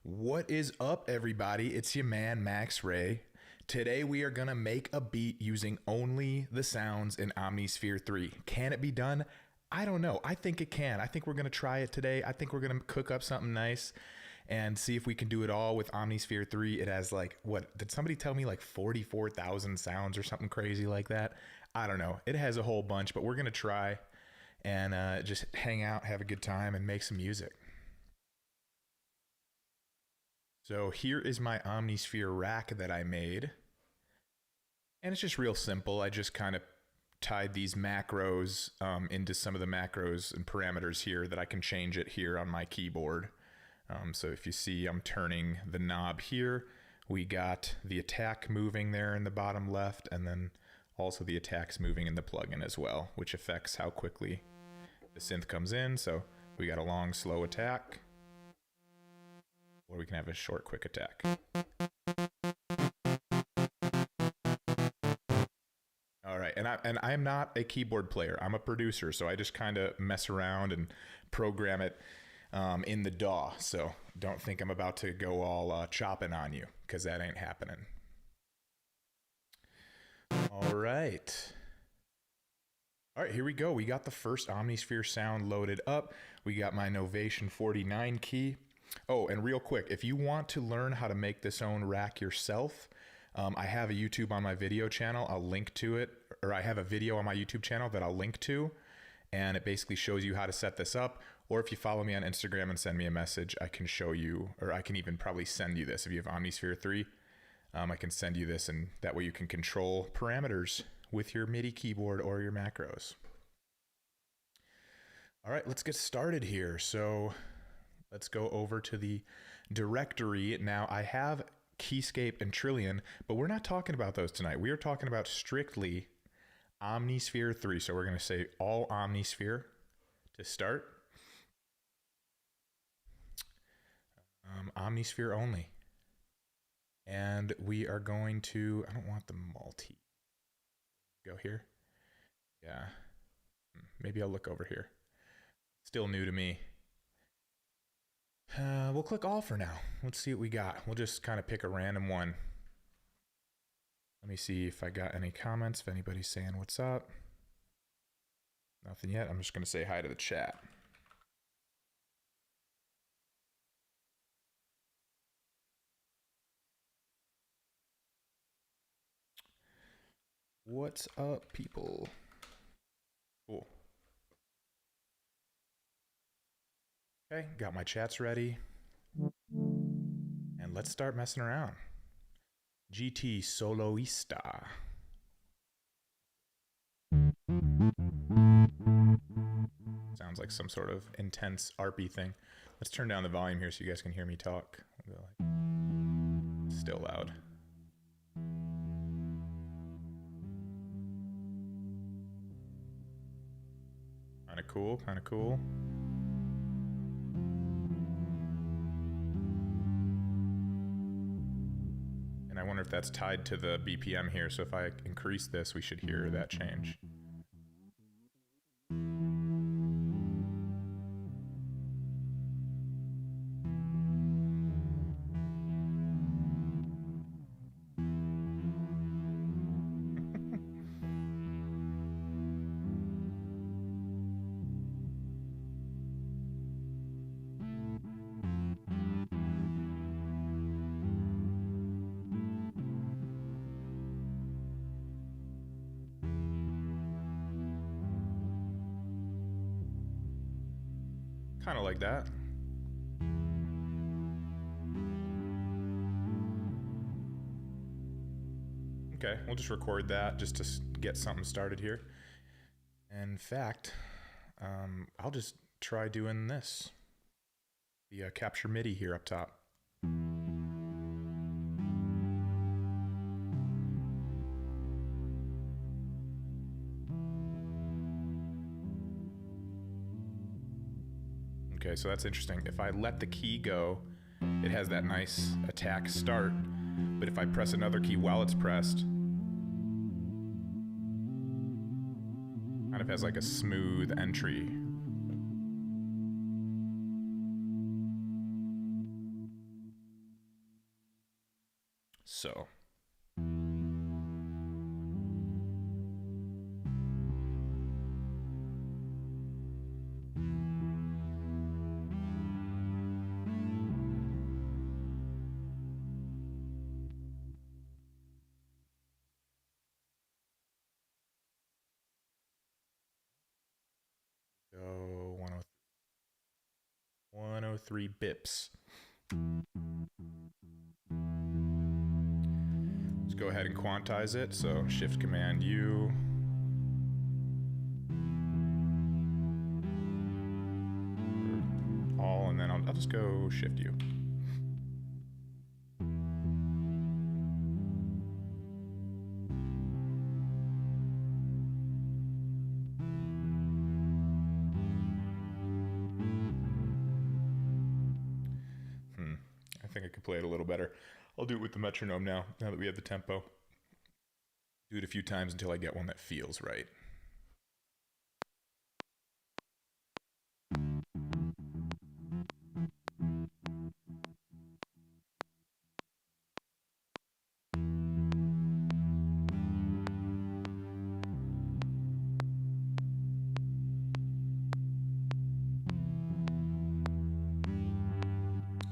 What is up, everybody? It's your man, Max Ray. Today we are going to make a beat using only the sounds in Omnisphere 3. Can it be done? I don't know. I think it can. I think we're going to try it today. I think we're going to cook up something nice and see if we can do it all with Omnisphere 3. It has like, what, did somebody tell me like 44,000 sounds or something crazy like that? I don't know. It has a whole bunch, but we're going to try and just hang out, have a good time, and make some music. So here is my Omnisphere rack that I made. And it's just real simple. I just kind of tied these macros into some of the macros and parameters here that I can change it here on my keyboard. So if you see, I'm turning the knob here. We got the attack moving there in the bottom left, and then also the attack's moving in the plugin as well, which affects how quickly the synth comes in. So we got a long, slow attack, or we can have a short, quick attack. All right, and I'm not a keyboard player. I'm a producer, so I just kind of mess around and program it in the DAW. So don't think I'm about to go all chopping on you, because that ain't happening. All right. All right, here we go. We got the first Omnisphere sound loaded up. We got my Novation 49 key. Oh, and real quick, if you want to learn how to make this own rack yourself, I have a YouTube on my video channel. I'll link to it, or I have a video on my YouTube channel that I'll link to, and it basically shows you how to set this up. Or if you follow me on Instagram and send me a message, I can show you, or I can even probably send you this. If you have Omnisphere 3, I can send you this, and that way you can control parameters with your MIDI keyboard or your macros. All right, let's get started here. So let's go over to the directory. Now I have Keyscape and Trillion, but we're not talking about those tonight. We are talking about strictly Omnisphere 3. So we're going to say all Omnisphere to start. Omnisphere only. And we are going to, I don't want the multi. Go here. Yeah. Maybe I'll look over here. Still new to me. We'll click all for now. Let's see what we got. We'll just kind of pick a random one. Let me see if I got any comments, if anybody's saying what's up. Nothing yet. I'm just going to say hi to the chat. What's up, people? Cool. Okay, got my chats ready. And let's start messing around. GT Soloista. Sounds like some sort of intense ARPy thing. Let's turn down the volume here so you guys can hear me talk. Still loud. Kind of cool, kind of cool. And I wonder if that's tied to the BPM here. So if I increase this, we should hear that change. Kind of like that. Okay, we'll just record that just to get something started here. In fact, I'll just try doing this. The capture MIDI here up top. Okay, so that's interesting. If I let the key go, it has that nice attack start. But if I press another key while it's pressed, kind of has like a smooth entry. So. Go 103 bips. Let's go ahead and quantize it. So Shift Command U. All, and then I'll just go Shift U. I think I could play it a little better. I'll do it with the metronome now that we have the tempo. Do it a few times until I get one that feels right.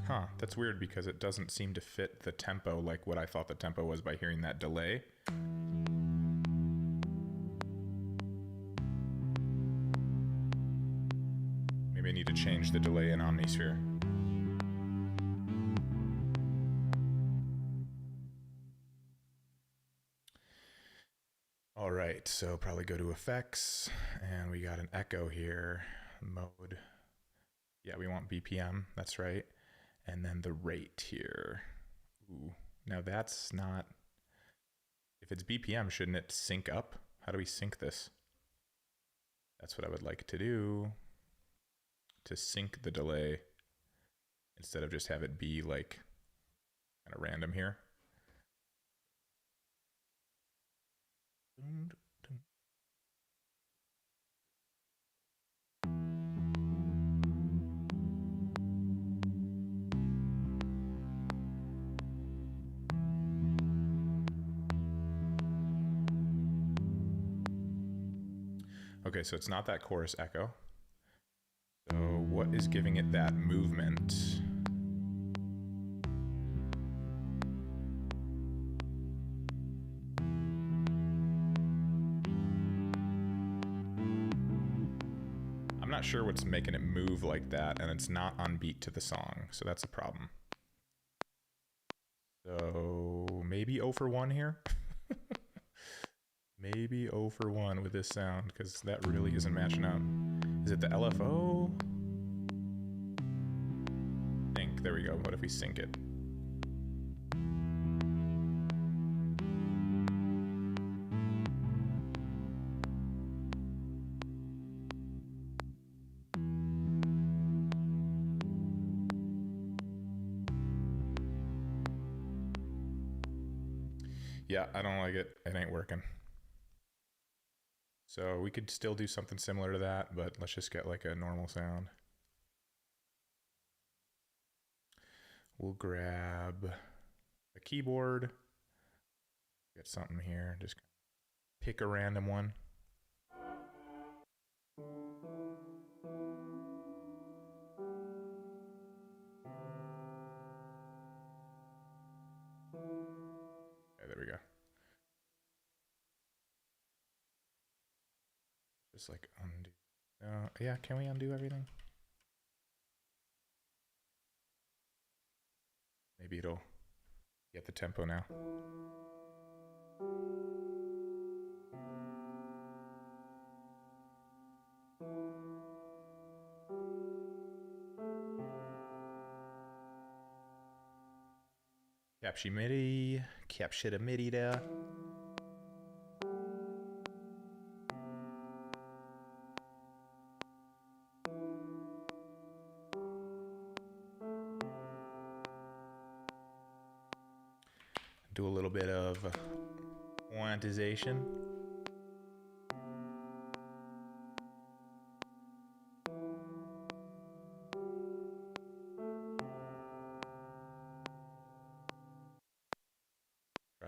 Huh, that's weird because it doesn't seem to fit the tempo like what I thought the tempo was by hearing that delay. Maybe I need to change the delay in Omnisphere. All right, so probably go to effects, and we got an echo here, mode. Yeah, we want BPM, that's right. And then the rate here. Ooh, now that's not, if it's BPM, shouldn't it sync up? How do we sync this? That's what I would like to do, to sync the delay instead of just have it be like kind of random here. Okay, so it's not that chorus echo. So what is giving it that movement? I'm not sure what's making it move like that, and it's not on beat to the song, so that's a problem. So maybe 0 for 1 here? Maybe 0 for 1 with this sound, because that really isn't matching up. Is it the LFO? Sync, there we go. What if we sync it? Yeah, I don't like it. It ain't working. So we could still do something similar to that, but let's just get like a normal sound. We'll grab a keyboard, get something here, just pick a random one. Okay, there we go. Just like undo. Yeah, can we undo everything? Maybe it'll get the tempo now. Capture MIDI, capture the MIDI there. Do a little bit of quantization.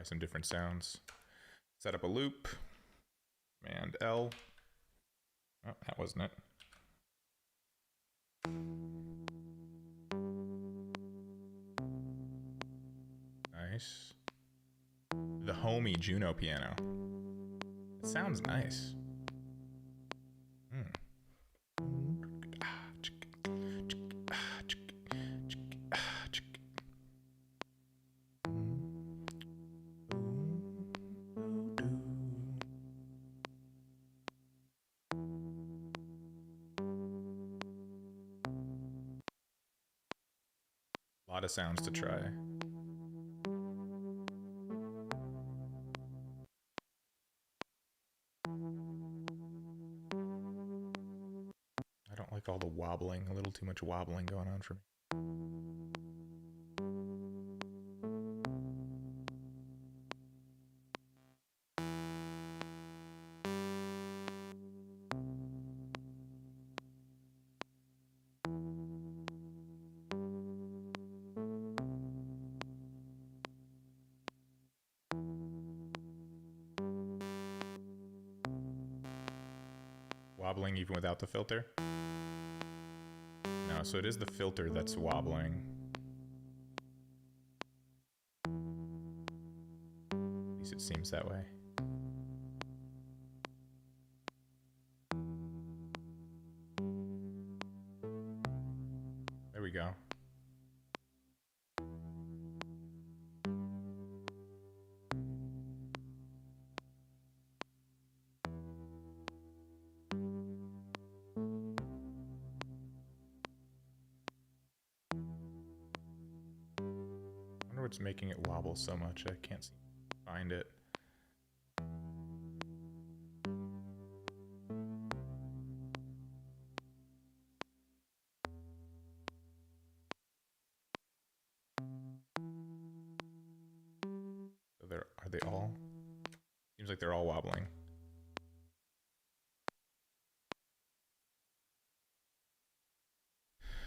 some different sounds. Set up a loop. Command L. Oh, that wasn't it. Nice. The homey Juno piano. It sounds nice. A lot of sounds to try. I don't like all the wobbling, a little too much wobbling going on for me. Wobbling even without the filter? No, so it is the filter that's wobbling. At least it seems that way. There we go. What's making it wobble so much? I can't seem to find it. So are they all? Seems like they're all wobbling.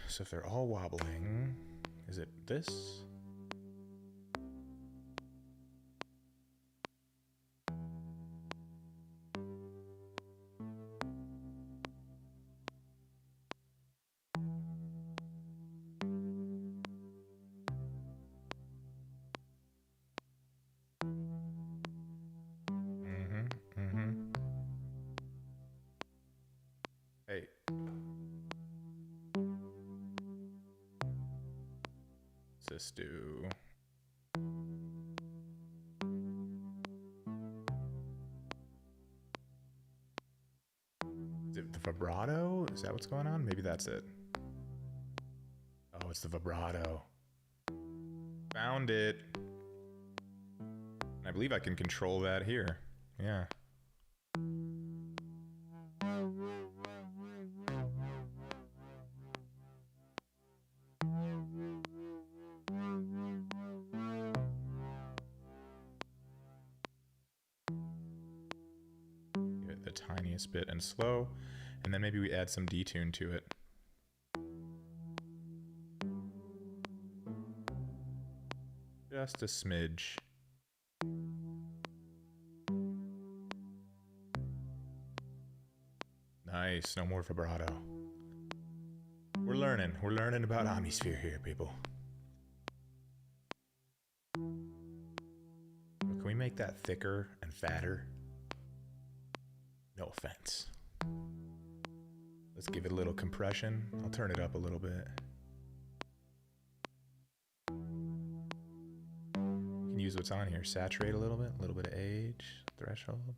So if they're all wobbling, is it this? Hey. What's this do? Is it the vibrato? Is that what's going on? Maybe that's it. Oh, it's the vibrato. Found it. I believe I can control that here. Yeah. Give it the tiniest bit and slow, and then maybe we add some detune to it. Just a smidge. Nice, no more vibrato. We're learning about Omnisphere here, people. Can we make that thicker and fatter? No offense. Let's give it a little compression. I'll turn it up a little bit. You can use what's on here. Saturate a little bit of age, threshold.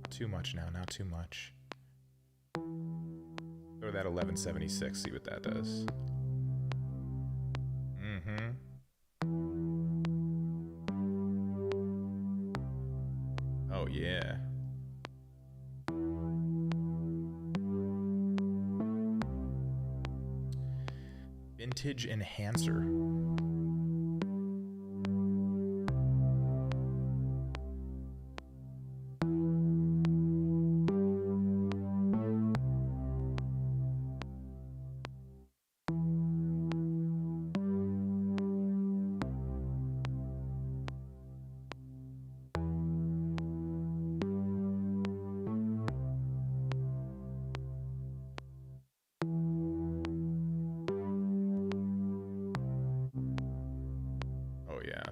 Too much now, not too much. Throw that 1176, see what that does. Oh yeah. Vintage enhancer.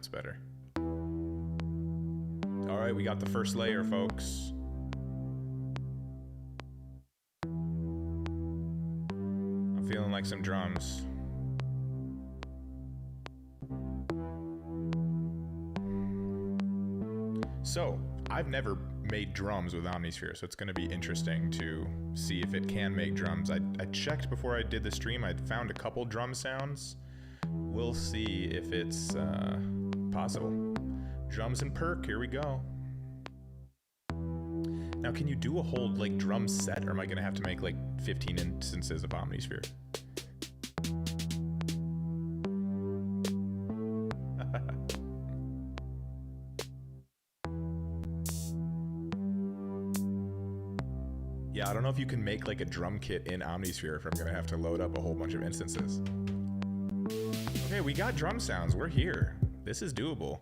that's better. All right, we got the first layer, folks. I'm feeling like some drums. So, I've never made drums with Omnisphere, so it's going to be interesting to see if it can make drums. I checked before I did the stream. I found a couple drum sounds. We'll see if it's possible. Drums and perk, here we go. Now, can you do a whole like drum set, or am I going to have to make like 15 instances of Omnisphere? Yeah, I don't know if you can make like a drum kit in Omnisphere if I'm gonna have to load up a whole bunch of instances. Okay, we got drum sounds. We're here. This is doable.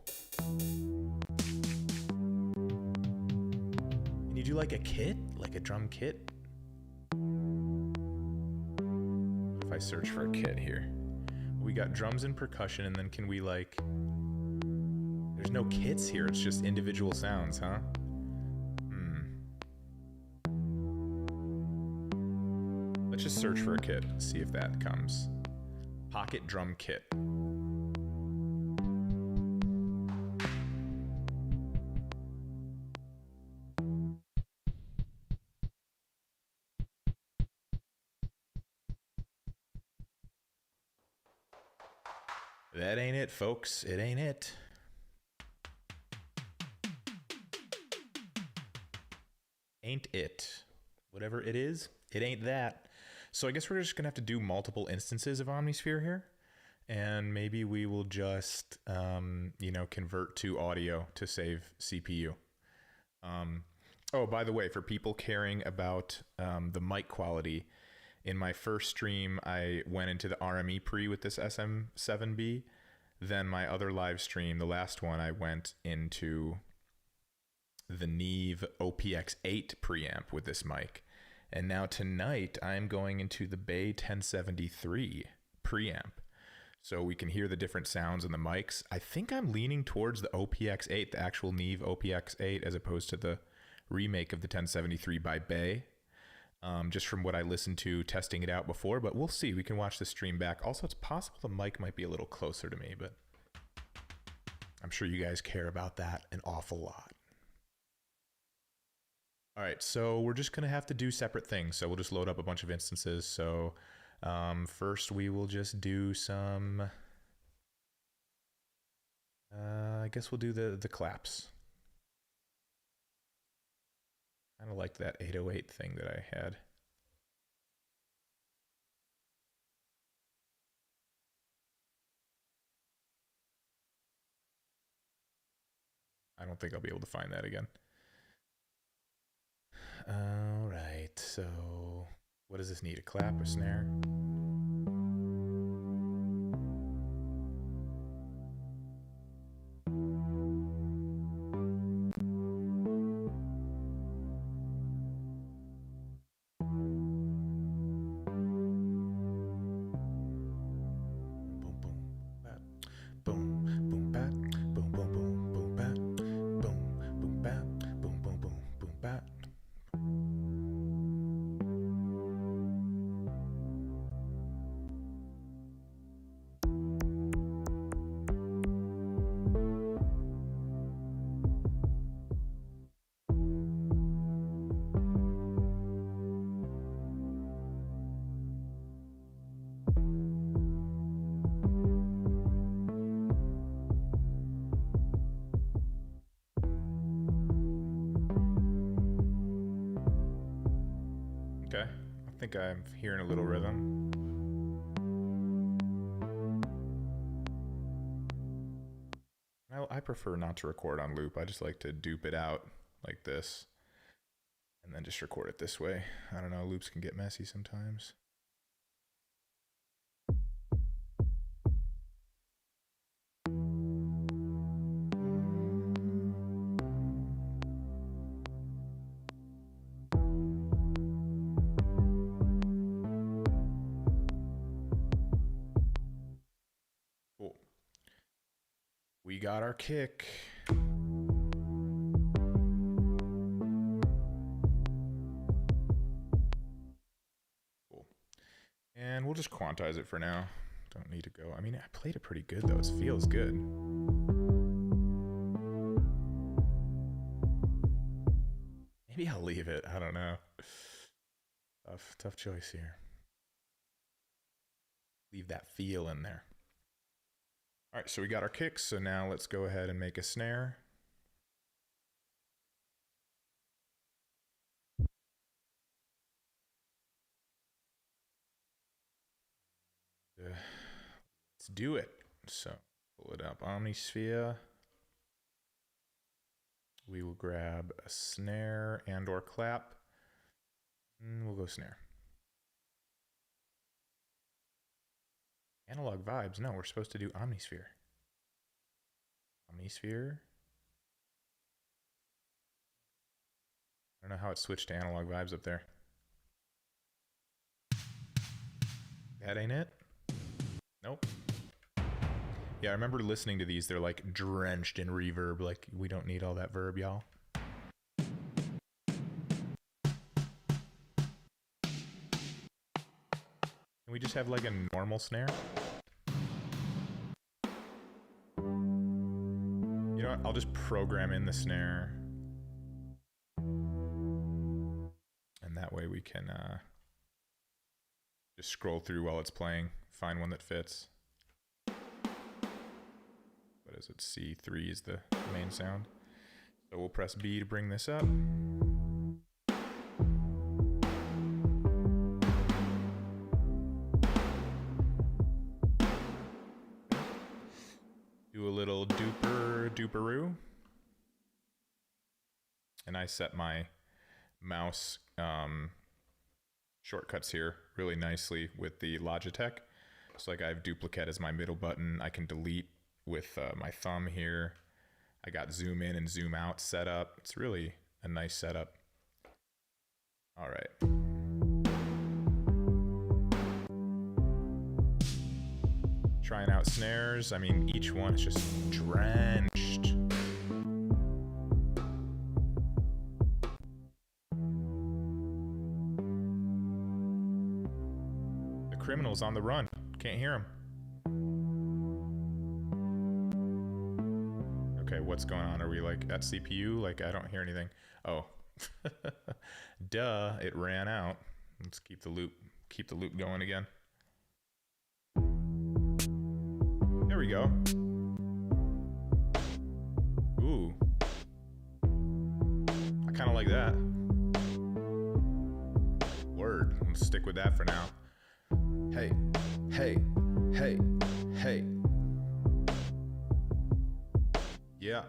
Can you do like a kit? Like a drum kit? If I search for a kit here. We got drums and percussion, and then can we like... There's no kits here, it's just individual sounds, huh? Let's just search for a kit, see if that comes. Pocket drum kit. That ain't it, folks. It ain't it. Ain't it. Whatever it is, it ain't that. So I guess we're just gonna have to do multiple instances of Omnisphere here, and maybe we will just, you know, convert to audio to save CPU. Oh, by the way, for people caring about the mic quality, in my first stream, I went into the RME pre with this SM7B. Then my other live stream, the last one, I went into the Neve OPX8 preamp with this mic. And now tonight, I'm going into the Bay 1073 preamp. So we can hear the different sounds in the mics. I think I'm leaning towards the OPX8, the actual Neve OPX8, as opposed to the remake of the 1073 by Bay. Just from what I listened to testing it out before, but we'll see. We can watch the stream back. Also, it's possible the mic might be a little closer to me, but I'm sure you guys care about that an awful lot. All right, so we're just gonna have to do separate things. So we'll just load up a bunch of instances. So first we will just do some, I guess we'll do the claps. Kind of like that 808 thing that I had. I don't think I'll be able to find that again. All right, so what does this need? A clap, a snare? Okay, I think I'm hearing a little rhythm. I prefer not to record on loop. I just like to dupe it out like this and then just record it this way. I don't know, loops can get messy sometimes. got our kick. Cool. And we'll just quantize it for now. Don't need to go. I mean, I played it pretty good though. It feels good. Maybe I'll leave it. I don't know. Tough choice here. Leave that feel in there. All right, so we got our kicks. So now let's go ahead and make a snare. Let's do it. So pull it up, Omnisphere. We will grab a snare and or clap. And we'll go snare. Analog vibes. No, we're supposed to do Omnisphere. Omnisphere. I don't know how it switched to analog vibes up there. That ain't it? Nope. Yeah, I remember listening to these. They're like drenched in reverb. Like, we don't need all that verb, y'all. Can we just have like a normal snare? You know what? I'll just program in the snare. And that way we can just scroll through while it's playing, find one that fits. What is it? C3 is the main sound. So we'll press B to bring this up. Do a little duperoo. And I set my mouse shortcuts here really nicely with the Logitech. So like I have duplicate as my middle button. I can delete with my thumb here. I got zoom in and zoom out set up. It's really a nice setup. All right. Trying out snares. I mean, each one is just drenched. The criminal's on the run. Can't hear him. Okay, what's going on? Are we like at CPU? Like, I don't hear anything. Oh, duh, it ran out. Let's keep the loop going again. There we go. Ooh. I kind of like that. Word. Let's stick with that for now. Hey, hey, hey, hey. Yeah.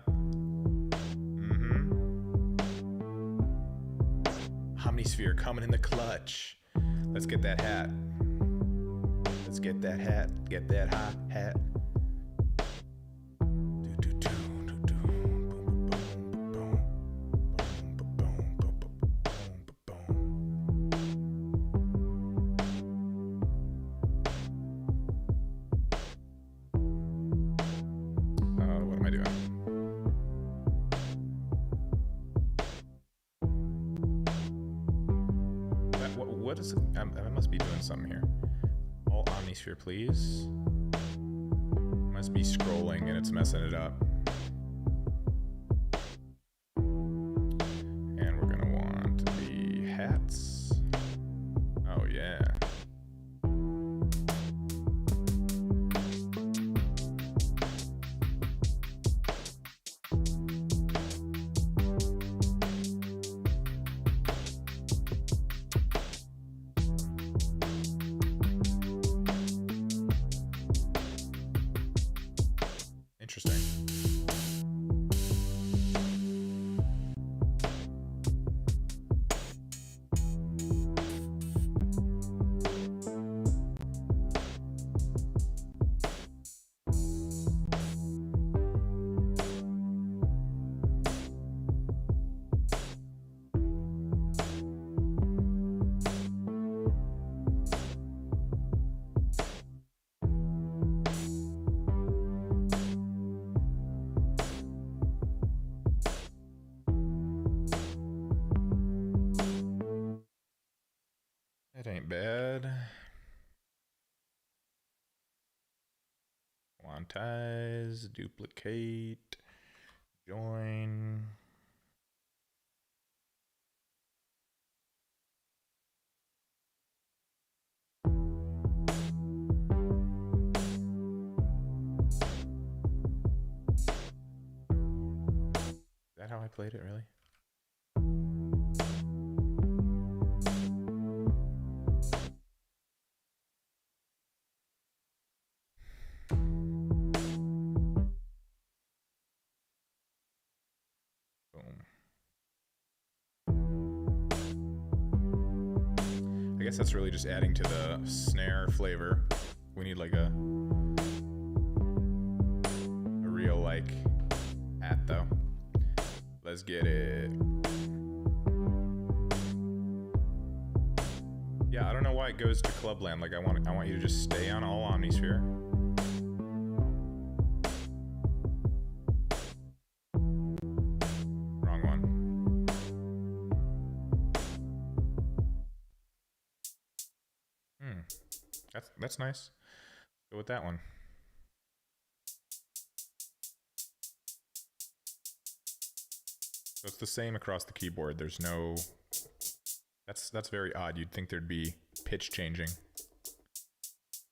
Omnisphere coming in the clutch. Let's get that hat. Let's get that hat. Get that hot hat. What am I doing? What is it? I must be doing something here. All Omnisphere, please. Must be scrolling and it's messing it up. And we're gonna want the hats. Oh yeah. Interesting. That ain't bad. Quantize, duplicate, join. Is that how I played it, really? I guess that's really just adding to the snare flavor. We need like a real like hat though. Let's get it. Yeah, I don't know why it goes to Clubland. Like I want you to just stay on all Omnisphere. Wrong one. That's nice. Go with that one. So it's the same across the keyboard. There's no. That's very odd. You'd think there'd be pitch changing,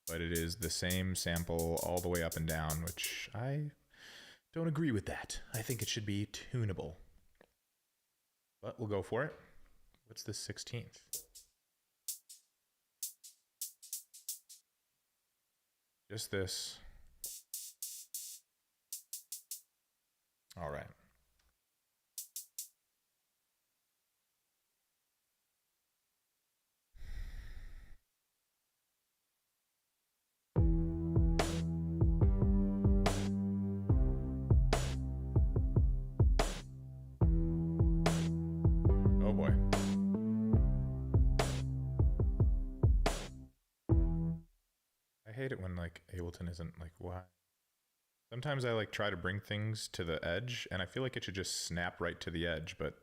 but it is the same sample all the way up and down, which I don't agree with that. I think it should be tunable, but we'll go for it. What's the 16th? Just this. All right. Oh boy. I hate it when like Ableton isn't like, why? Sometimes I like try to bring things to the edge and I feel like it should just snap right to the edge, but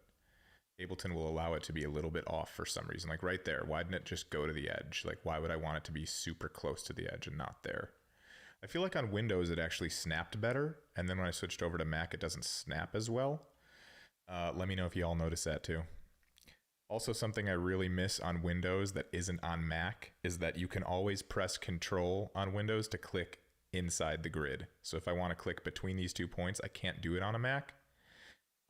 Ableton will allow it to be a little bit off for some reason. Like right there, why didn't it just go to the edge? Like why would I want it to be super close to the edge and not there? I feel like on Windows it actually snapped better, and then when I switched over to Mac it doesn't snap as well. Let me know if you all notice that too. Also, something I really miss on Windows that isn't on Mac is that you can always press Control on Windows to click inside the grid. So if I want to click between these 2 points, I can't do it on a Mac.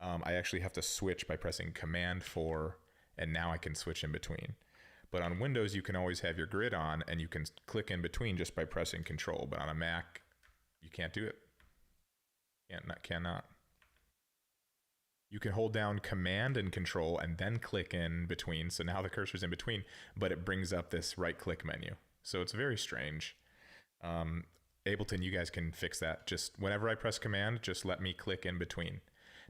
I actually have to switch by pressing Command 4, and now I can switch in between. But on Windows, you can always have your grid on, and you can click in between just by pressing Control. But on a Mac, you can't do it. Cannot. You can hold down Command and Control and then click in between. So now the cursor's in between, but it brings up this right-click menu. So it's very strange. Ableton, you guys can fix that. Just whenever I press Command, just let me click in between.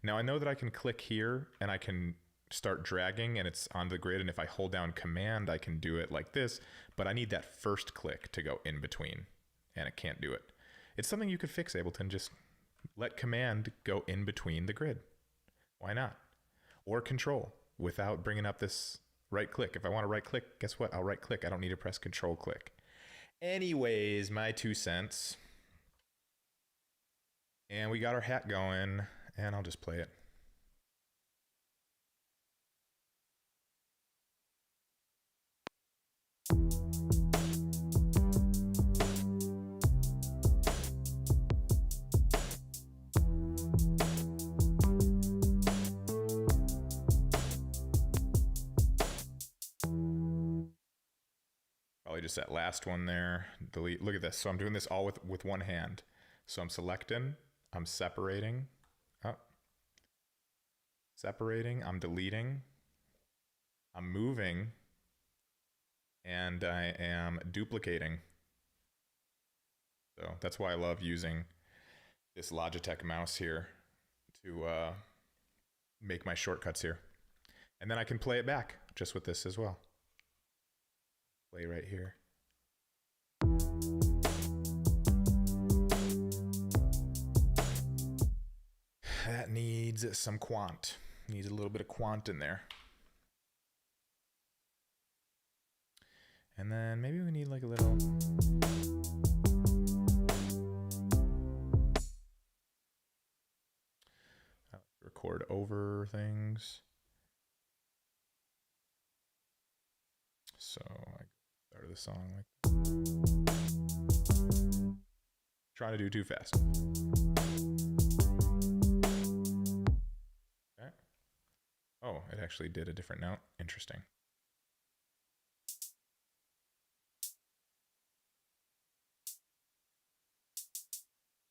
Now I know that I can click here and I can start dragging and it's on the grid, and if I hold down Command, I can do it like this, but I need that first click to go in between, and it can't do it. It's something you could fix, Ableton. Just let Command go in between the grid. Why not? Or Control without bringing up this right click. If I want to right click, guess what? I'll right click. I don't need to press Control click. Anyways, my 2 cents. And we got our hat going, and I'll just play it. Probably just that last one there. Delete. Look at this. So I'm doing this all with one hand. So I'm selecting, I'm separating, separating, I'm deleting, I'm moving, and I am duplicating. So that's why I love using this Logitech mouse here to make my shortcuts here. And then I can play it back just with this as well. Play right here. That needs some quant. Needs a little bit of quant in there. And then maybe we need like a little... record over things. So I started the song like... Trying to do too fast. Okay. Oh, it actually did a different note. Interesting.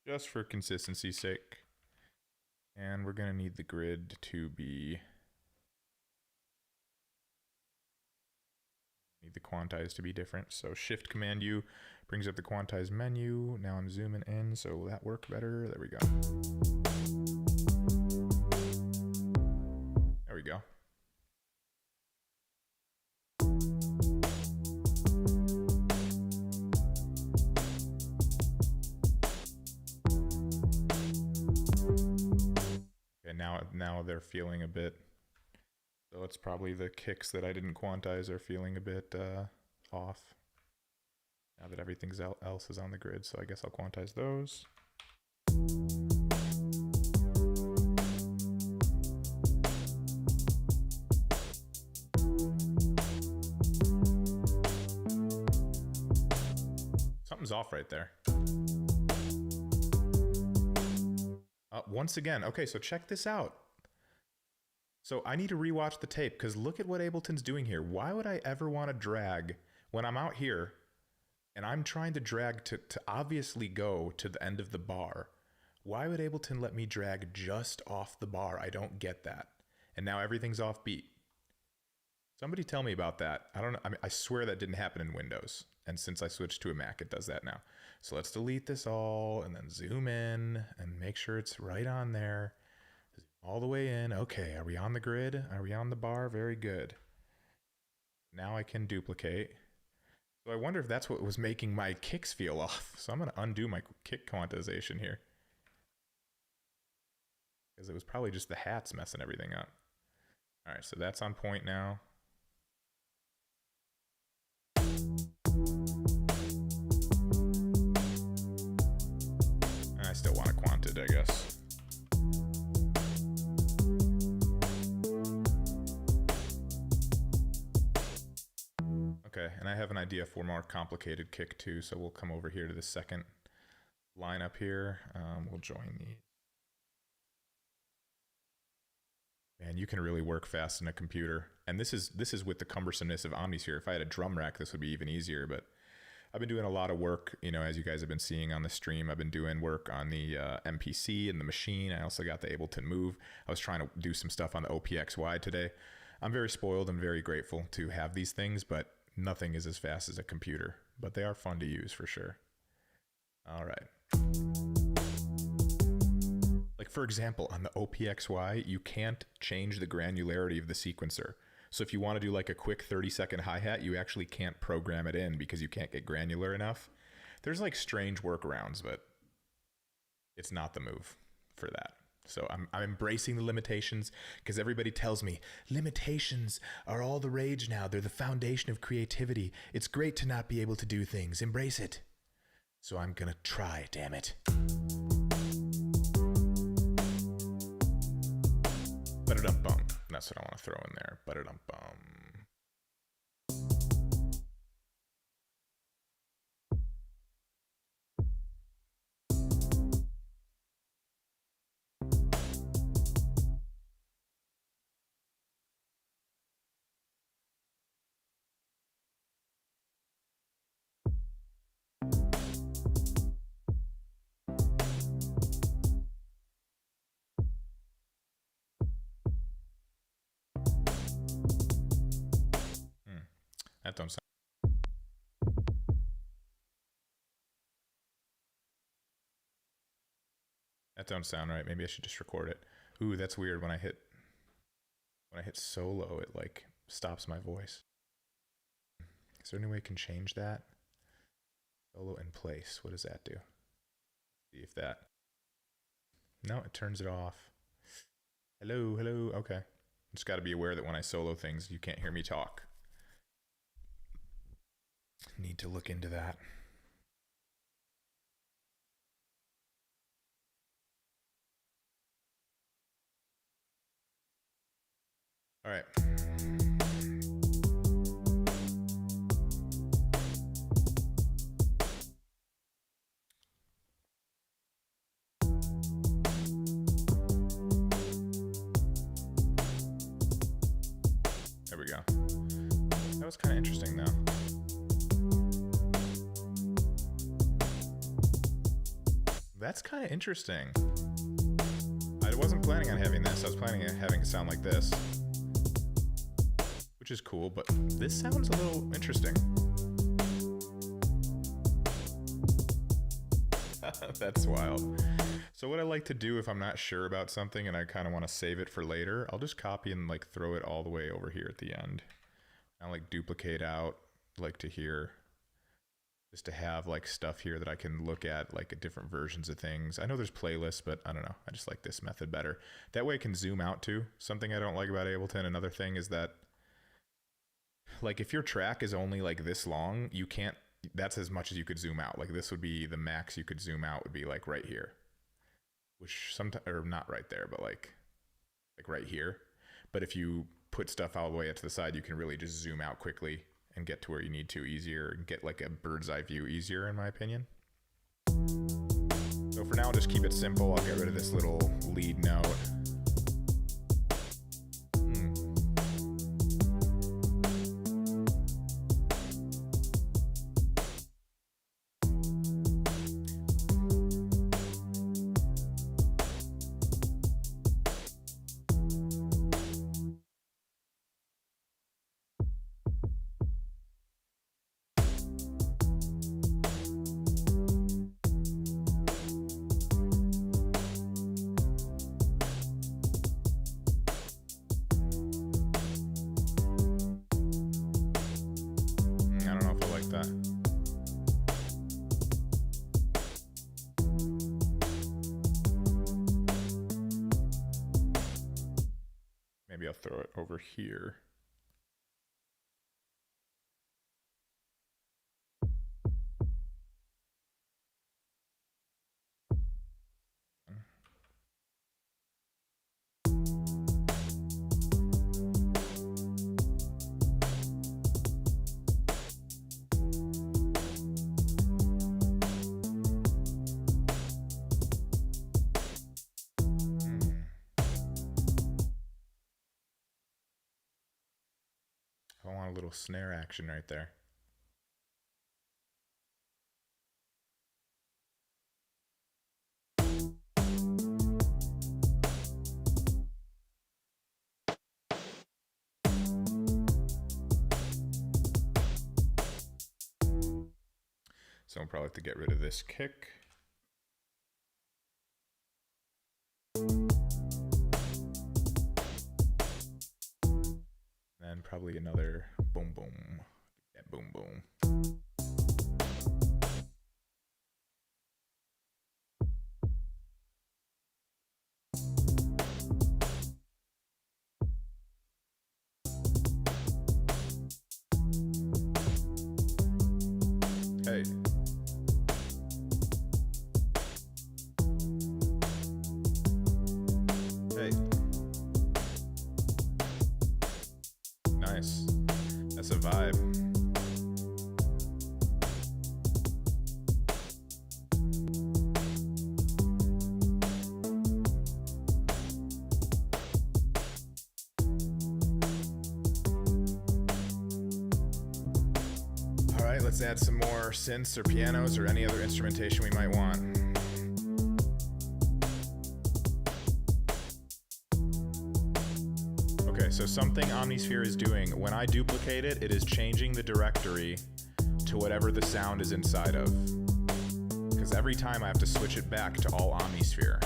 Just for consistency's sake. And we're going to need the grid to be... Need the quantize to be different. So Shift Command U brings up the quantize menu. Now I'm zooming in, so will that work better? There we go. There we go. Okay, now they're feeling a bit... So it's probably the kicks that I didn't quantize are feeling a bit off. Now that everything else is on the grid, so I guess I'll quantize those. Something's off right there. Once again, okay, so check this out. So I need to rewatch the tape because look at what Ableton's doing here. Why would I ever want to drag when I'm out here and I'm trying to drag to obviously go to the end of the bar? Why would Ableton let me drag just off the bar? I don't get that. And now everything's off beat. Somebody tell me about that. I don't know. I mean, I swear that didn't happen in Windows. And since I switched to a Mac, it does that now. So let's delete this all and then zoom in and make sure it's right on there. All the way in. Okay, are we on the grid? Are we on the bar? Very good. Now I can duplicate. So I wonder if that's what was making my kicks feel off. So I'm going to undo my kick quantization here. Because it was probably just the hats messing everything up. All right, so that's on point now. I still want to quant it, I guess. Okay, and I have an idea for more complicated kick too, so we'll come over here to the second line up here. We'll join these. Man, you can really work fast in a computer. And this is with the cumbersomeness of Omnisphere. If I had a drum rack, this would be even easier, but I've been doing a lot of work, you know, as you guys have been seeing on the stream. I've been doing work on the MPC and the machine. I also got the Ableton Move. I was trying to do some stuff on the OPXY today. I'm very spoiled and very grateful to have these things, but nothing is as fast as a computer. But they are fun to use for sure. All right. Like for example, on the OPXY, you can't change the granularity of the sequencer. So if you want to do like a quick 30-second hi-hat, you actually can't program it in because you can't get granular enough. There's like strange workarounds, but it's not the move for that. So I'm embracing the limitations because everybody tells me limitations are all the rage now. They're the foundation of creativity. It's great to not be able to do things. Embrace it. So I'm gonna try, damn it. Ba-da-dum-bum. That's what I want to throw in there. Ba-da-dum-bum. That don't sound. That don't sound right. Maybe I should just record it. Ooh, that's weird. When I hit solo, it like stops my voice. Is there any way I can change that? Solo in place. What does that do? See if that. No, it turns it off. Hello, hello. Okay. Just got to be aware that when I solo things, you can't hear me talk. Need to look into that. All right. There we go. That was kind of interesting though. That's kind of interesting. I wasn't planning on having this. I was planning on having it sound like this, which is cool, but this sounds a little interesting. That's wild. So what I like to do if I'm not sure about something and I kind of want to save it for later, I'll just copy and like throw it all the way over here at the end. I'll like duplicate out like to here, just to have like stuff here that I can look at, like different versions of things. I know there's playlists, but I don't know. I just like this method better. That way I can zoom out too. Something I don't like about Ableton, another thing is that like if your track is only like this long, you can't, that's as much as you could zoom out. Like this would be the max you could zoom out would be like right here, which sometimes, or not right there, but like right here. But if you put stuff all the way up to the side, you can really just zoom out quickly and get to where you need to easier and get like a bird's eye view easier in my opinion. So for now, I'll just keep it simple. I'll get rid of this little lead note. Maybe I'll throw it over here. I want a little snare action right there. So I'll probably have to get rid of this kick. And probably another boom boom. Yeah, boom boom. Hey. Hey. Nice. That's a vibe. All right, let's add some more synths or pianos or any other instrumentation we might want. Okay, so something Omnisphere is doing, when I duplicate it, it is changing the directory to whatever the sound is inside of. Because every time I have to switch it back to all Omnisphere.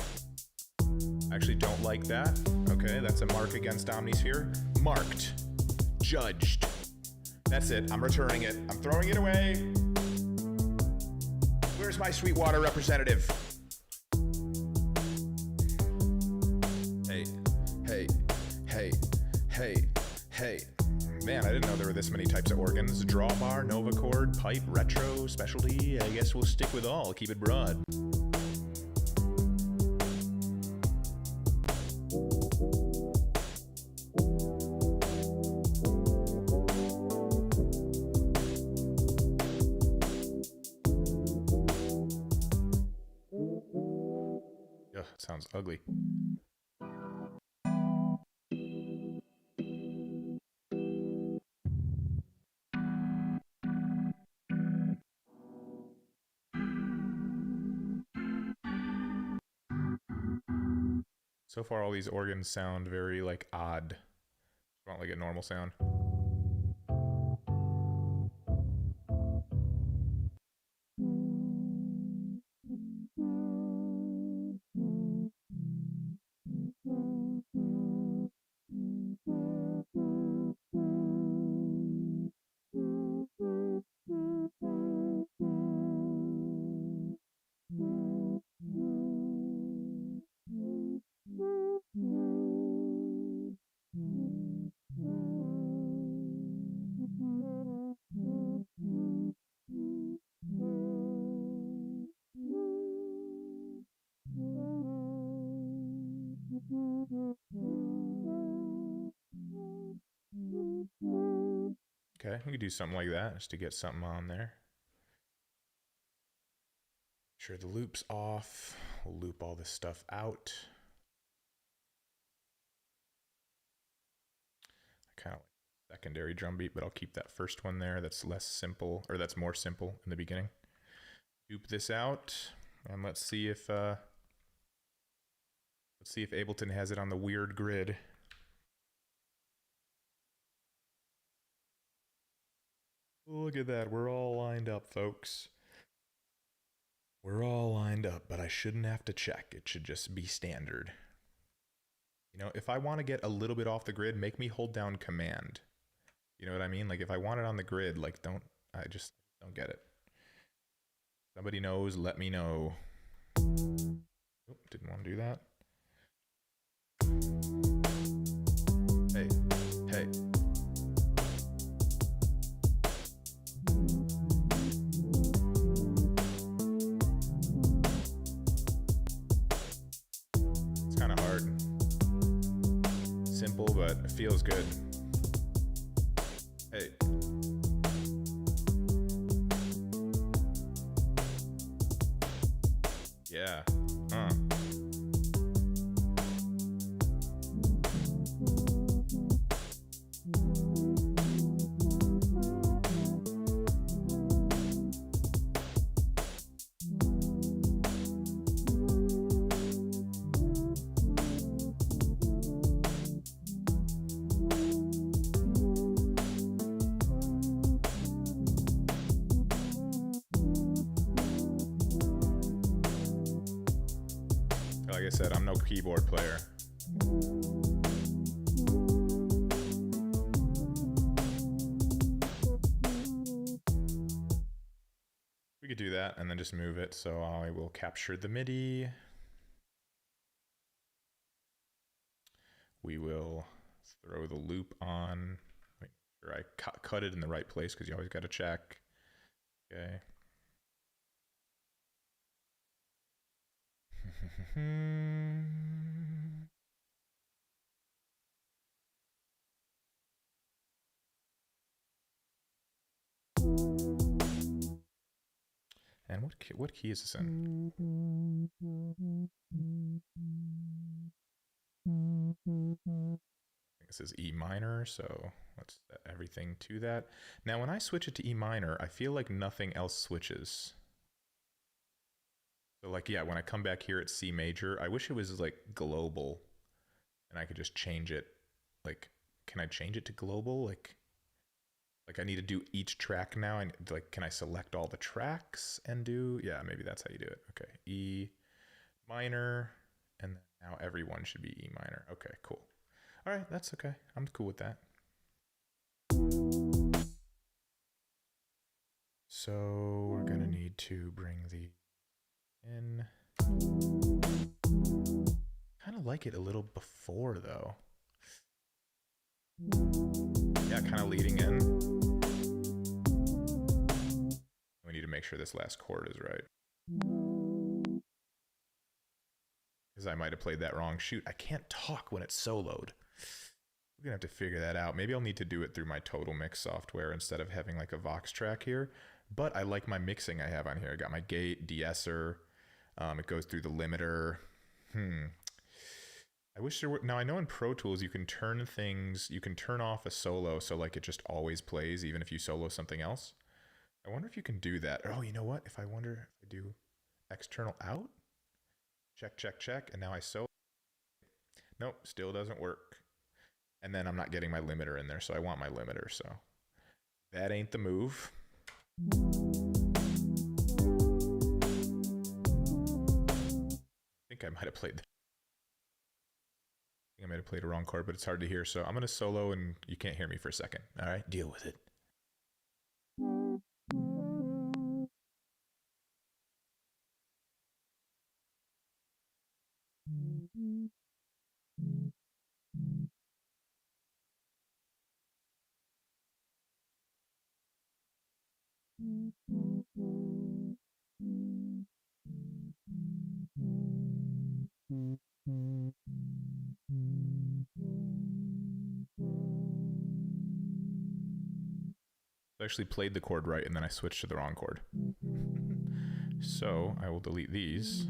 I actually don't like that. Okay, that's a mark against Omnisphere. Marked. Judged. That's it. I'm returning it. I'm throwing it away. Where's my Sweetwater representative? Hey, hey, hey, hey, hey. Man, I didn't know there were this many types of organs. Drawbar, Novacord, pipe, retro, specialty. I guess we'll stick with all. Keep it broad. Ugh, sounds ugly. So far, all these organs sound very, like, odd. I want, like, a normal sound. Okay, we could do something like that just to get something on there. Sure, the loop's off. We'll loop all this stuff out. I kind of like the secondary drum beat, but I'll keep that first one there. That's less simple, or that's more simple in the beginning. Loop this out, and let's see if Ableton has it on the weird grid. Look at that, we're all lined up, folks. We're all lined up, but I shouldn't have to check. It should just be standard. You know, if I want to get a little bit off the grid, make me hold down Command. You know what I mean? Like, if I want it on the grid, like, I just don't get it. Somebody knows, let me know. Oh, didn't want to do that. Hey, hey. It's kind of hard. Simple, but it feels good. Hey. Yeah. Like I said, I'm no keyboard player. We could do that and then just move it. So I will capture the MIDI. We will throw the loop on. Make sure I cut it in the right place because you always got to check. Okay. And what key is this in? I think this is E minor, so let's set everything to that. Now, when I switch it to E minor, I feel like nothing else switches. So like, yeah, when I come back here at C major, I wish it was like global and I could just change it. Like, can I change it to global? Like I need to do each track now. And like, can I select all the tracks and do, yeah, maybe that's how you do it. Okay, E minor, and now everyone should be E minor. Okay, cool. All right, that's okay. I'm cool with that. So we're gonna need to bring the in. Kind of like it a little before though. Yeah, kind kind of leading in. We need to make sure this last chord is right. Because I might have played that wrong. Shoot, I can't talk when it's soloed. We're gonna have to figure that out. Maybe I'll need to do it through my Total Mix software instead of having like a Vox track here. But I like my mixing I have on here. I got my gate, de-esser. It goes through the limiter. I wish there were. Now I know in Pro Tools you can turn things, you can turn off a solo so like it just always plays even if you solo something else. I wonder if you can do that. Oh, you know what? If I wonder if I do external out, check, check, check, and now I solo. Nope, still doesn't work. And then I'm not getting my limiter in there, so I want my limiter, so that ain't the move. I think I might have played a wrong chord, but it's hard to hear, so I'm gonna solo and you can't hear me for a second. All right, deal with it. I actually played the chord right and then I switched to the wrong chord. So I will delete these.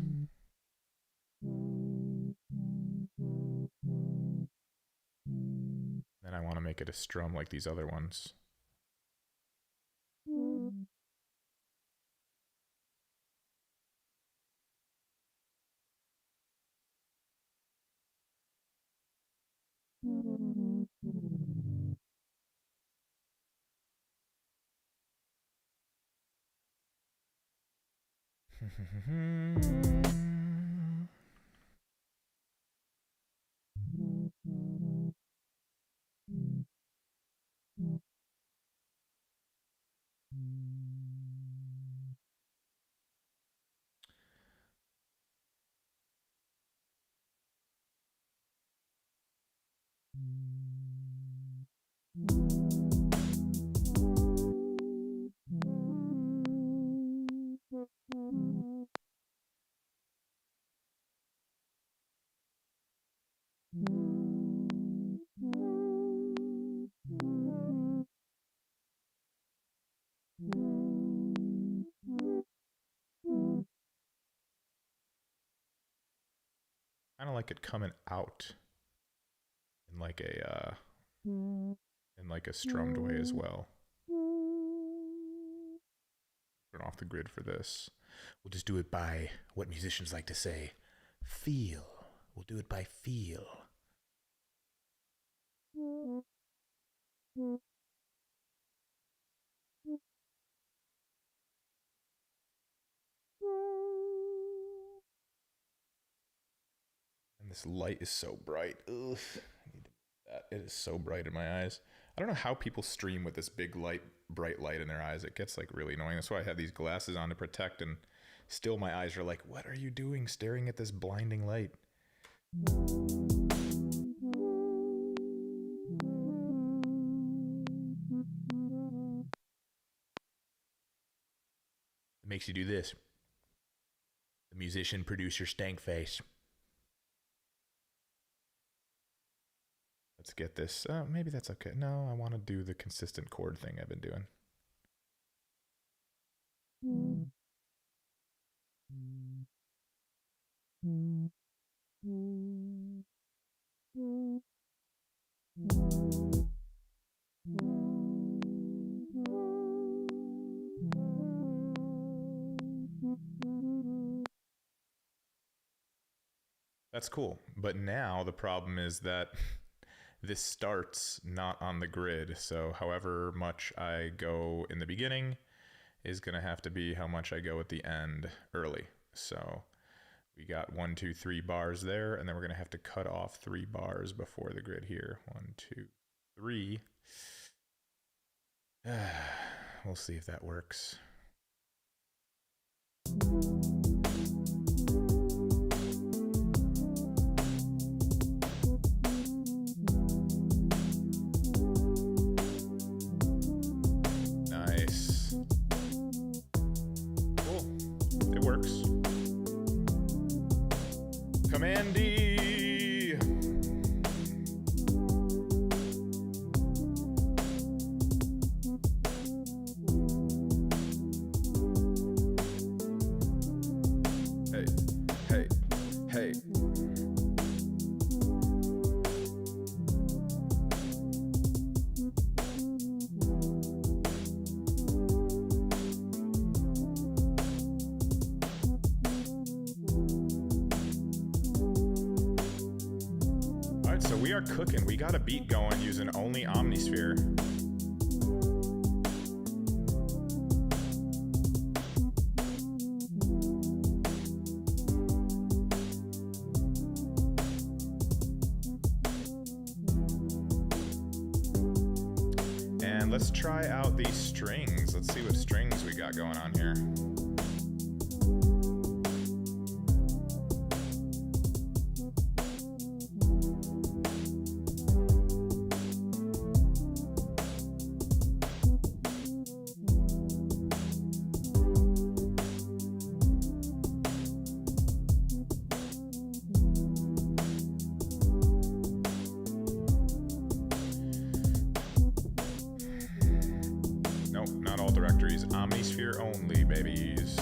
Then I want to make it a strum like these other ones. Kind of like it coming out in like a strummed way as well. Turn off the grid for this. We'll just do it by what musicians like to say, feel. We'll do it by feel. And this light is so bright. Ugh. I need to move that. It is so bright in my eyes. I don't know how people stream with this big light, bright light in their eyes. It gets like really annoying. That's why I have these glasses on to protect, and still my eyes are like, what are you doing staring at this blinding light? It makes you do this. The musician producer stank face. Let's get this. Maybe that's okay. No, I want to do the consistent chord thing I've been doing. That's cool. But now the problem is that this starts not on the grid. So however much I go in the beginning is going to have to be how much I go at the end early. So we got 1, 2, 3 bars there, and then we're going to have to cut off 3 bars before the grid here. 1, 2, 3. We'll see if that works. Command D. Hey, hey, hey. Alright, so we are cooking. We got a beat going using only Omnisphere. And let's try out these strings. Let's see what strings we got going on here. Nope, not all directories. Omnisphere only, babies.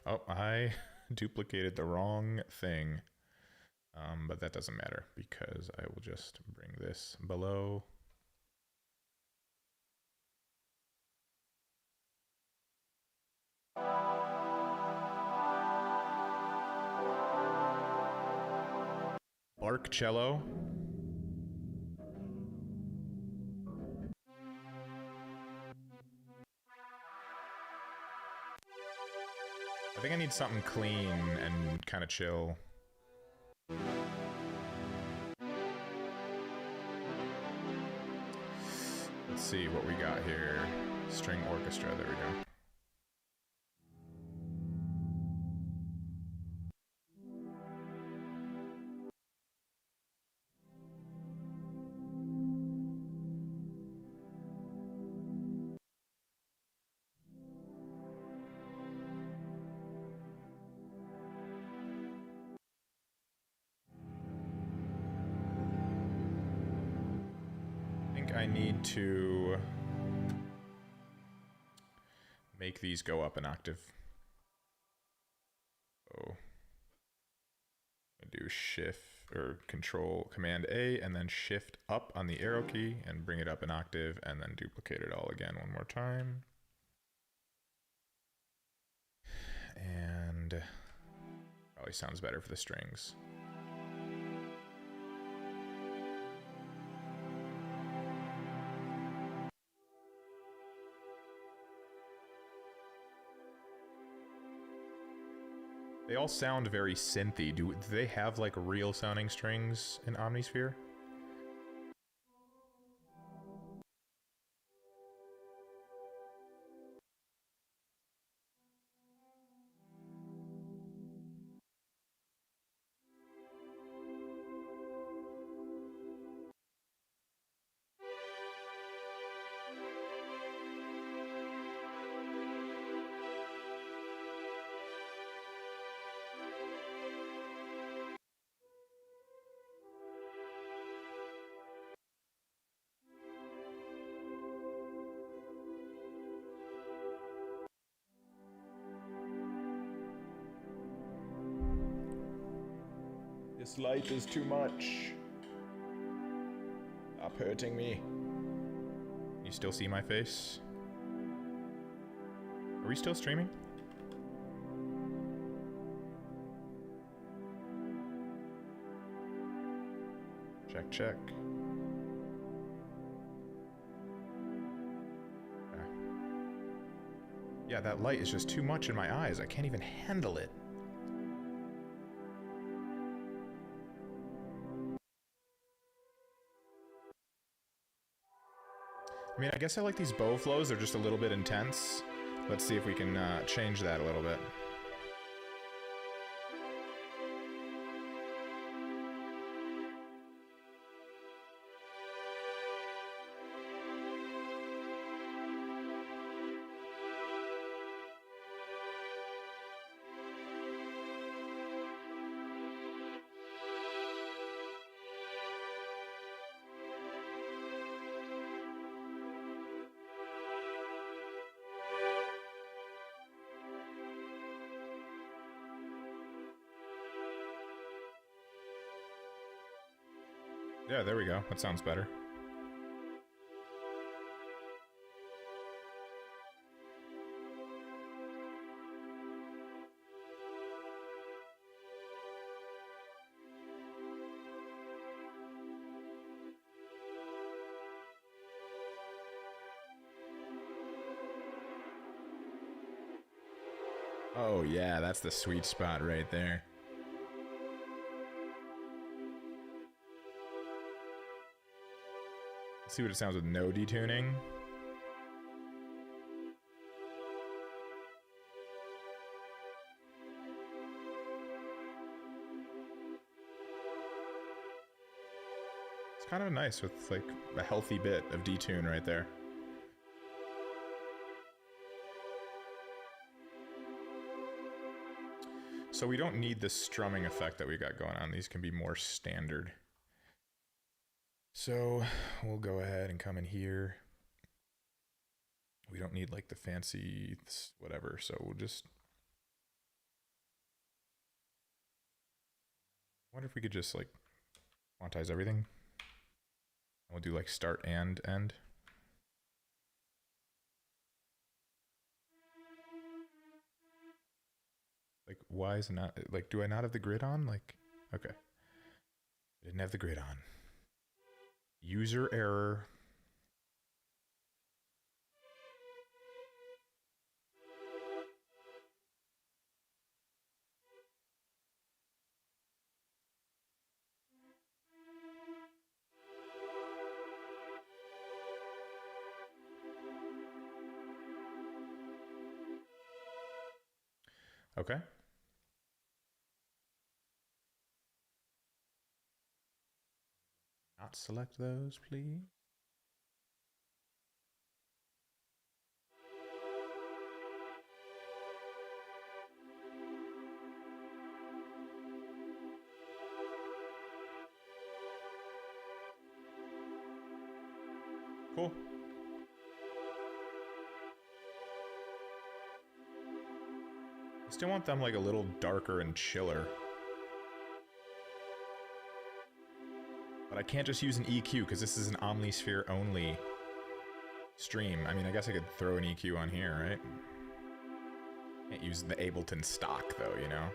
Oh, I duplicated the wrong thing. But that doesn't matter because I will just bring this below. Bark cello. I think I need something clean and kind of chill. Let's see what we got here. String orchestra, there we go. I need to make these go up an octave. Oh, I do shift or control command A and then shift up on the arrow key and bring it up an octave and then duplicate it all again one more time. And probably sounds better for the strings. They all sound very synthy. Do they have like real sounding strings in Omnisphere? This light is too much. Stop hurting me. You still see my face? Are we still streaming? Check, check. Okay. Yeah, that light is just too much in my eyes. I can't even handle it. I mean, I guess I like these bow flows. They're just a little bit intense. Let's see if we can change that a little bit. Yeah, there we go. That sounds better. Oh yeah, that's the sweet spot right there. Let's see what it sounds with no detuning. It's kind of nice with like a healthy bit of detune right there. So we don't need this strumming effect that we got going on. These can be more standard. So we'll go ahead and come in here. We don't need like the fancy whatever, so we'll just... I wonder if we could just like quantize everything. We'll do like start and end. Like, why is it not, like, do I not have the grid on? Like, okay. I didn't have the grid on. User error. Okay. Not select those, please. Cool. I still want them like a little darker and chiller. But I can't just use an EQ because this is an Omnisphere only stream. I mean, I guess I could throw an EQ on here, right? Can't use the Ableton stock though, you know?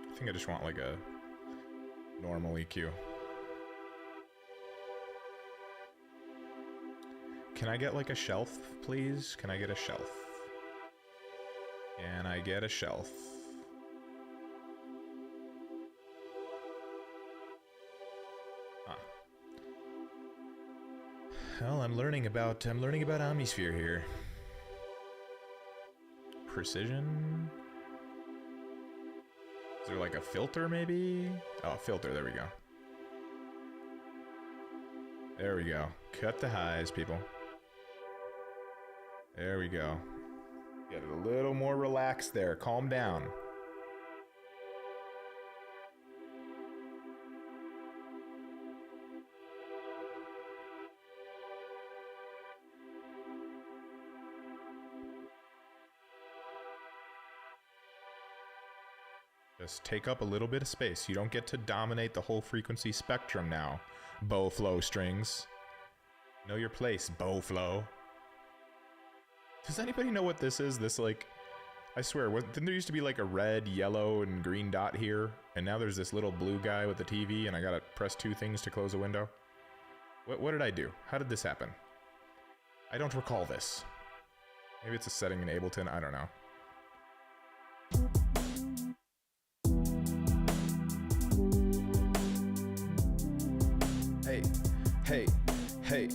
I think I just want like a normal EQ. Can I get like a shelf, please? Can I get a shelf? Can I get a shelf? Huh. Well, I'm learning about Omnisphere here. Precision? Is there like a filter maybe? Oh, filter, there we go. There we go. Cut the highs, people. There we go. Get it a little more relaxed there. Calm down. Just take up a little bit of space. You don't get to dominate the whole frequency spectrum now. Bow flow strings. Know your place, bow flow. Does anybody know what this is? This like I swear, didn't there used to be like a red, yellow, and green dot here? And now there's this little blue guy with the TV, and I gotta press 2 things to close a window? What did I do? How did this happen? I don't recall this. Maybe it's a setting in Ableton, I don't know. Hey, hey, hey.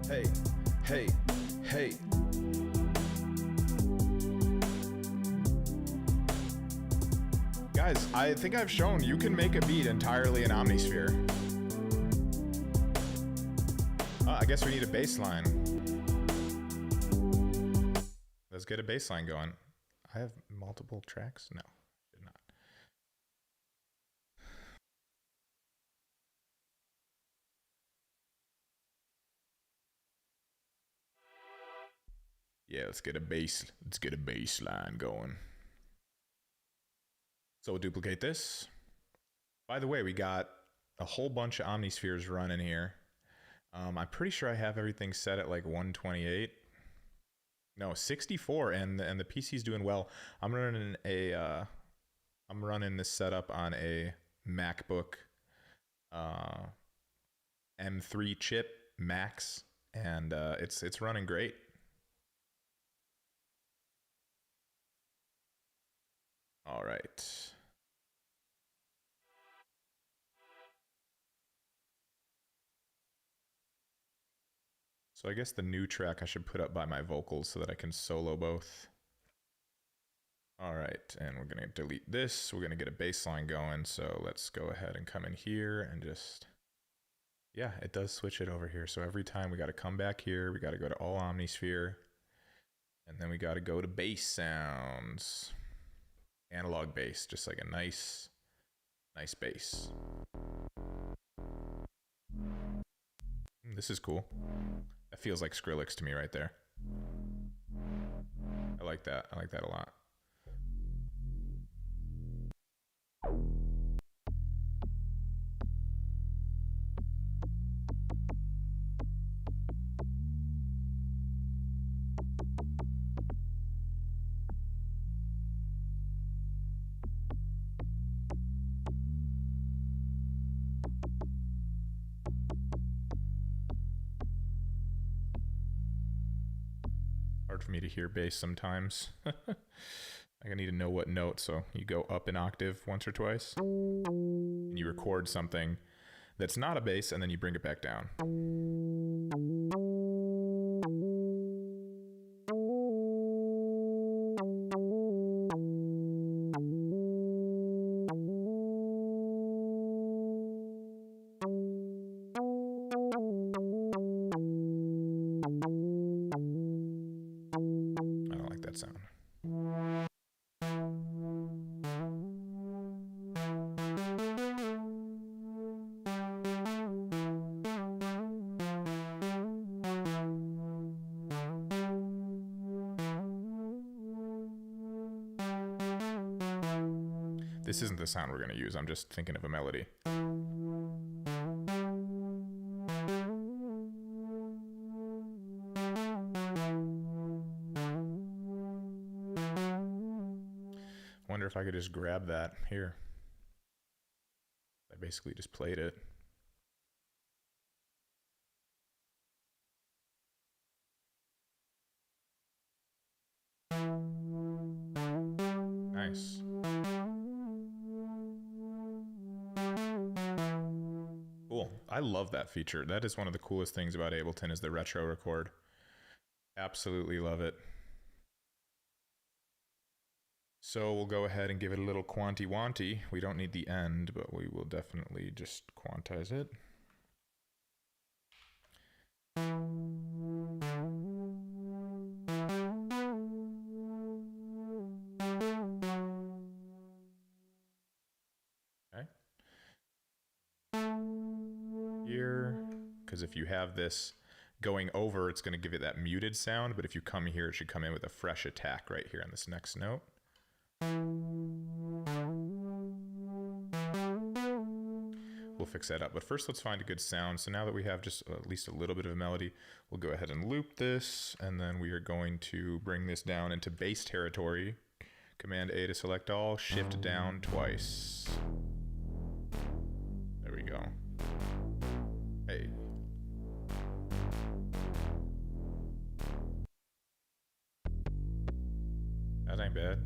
Hey, hey, hey. Guys, I think I've shown you can make a beat entirely in Omnisphere. I guess we need a bass line. Let's get a bass line going. I have multiple tracks? No, did not. Yeah, let's get a bass line going. So we'll duplicate this. By the way, we got a whole bunch of Omnispheres running here. I'm pretty sure I have everything set at like 128. No, 64, and the PC's doing well. I'm running this setup on a MacBook M3 chip Max, and it's running great. All right. So I guess the new track I should put up by my vocals so that I can solo both. All right, and we're gonna delete this. We're gonna get a bass line going. So let's go ahead and come in here and just, yeah, it does switch it over here. So every time we gotta come back here, we gotta go to all Omnisphere, and then we gotta go to bass sounds. Analog bass, just like a nice bass. This is cool. That feels like Skrillex to me right there. I like that. I like that a lot. Hard for me to hear bass sometimes. I need to know what note, so you go up an octave once or twice, and you record something that's not a bass, and then you bring it back down. I don't like that sound. This isn't the sound we're going to use. I'm just thinking of a melody. Wonder if I could just grab that here. I basically just played it. Nice. Cool. I love that feature. That is one of the coolest things about Ableton is the retro record. Absolutely love it. So we'll go ahead and give it a little quanti-wanti. We don't need the end, but we will definitely just quantize it. Okay. Here, because if you have this going over, it's going to give it that muted sound, but if you come here, it should come in with a fresh attack right here on this next note. We'll we'll fix that up. But first, let's find a good sound. So now that we have just at least a little bit of a melody, we'll go ahead and loop this, and then we are going to bring this down into bass territory. Command A to select all, shift down twice. There we go. Hey. That ain't bad.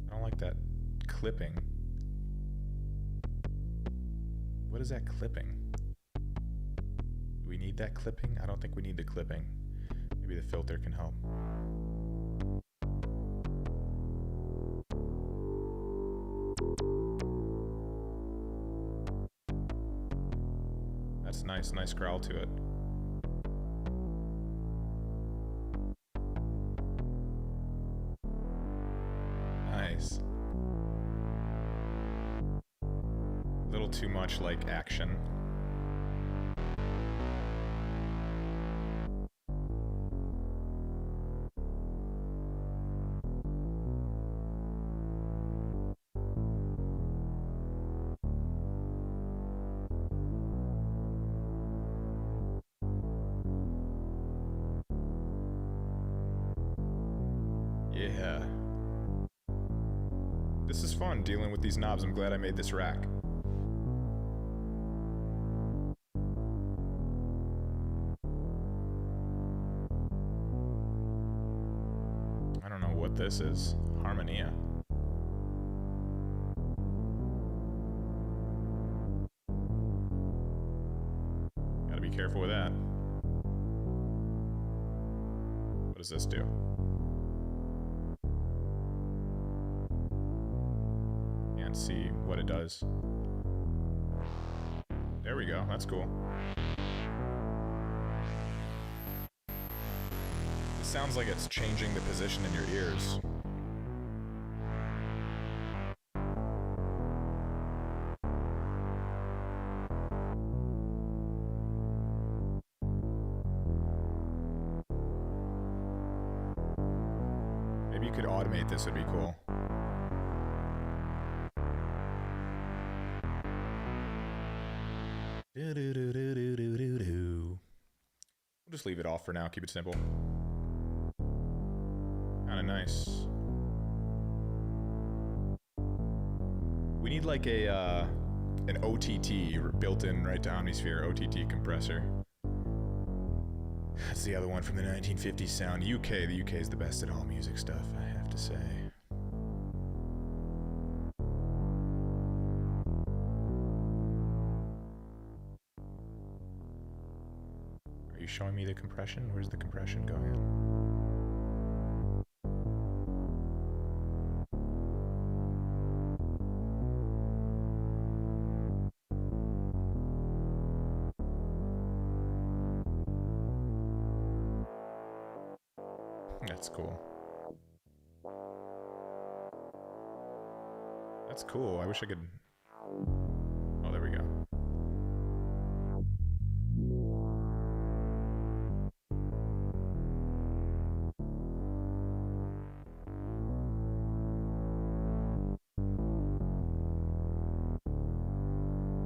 I don't like that clipping. What is that clipping? Do we need that clipping? I don't think we need the clipping. Maybe the filter can help. That's nice, nice growl to it. Nice. A little too much like action. Yeah. This is fun dealing with these knobs. I'm glad I made this rack. I don't know what this is. Harmonia. Gotta be careful with that. What does this do? Can't see what it does. There we go, that's cool. This sounds like it's changing the position in your ears. Maybe you could automate this, would be cool. We'll just leave it off for now, keep it simple. Kinda nice. We need like an OTT built in right to Omnisphere, OTT compressor. That's the other one from the 1950s sound. UK, the UK is the best at all music stuff, I have to say. Are you showing me the compression? Where's the compression going? That's cool. That's cool. I wish I could... Oh, there we go.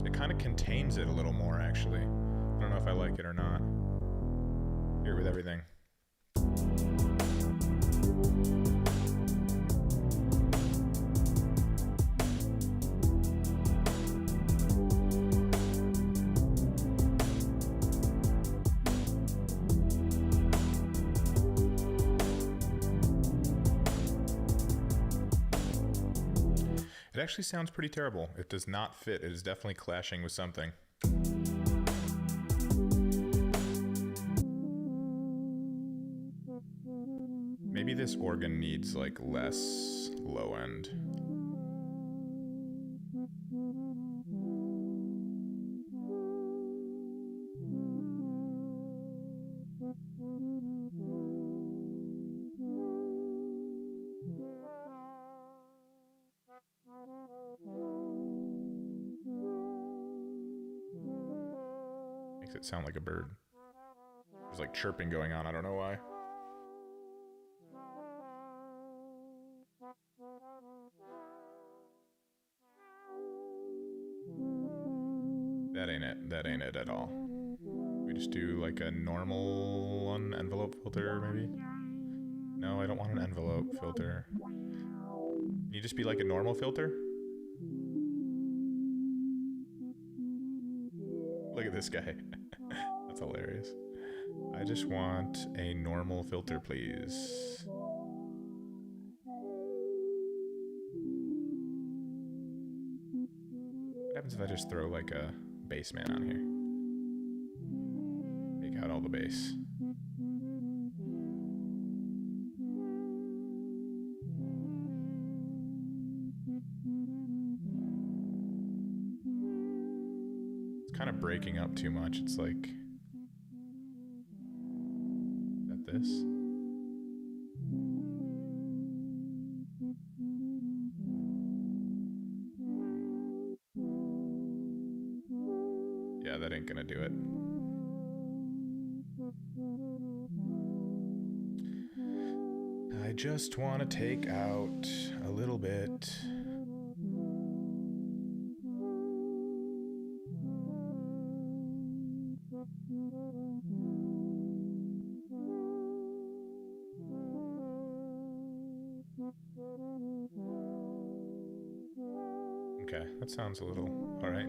It kind of contains it a little more, actually. I don't know if I like it or not. Here with everything. It actually sounds pretty terrible. It does not fit. It is definitely clashing with something. Maybe this organ needs like less low end. Makes it sound like a bird. There's like chirping going on, I don't know why. it at all. We just do like a normal one, envelope filter maybe? No, I don't want an envelope filter. Can you just be like a normal filter? Look at this guy. That's hilarious. I just want a normal filter, please. What happens if I just throw like a bass man on here? Take out all the bass. It's kind of breaking up too much. It's like... Is that this? Yeah, that ain't gonna do it. I just want to take out a little bit. Okay, that sounds a little all right.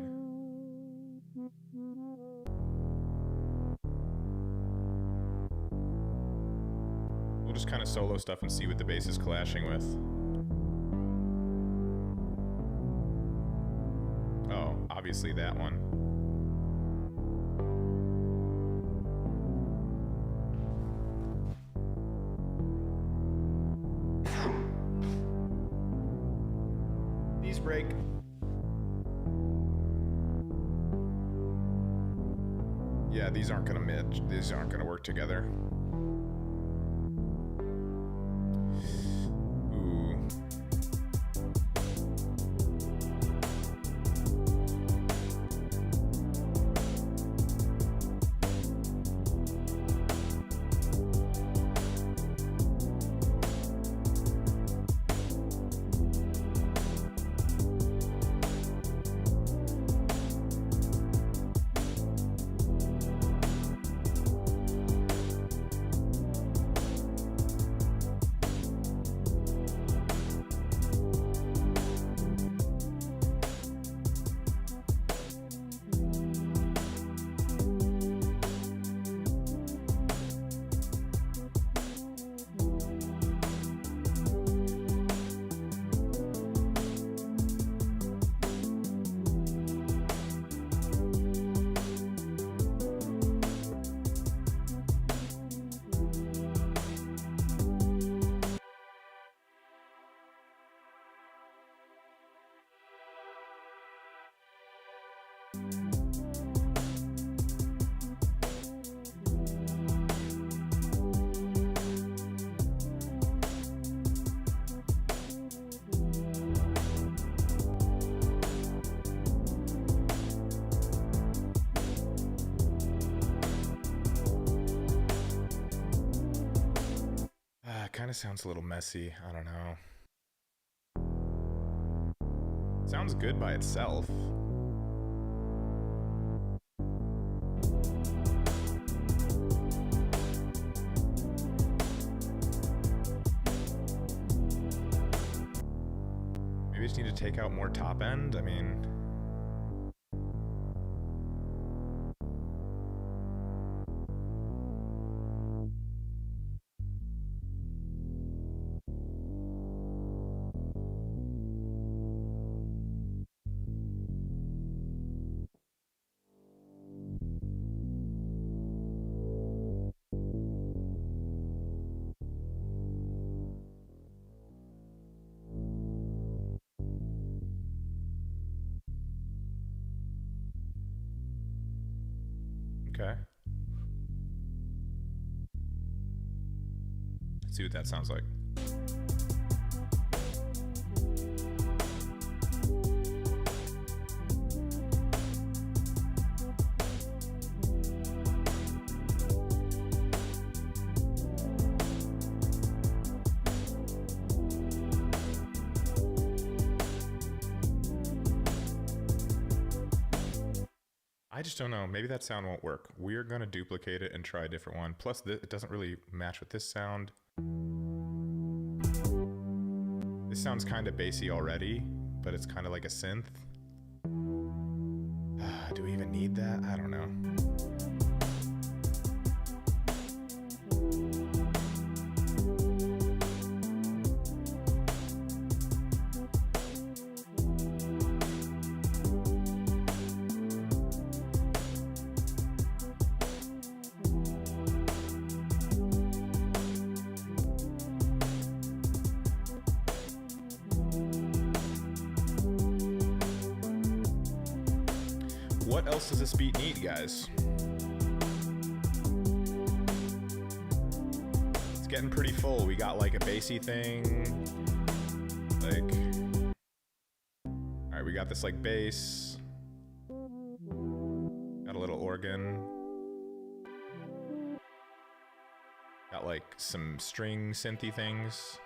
We'll just kind of solo stuff and see what the bass is clashing with. Oh, obviously that one. These break. Yeah, these aren't gonna match. These aren't gonna work together. Ooh. Kind of sounds a little messy. I don't know. Sounds good by itself. Maybe I just need to take out more top end. I mean... Okay. Let's see what that sounds like. just don't know. Maybe that sound won't work. We're gonna duplicate it and try a different one. Plus, it doesn't really match with this sound. This sounds kind of bassy already, but it's kind of like a synth. Do we even need that? I don't know. What else does this beat need, guys? It's getting pretty full. We got like a bassy thing. Like, all right, we got this like bass. Got a little organ. Got like some string synthy things.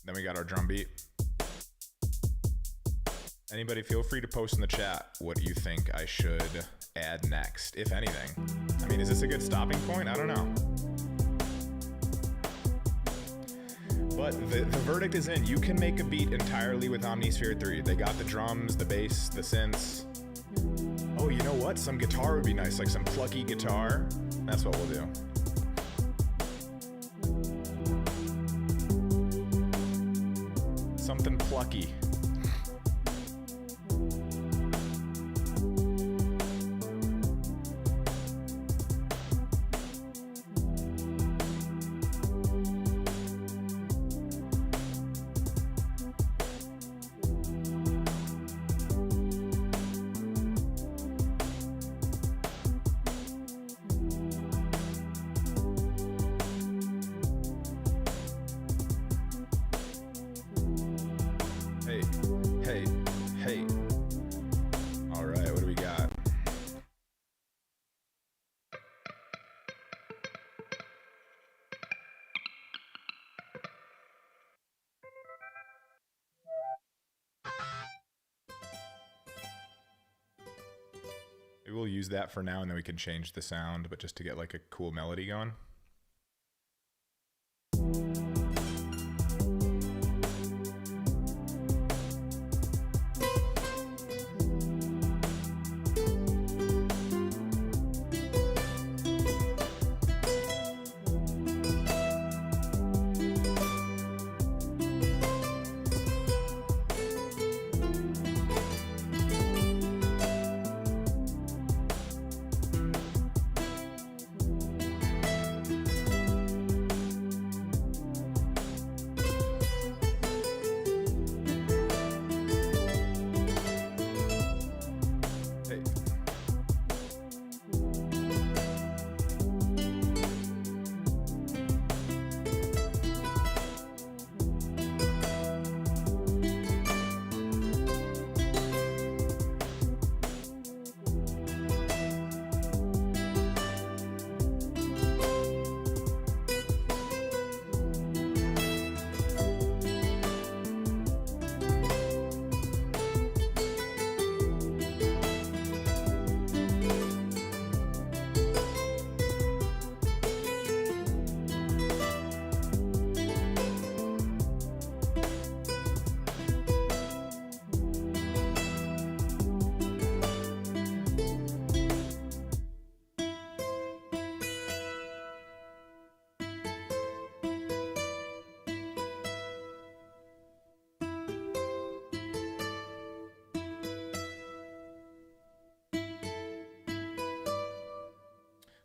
Then we got our drum beat. Anybody feel free to post in the chat what you think I should add next, if anything. I mean, is this a good stopping point? I don't know. But the verdict is in. You can make a beat entirely with Omnisphere 3. They got the drums, the bass, the synths. Oh, you know what? Some guitar would be nice, like some plucky guitar. That's what we'll do. Something plucky. Hey. All right, what do we got? Maybe we'll use that for now and then we can change the sound, but just to get like a cool melody going.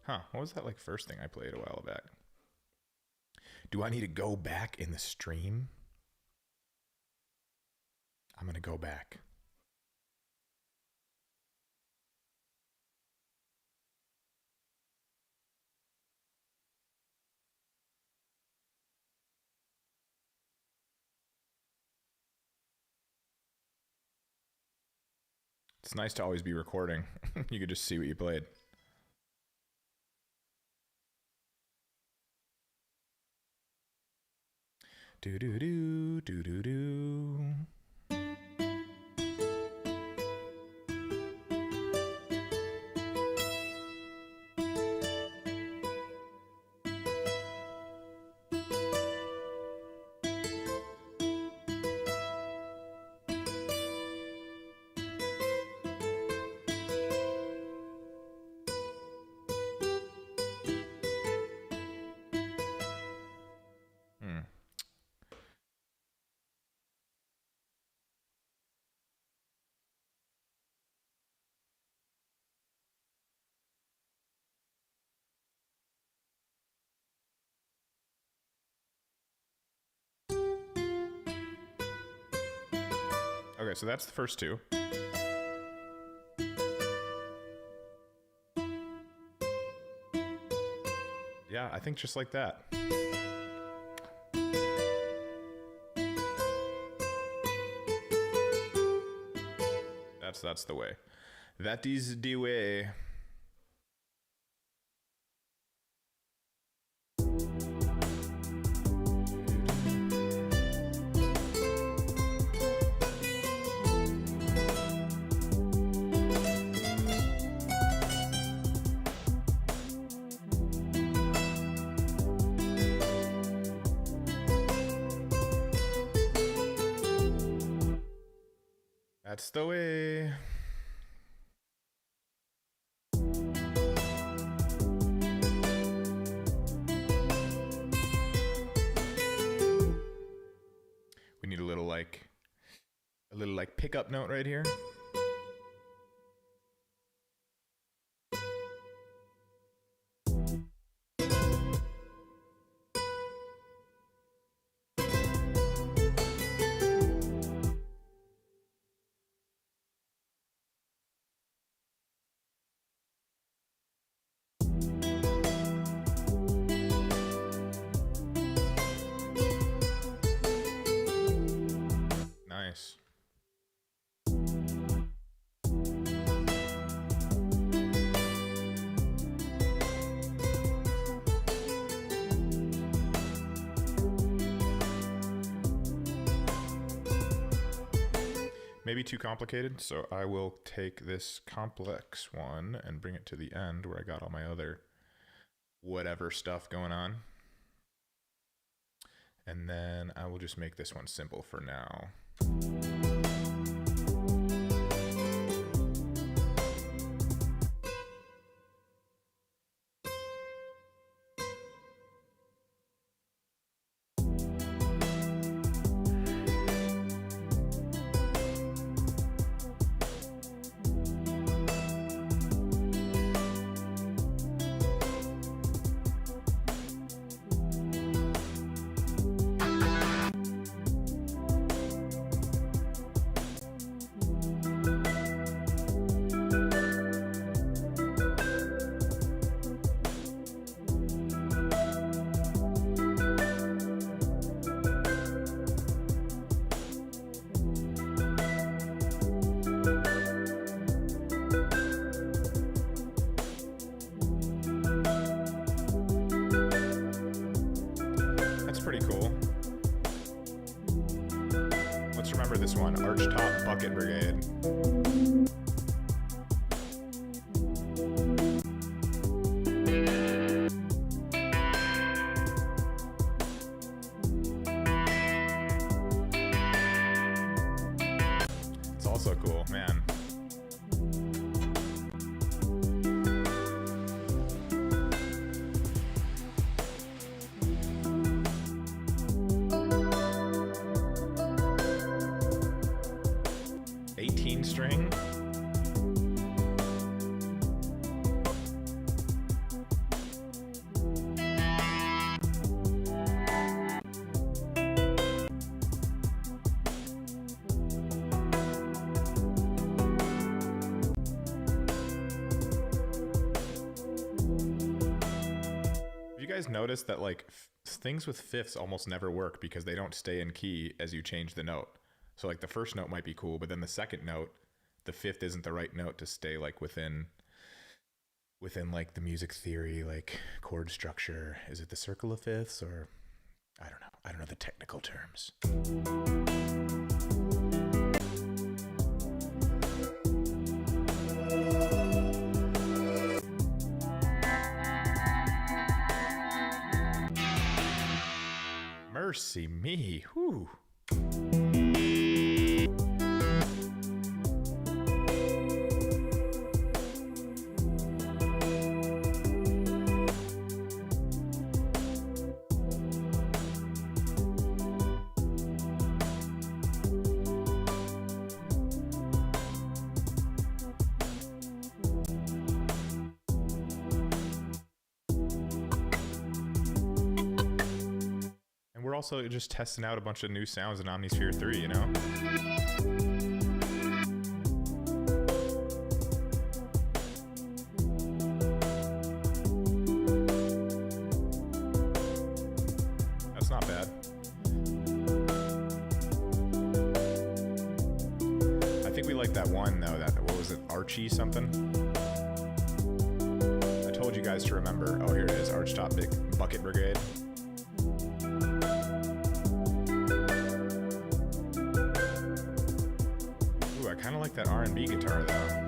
Huh, what was that like first thing I played a while back? Do I need to go back in the stream? I'm gonna go back. It's nice to always be recording. You could just see what you played. Do do do do do do. Okay, so that's the first two. Yeah, I think just like that. That's the way. That is the way. That's the way. We need a little like pickup note right here. Nice. Maybe too complicated, so I will take this complex one and bring it to the end where I got all my other whatever stuff going on. And then I will just make this one simple for now. Pretty cool. Let's remember this one, Archtop Bucket Brigade. It's also cool, man. String. Have you guys noticed that like things with fifths almost never work because they don't stay in key as you change the note? So like the first note might be cool, but then the second note, the fifth isn't the right note to stay like within like the music theory, like chord structure. Is it the circle of fifths or I don't know. I don't know the technical terms. Mercy me. Whew. We're also just testing out a bunch of new sounds in Omnisphere 3, you know? like that one though, that, what was it, Archie something? I told you guys to remember. Oh, here it is, Archtop Big Bucket Brigade. Ooh, I kind of like that R&B guitar though.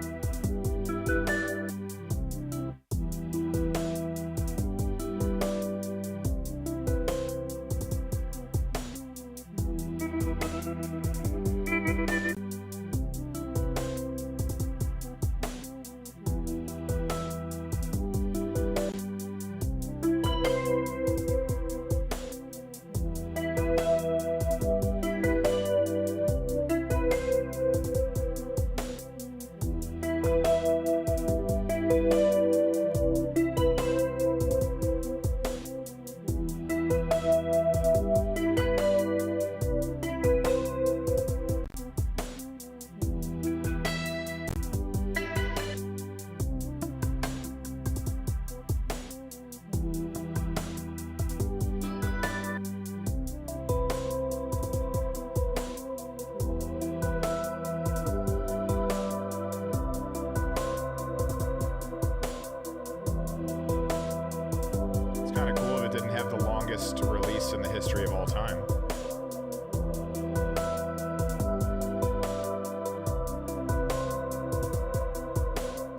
Release in the history of all time.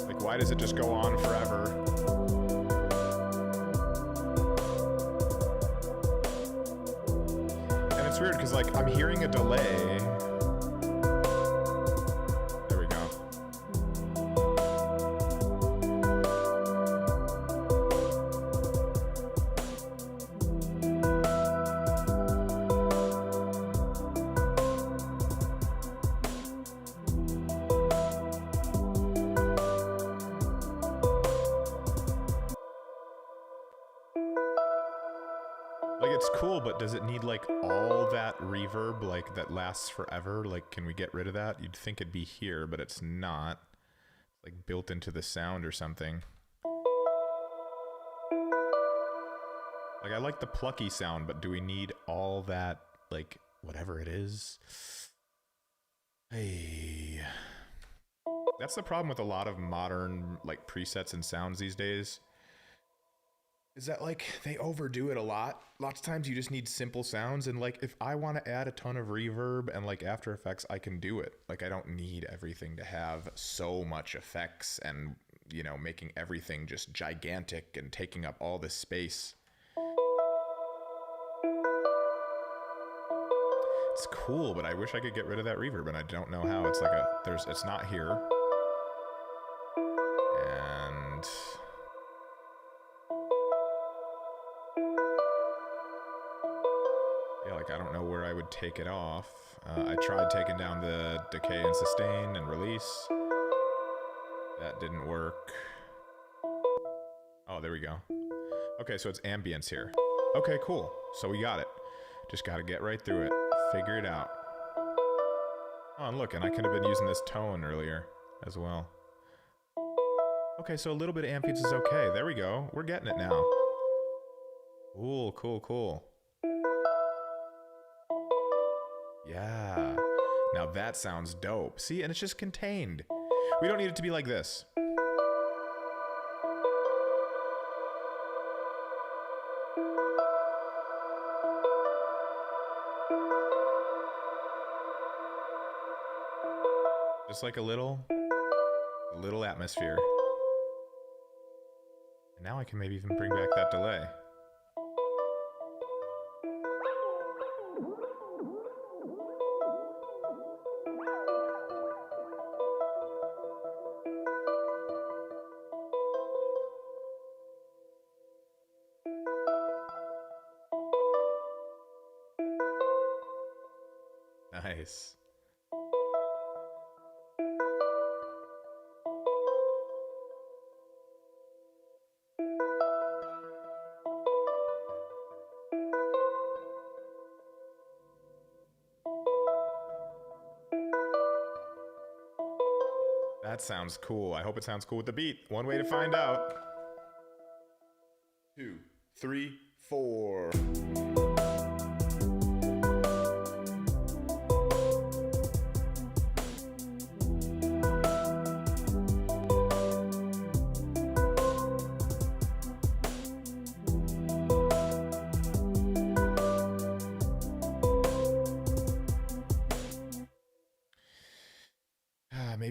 Like, why does it just go on forever? And it's weird because, like, I'm hearing a delay. There we go. Like, it's cool, but does it need, like, all that reverb, like, that lasts forever? Like, can we get rid of that? You'd think it'd be here, but it's not. It's, like, built into the sound or something. Like, I like the plucky sound, but do we need all that, like, whatever it is? Hey. That's the problem with a lot of modern, like, presets and sounds these days. Is that, like, they overdo it a lot. Lots of times you just need simple sounds, and, like, if I want to add a ton of reverb and, like, After Effects, I can do it. Like, I don't need everything to have so much effects and, you know, making everything just gigantic and taking up all this space. It's cool, but I wish I could get rid of that reverb, and I don't know how. It's like it's not here. And yeah, like, I don't know where I would take it off. I tried taking down the decay and sustain and release. That didn't work. Oh, there we go. Okay, so it's ambience here. Okay, cool. So we got it. Just got to get right through it. Figure it out. Oh, and look, and I could have been using this tone earlier as well. Okay, so a little bit of ambience is okay. There we go. We're getting it now. Cool, cool, cool. Yeah. Now that sounds dope. See, and it's just contained. We don't need it to be like this. Just like a little atmosphere. And now I can maybe even bring back that delay. Nice. That sounds cool. I hope it sounds cool with the beat. One way to find out. 2, 3, 4.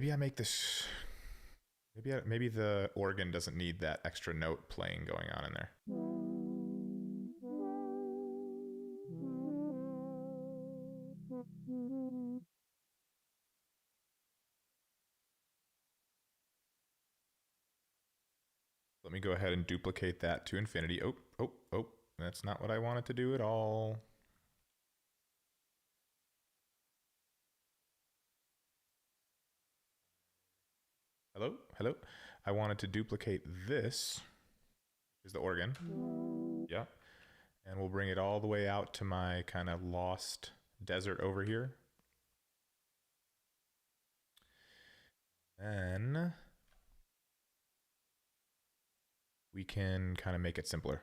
maybe I make this. Maybe the organ doesn't need that extra note playing going on in there. Let me go ahead and duplicate that to infinity. Oh, that's not what I wanted to do at all. Hello. I wanted to duplicate this, which is the organ. Yeah. And we'll bring it all the way out to my kind of lost desert over here. Then we can kind of make it simpler.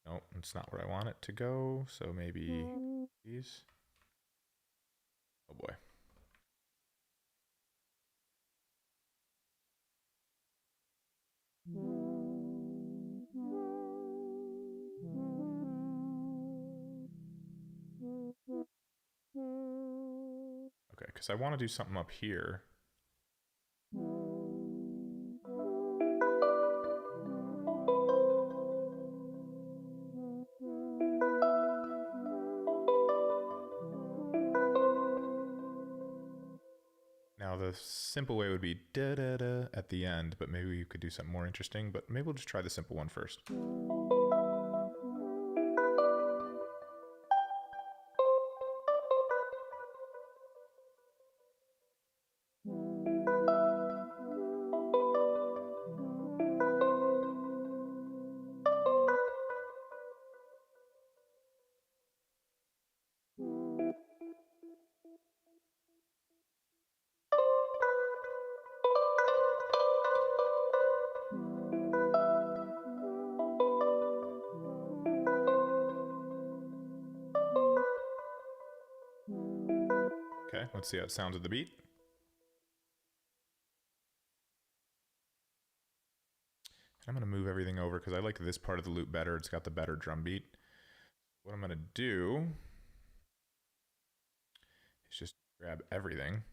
Nope, it's not where I want it to go. So maybe these. Oh boy. Okay, because I want to do something up here. Now the simple way would be da da da at the end, but maybe we could do something more interesting, but maybe we'll just try the simple one first. Okay, let's see how it sounds with the beat. I'm going to move everything over because I like this part of the loop better. It's got the better drum beat. What I'm going to do is just grab everything,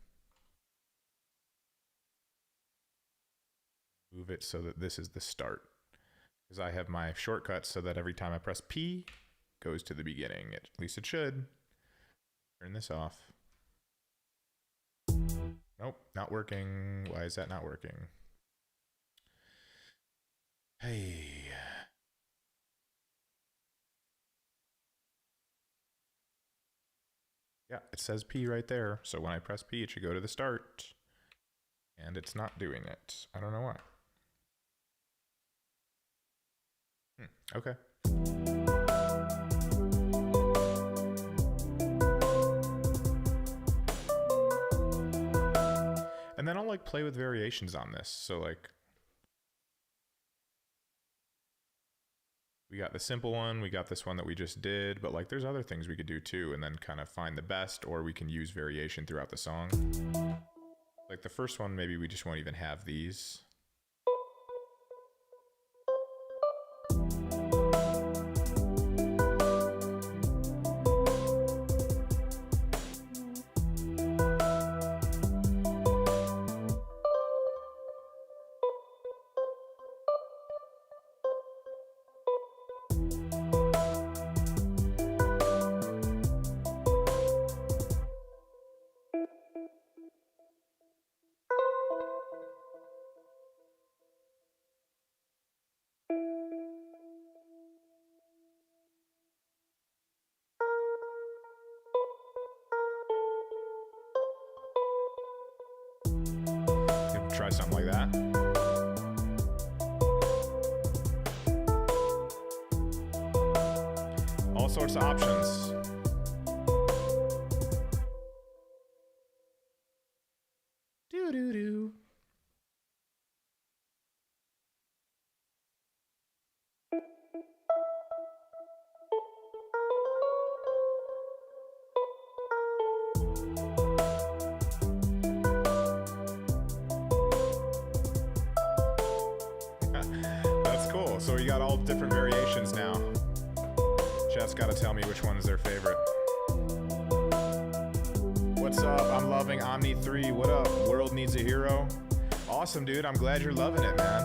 move it so that this is the start. Because I have my shortcuts so that every time I press P, it goes to the beginning. At least it should. Turn this off. Nope, not working. Why is that not working? Hey. Yeah, it says P right there. So when I press P, it should go to the start. And it's not doing it. I don't know why. Okay. And then I'll like play with variations on this. So like we got the simple one, we got this one that we just did, but like there's other things we could do too, and then kind of find the best, or we can use variation throughout the song. Like the first one, maybe we just won't even have these. Try something like that. All sorts of options. Do do do. we got all different variations now. Chat's got to tell me which one is their favorite. What's up? I'm loving Omni 3. What up? World needs a hero. Awesome, dude. I'm glad you're loving it, man.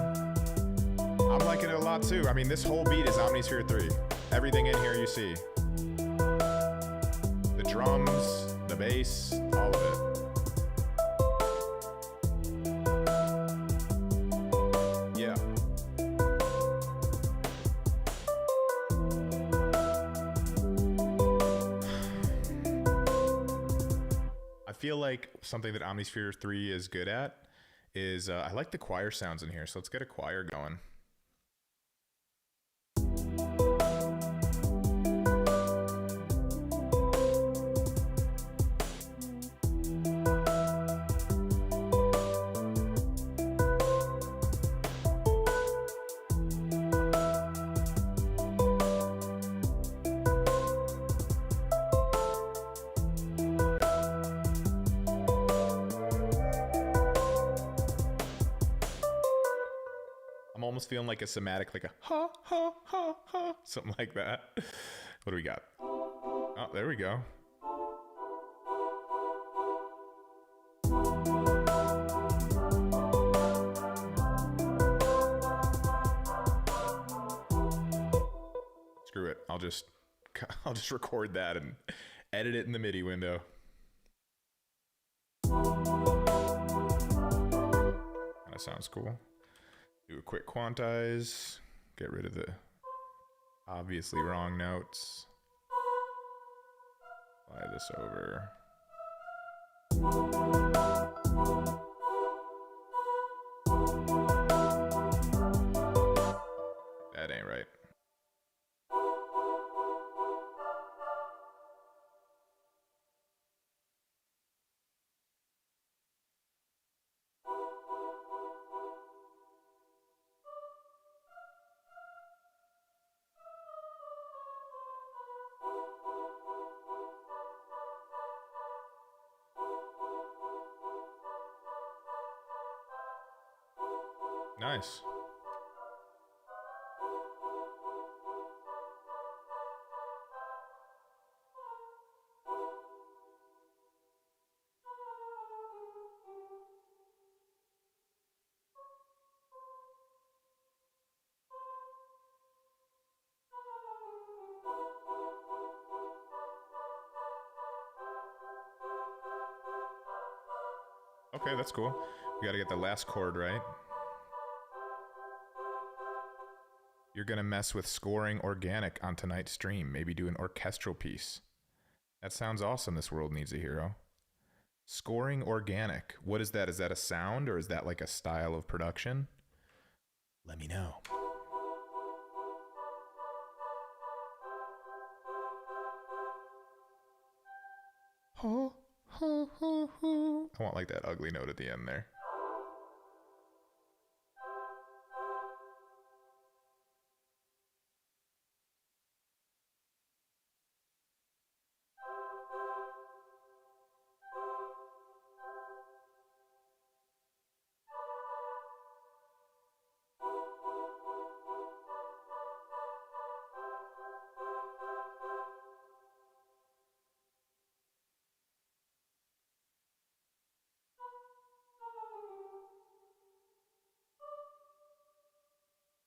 I'm liking it a lot too. I mean, this whole beat is Omnisphere 3. Everything in here you see. The drums, the bass, all of it. Yeah. I feel like something that Omnisphere 3 is good at is I like the choir sounds in here, so let's get a choir going. I'm almost feeling like a somatic, like a ha, ha, ha, ha, something like that. What do we got? Oh, there we go. Screw it. I'll just record that and edit it in the MIDI window. That sounds cool. Do a quick quantize, get rid of the obviously wrong notes. Apply this over. That ain't right. Nice. Okay, that's cool. We gotta get the last chord right. You're gonna mess with scoring organic on tonight's stream. Maybe do an orchestral piece. That sounds awesome. This world needs a hero. Scoring organic. What is that? Is that a sound or is that like a style of production? Let me know. I want like that ugly note at the end there.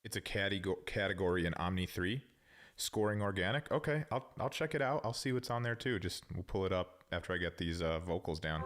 It's a category in Omni 3. Scoring organic. Okay, I'll check it out. I'll see what's on there too. Just we'll pull it up after I get these vocals down.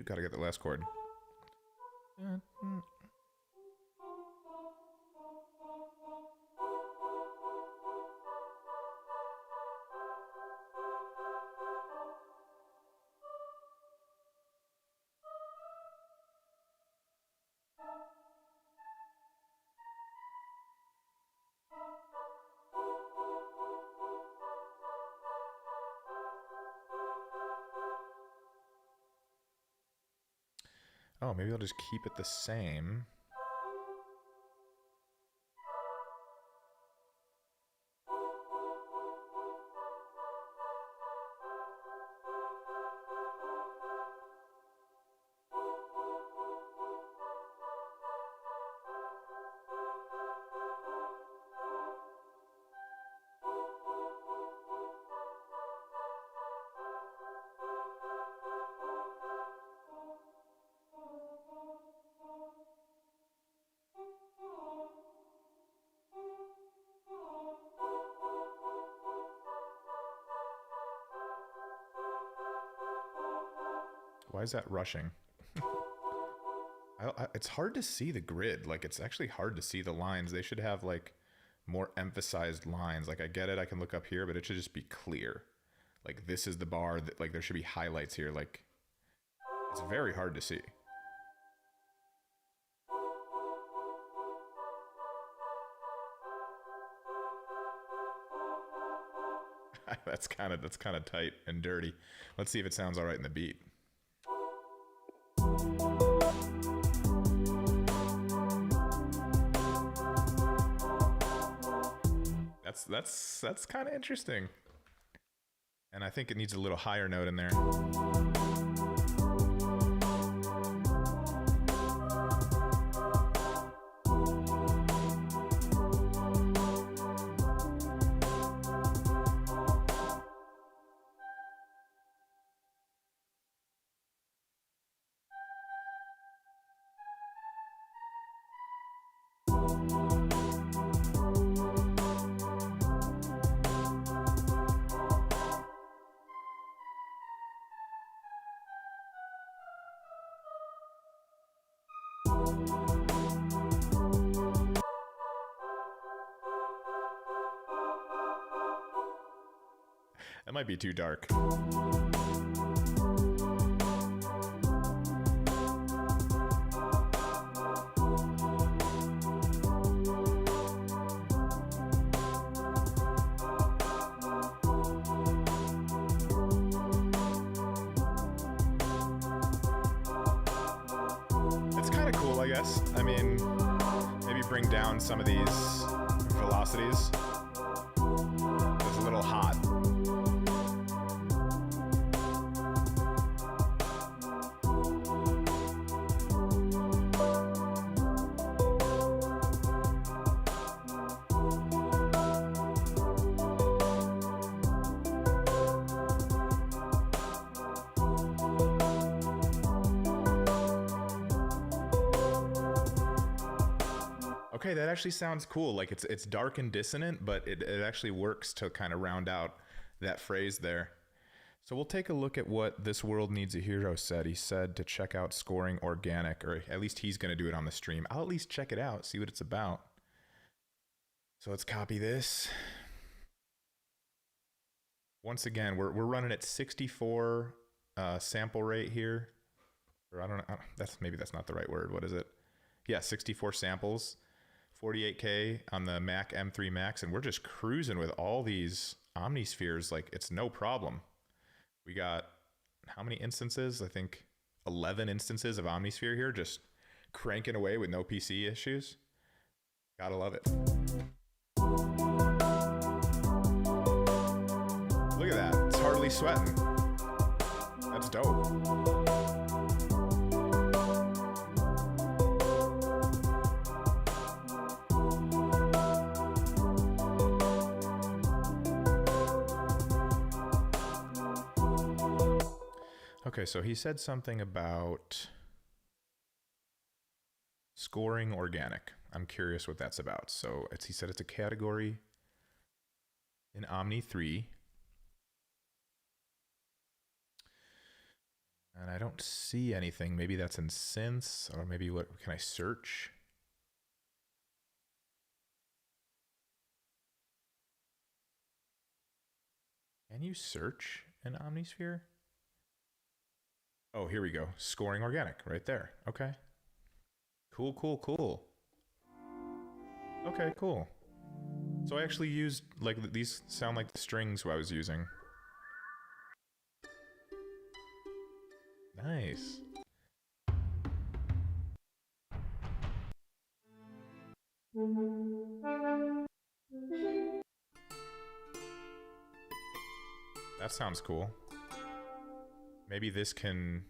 Gotta get the last chord. Oh, maybe I'll just keep it the same. Why is that rushing? It's hard to see the grid. Like, it's actually hard to see the lines. They should have, like, more emphasized lines. Like, I get it, I can look up here, but it should just be clear. Like, this is the bar. That, like, there should be highlights here. Like, it's very hard to see. that's kind of tight and dirty. Let's see if it sounds all right in the beat. That's kind of interesting. And I think it needs a little higher note in there. That might be too dark. It's kind of cool, I guess. I mean, maybe bring down some of these velocities. It's a little hot. Okay, that actually sounds cool. Like it's dark and dissonant, but it actually works to kind of round out that phrase there. So we'll take a look at what This World Needs a Hero said. He said to check out Scoring Organic, or at least he's going to do it on the stream. I'll at least check it out, see what it's about. So let's copy this. Once again, we're running at 64 sample rate here. Or I don't know, maybe that's not the right word. What is it? Yeah, 64 samples. 48K on the Mac M3 Max, and we're just cruising with all these Omnispheres like it's no problem. We got how many instances? I think 11 instances of Omnisphere here, just cranking away with no PC issues. Gotta love it. Look at that, it's hardly sweating. That's dope. Okay, so he said something about Scoring Organic. I'm curious what that's about. So he said it's a category in Omni 3. And I don't see anything. Maybe that's in synths, or maybe what can I search? Can you search an Omnisphere? Oh, here we go. Scoring Organic right there. Okay. Cool, cool, cool. Okay, cool. So I actually used, like, these sound like the strings I was using. Nice. That sounds cool. Maybe this can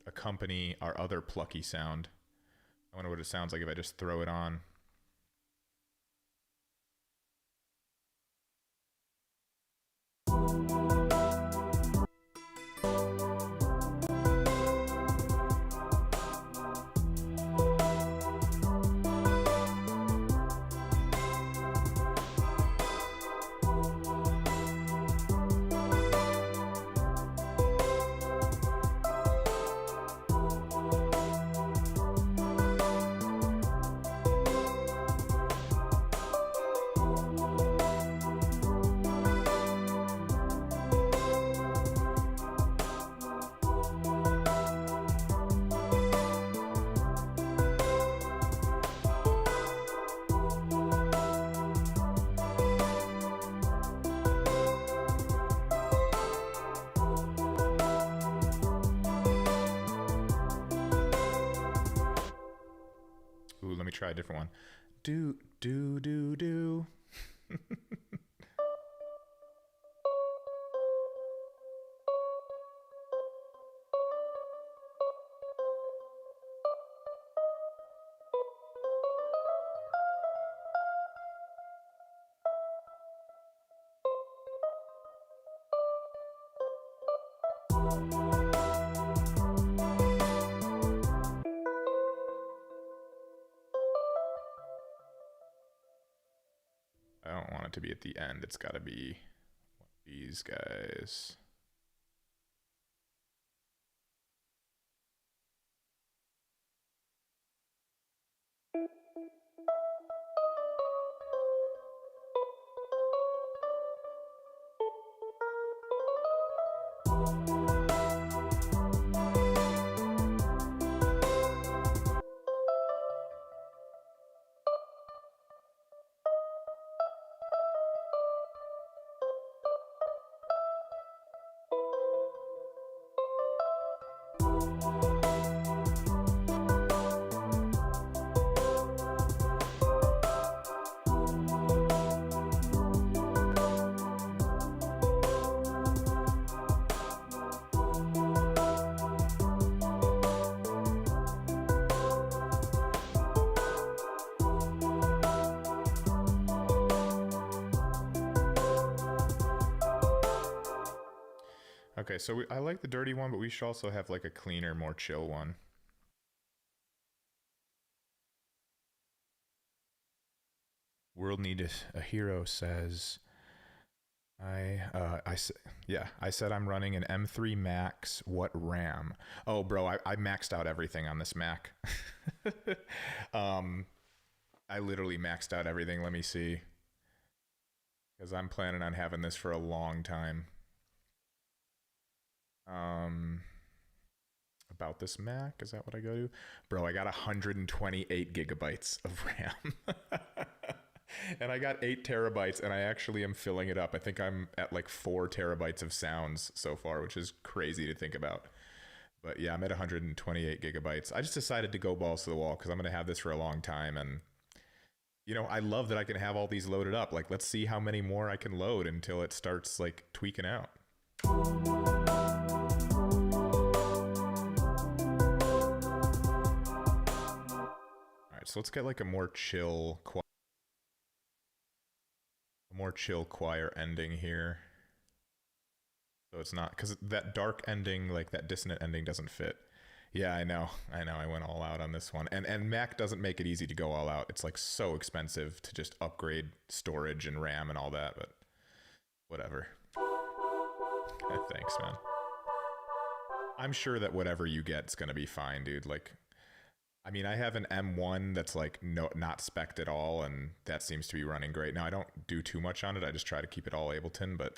accompany our other plucky sound. I wonder what it sounds like if I just throw it on. Ooh, let me try a different one. Do, do, do, do. I don't want it to be at the end. It's got to be one of these guys. Okay, so I like the dirty one, but we should also have like a cleaner, more chill one. World Need a Hero says, I said I'm running an M3 Max. What RAM? Oh, bro, I maxed out everything on this Mac. I literally maxed out everything. Let me see, because I'm planning on having this for a long time. About this Mac, is that what I go to? Bro, I got 128 gigabytes of RAM. And I got 8 terabytes, and I actually am filling it up. I think I'm at like 4 terabytes of sounds so far, which is crazy to think about. But yeah, I'm at 128 gigabytes. I just decided to go balls to the wall because I'm going to have this for a long time. And, you know, I love that I can have all these loaded up. Like, let's see how many more I can load until it starts, like, tweaking out. So let's get like a more chill choir ending here. So it's not, because that dark ending, like that dissonant ending doesn't fit. Yeah, I know. I went all out on this one. And Mac doesn't make it easy to go all out. It's like so expensive to just upgrade storage and RAM and all that, but whatever. Thanks, man. I'm sure that whatever you get is going to be fine, dude. Like, I mean, I have an M1 that's like not spec'd at all, and that seems to be running great. Now, I don't do too much on it. I just try to keep it all Ableton, but...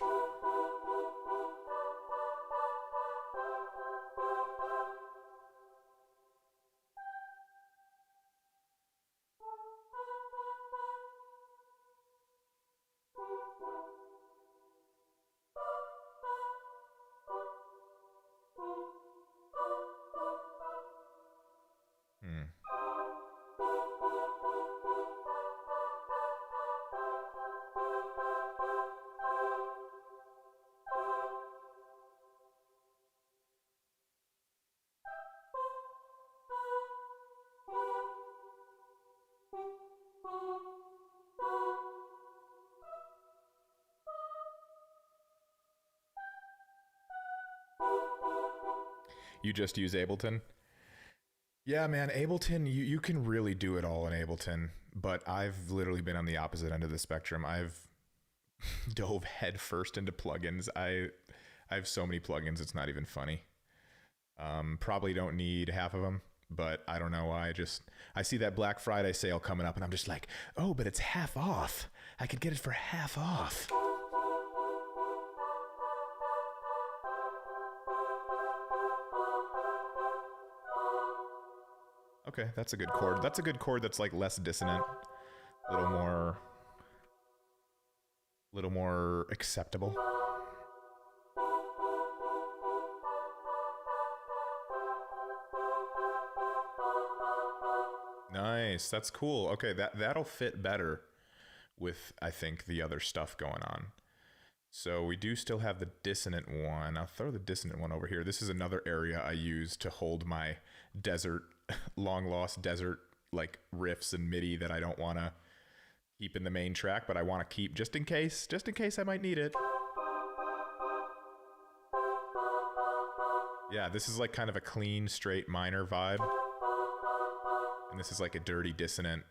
You just use Ableton? Yeah, man, Ableton, you can really do it all in Ableton, but I've literally been on the opposite end of the spectrum. I've dove headfirst into plugins. I have so many plugins, it's not even funny. Probably don't need half of them, but I don't know why. I see that Black Friday sale coming up and I'm just like, oh, but it's half off. I could get it for half off. Okay, that's a good chord. That's a good chord that's like less dissonant, a little more acceptable. Nice, that's cool. Okay, that'll fit better with, I think, the other stuff going on. So we do still have the dissonant one. I'll throw the dissonant one over here. This is another area I use to hold my desert, long lost desert like riffs and MIDI that I don't want to keep in the main track, but I want to keep just in case I might need it. Yeah, this is like kind of a clean, straight minor vibe. And this is like a dirty dissonant.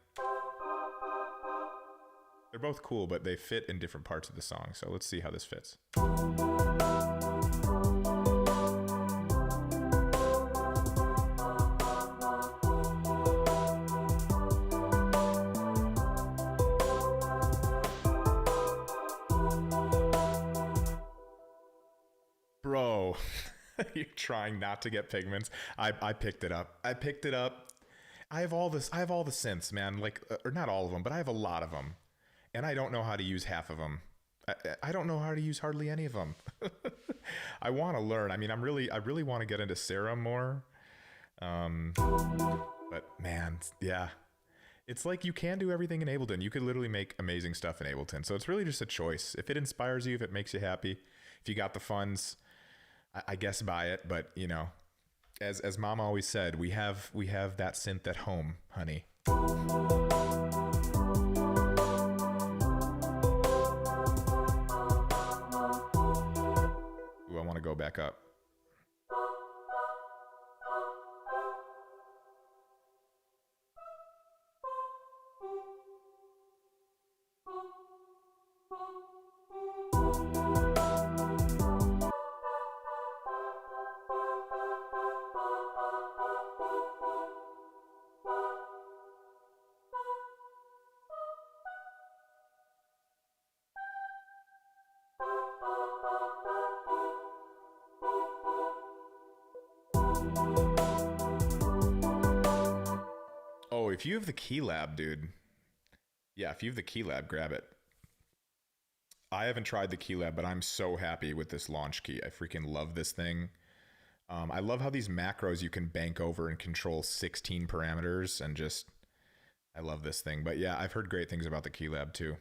They're both cool, but they fit in different parts of the song. So let's see how this fits. Bro, you're trying not to get pigments. I picked it up. I picked it up. I have all the synths, man. Like, or not all of them, but I have a lot of them. And I don't know how to use half of them. I don't know how to use hardly any of them. I want to learn. I mean, I really want to get into Serum more. But man, yeah. It's like you can do everything in Ableton. You could literally make amazing stuff in Ableton. So it's really just a choice. If it inspires you, if it makes you happy, if you got the funds, I guess buy it. But you know, as Mom always said, we have that synth at home, honey. Ooh, I want to go back up. Oh, if you have the Keylab, dude. Yeah, if you have the Keylab, grab it. I haven't tried the Keylab, but I'm so happy with this launch key. I freaking love this thing. I love how these macros you can bank over and control 16 parameters and just, I love this thing. But yeah, I've heard great things about the Keylab too.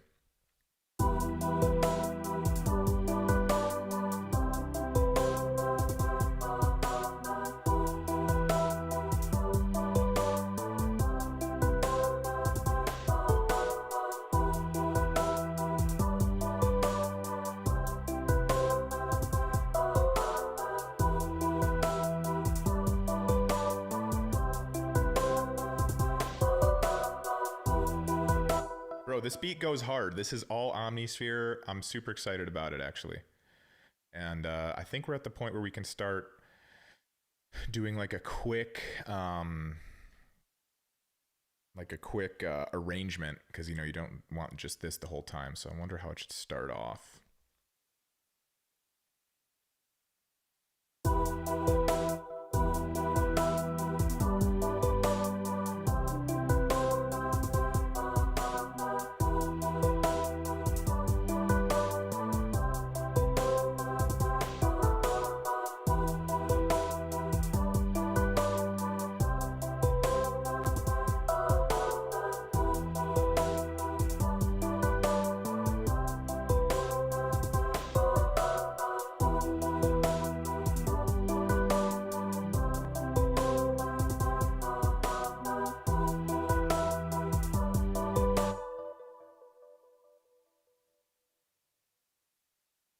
Bro, this beat goes hard. This is all Omnisphere. I'm super excited about it, actually. And I think we're at the point where we can start doing like a quick, arrangement, because you know you don't want just this the whole time. So I wonder how it should start off.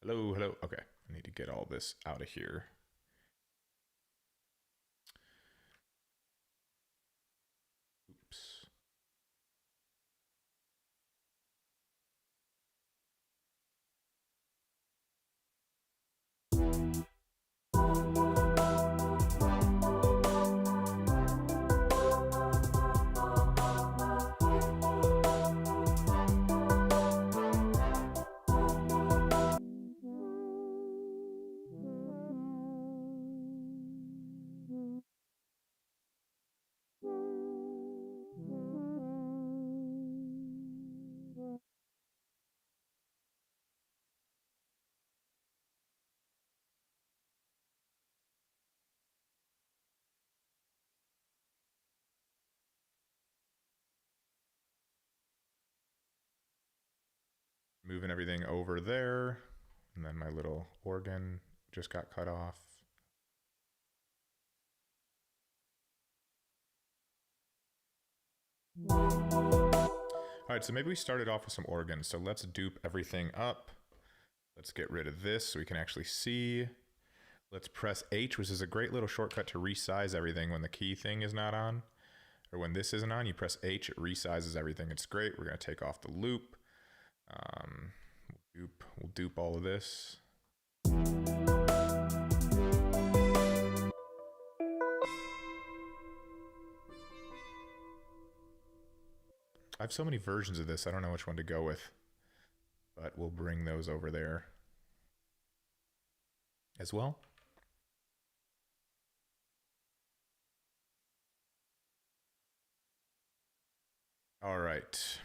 Hello, hello. Okay, I need to get all this out of here. Oops. Moving everything over there. And then my little organ just got cut off. All right, so maybe we started off with some organs. So let's dupe everything up. Let's get rid of this so we can actually see. Let's press H, which is a great little shortcut to resize everything when the key thing is not on. Or when this isn't on, you press H, it resizes everything. It's great. We're going to take off the loop. We'll dupe all of this. I have so many versions of this, I don't know which one to go with. But we'll bring those over there as well. All right.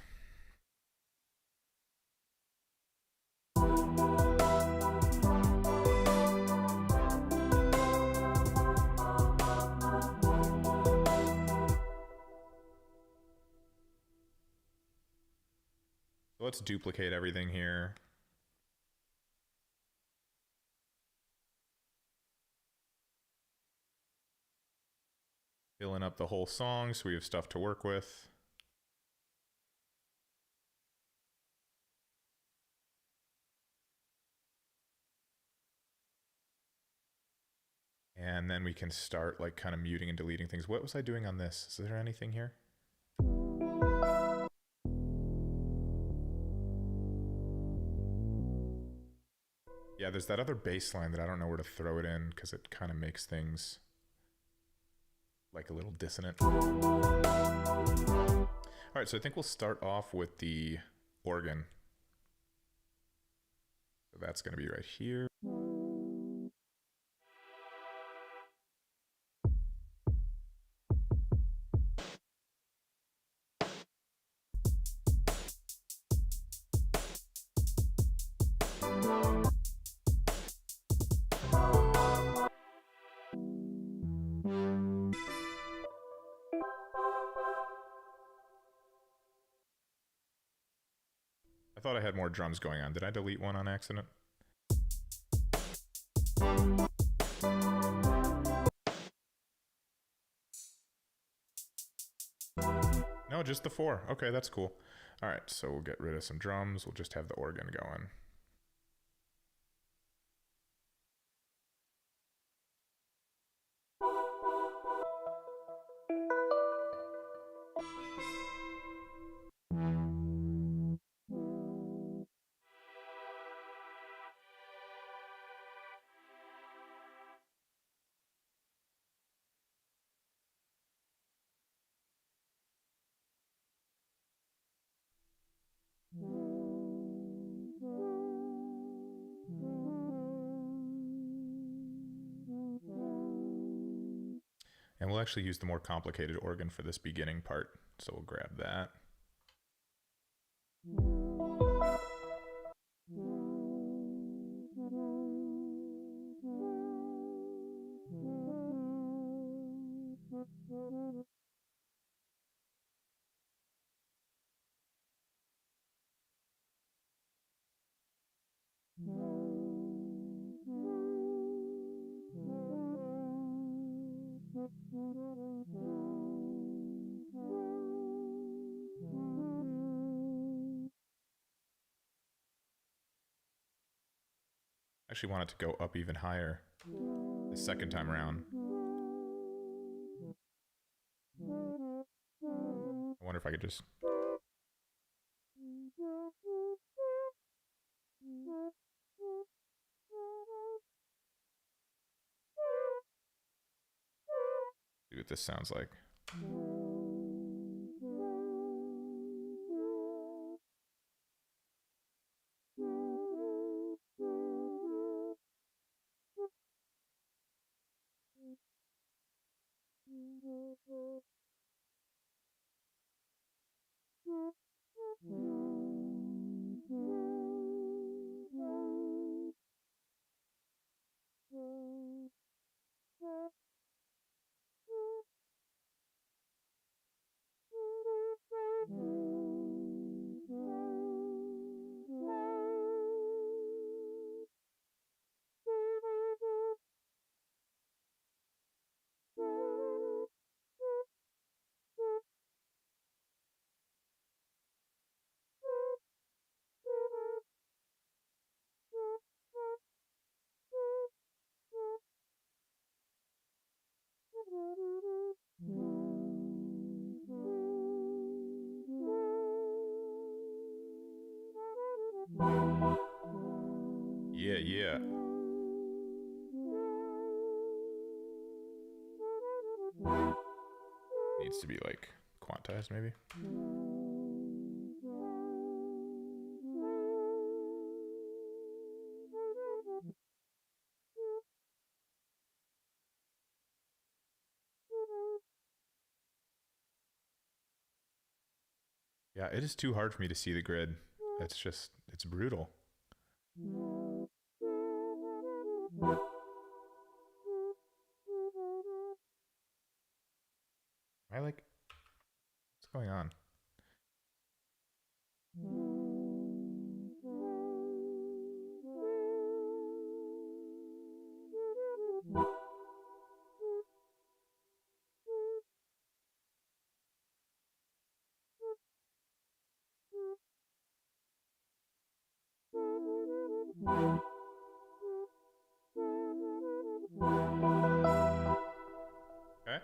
So let's duplicate everything here. Filling up the whole song so we have stuff to work with. And then we can start like kind of muting and deleting things. What was I doing on this? Is there anything here? Yeah, there's that other bass line that I don't know where to throw it in because it kind of makes things like a little dissonant. All right, so I think we'll start off with the organ. So that's going to be right here. I thought I had more drums going on. Did I delete one on accident? No, just the 4. Okay, that's cool. All right, so we'll get rid of some drums. We'll just have the organ going. And we'll actually use the more complicated organ for this beginning part. So we'll grab that. I actually want it to go up even higher the second time around. I wonder if I could just... see what this sounds like. Yeah, yeah. Needs to be like quantized maybe. Yeah, it is too hard for me to see the grid. It's brutal. I like, what's going on? Okay.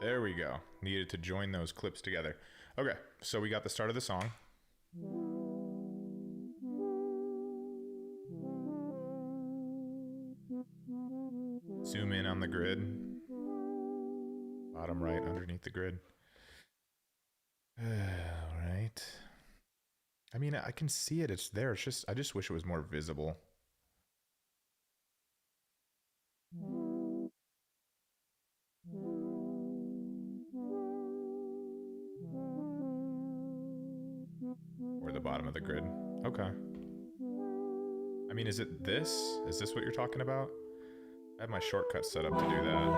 There we go. Needed to join those clips together. Okay, so we got the start of the song. Zoom in on the grid. Bottom right underneath the grid. All right. I mean, I can see it. It's there. It's just, I just wish it was more visible. Or the bottom of the grid. Okay. I mean, is it this? Is this what you're talking about? I have my shortcut set up to do that.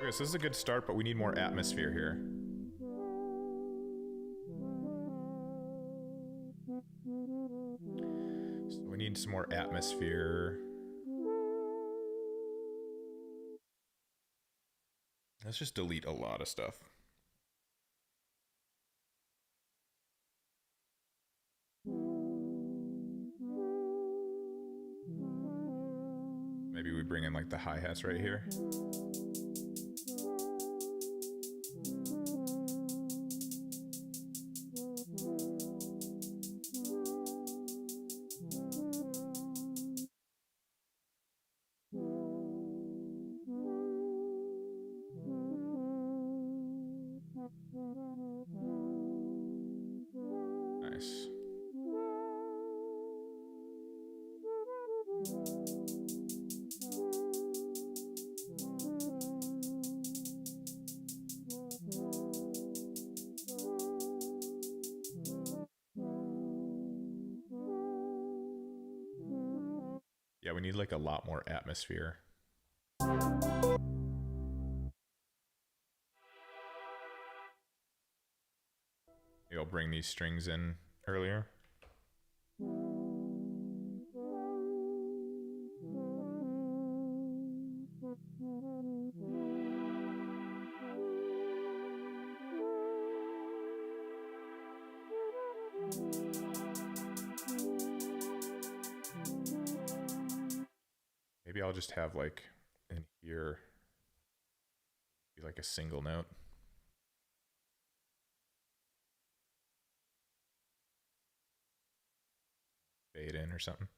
Okay, so this is a good start, but we need more atmosphere here. So we need some more atmosphere. Let's just delete a lot of stuff. Maybe we bring in like the hi-hats right here. Nice. Yeah, we need like a lot more atmosphere. Maybe I'll bring these strings in earlier. Maybe I'll just have like in here be like a single note. Fade in or something.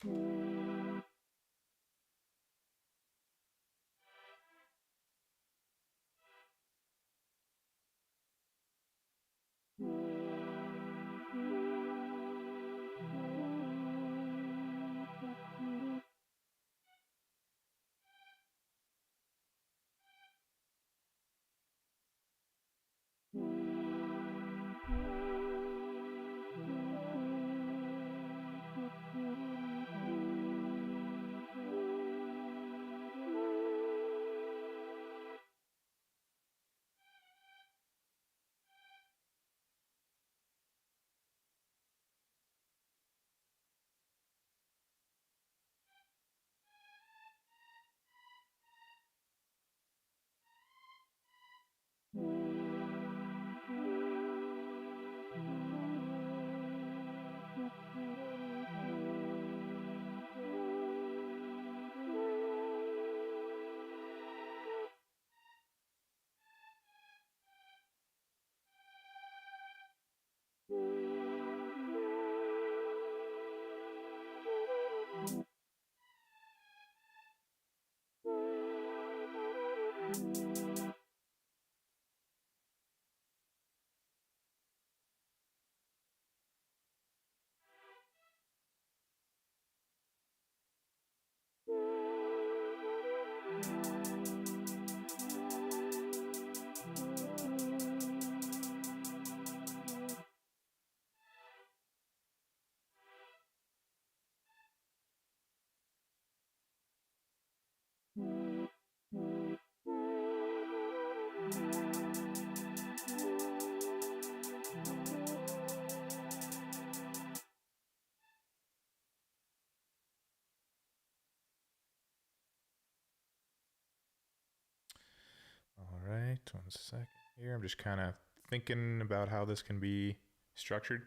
All right, 1 second here. I'm just kind of thinking about how this can be structured.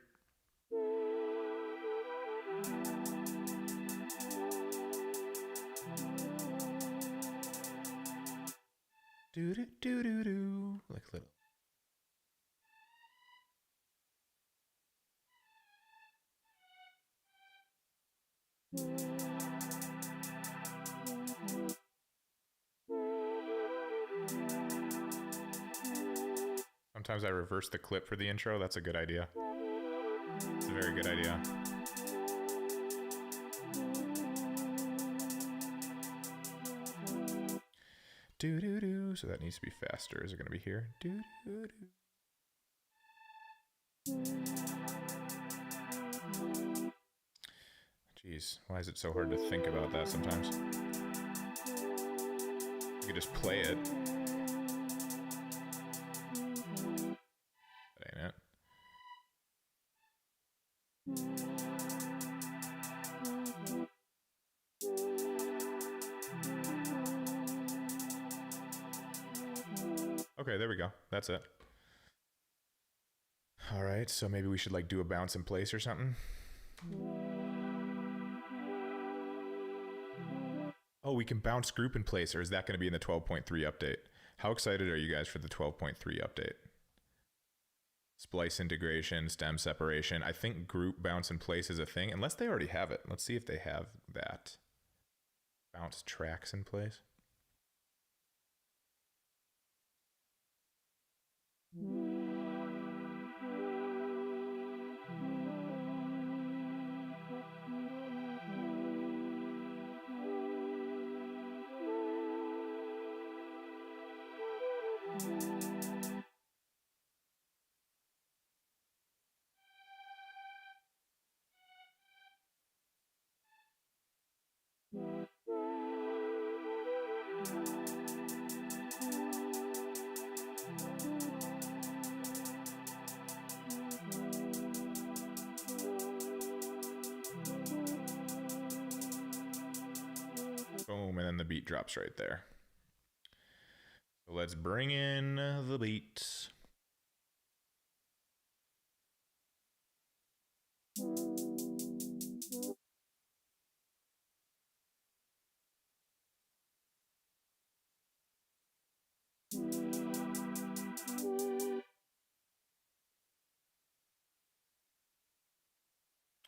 Do do do do do, like little. Sometimes I reverse the clip for the intro. That's a good idea. It's a very good idea. Do do do. So that needs to be faster. Is it going to be here? Do do do. Jeez, why is it so hard to think about that sometimes? You could just play it. That ain't it. Okay, there we go. That's it. All right, so maybe we should like do a bounce in place or something. Oh, we can bounce group in place, or is that going to be in the 12.3 update? How excited are you guys for the 12.3 update? Splice integration, stem separation. I think group bounce in place is a thing, unless they already have it. Let's see if they have that. Bounce tracks in place. Boom, and then the beat drops right there. So let's bring in the beat.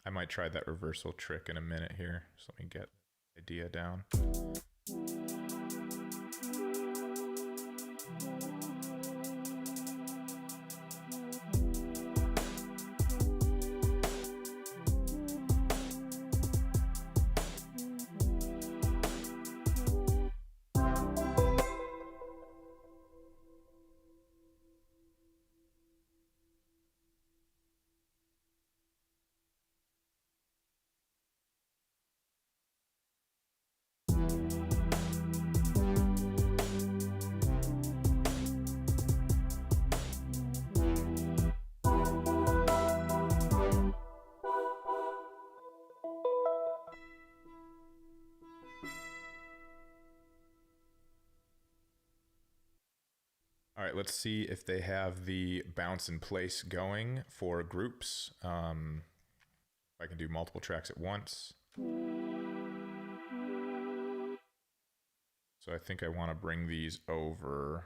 I might try that reversal trick in a minute here. So let me get the idea down. All right, let's see if they have the bounce in place going for groups. If I can do multiple tracks at once. So I think I want to bring these over.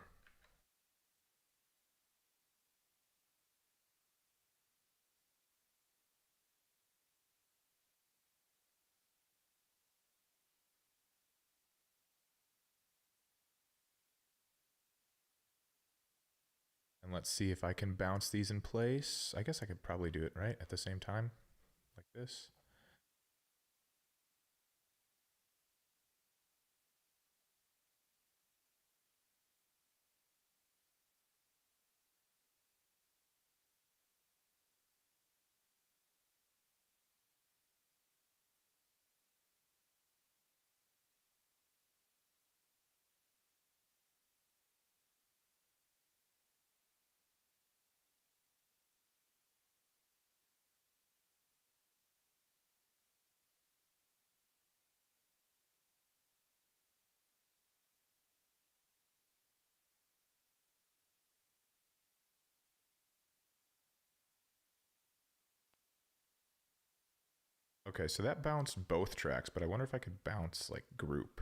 And let's see if I can bounce these in place. I guess I could probably do it right at the same time, like this. Okay, so that bounced both tracks, but I wonder if I could bounce like group.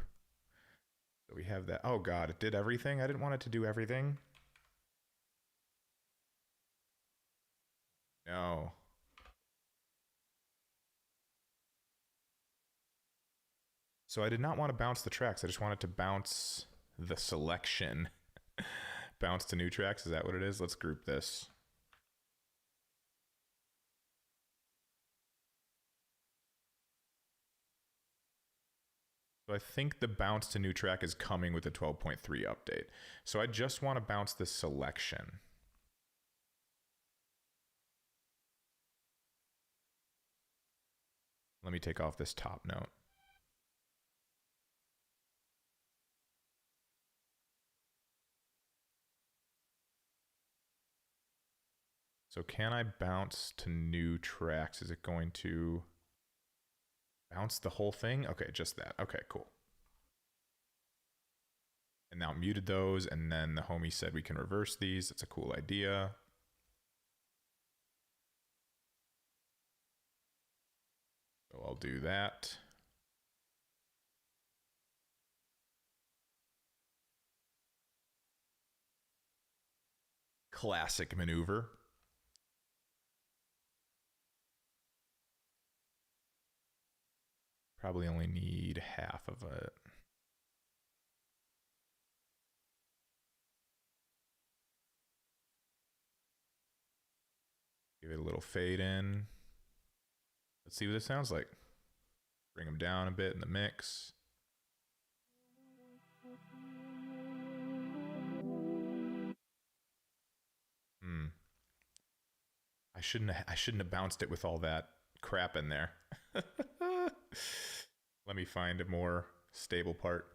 So we have that. Oh God, it did everything? I didn't want it to do everything. No. So I did not want to bounce the tracks. I just wanted to bounce the selection. Bounce to new tracks, is that what it is? Let's group this. So I think the bounce to new track is coming with the 12.3 update. So I just want to bounce the selection. Let me take off this top note. So can I bounce to new tracks? Is it going to bounce the whole thing? Okay, just that. Okay, cool. And now muted those, and then the homie said we can reverse these. That's a cool idea. So I'll do that. Classic maneuver. Probably only need half of it. Give it a little fade in. Let's see what it sounds like. Bring them down a bit in the mix. I shouldn't have bounced it with all that crap in there. Let me find a more stable part.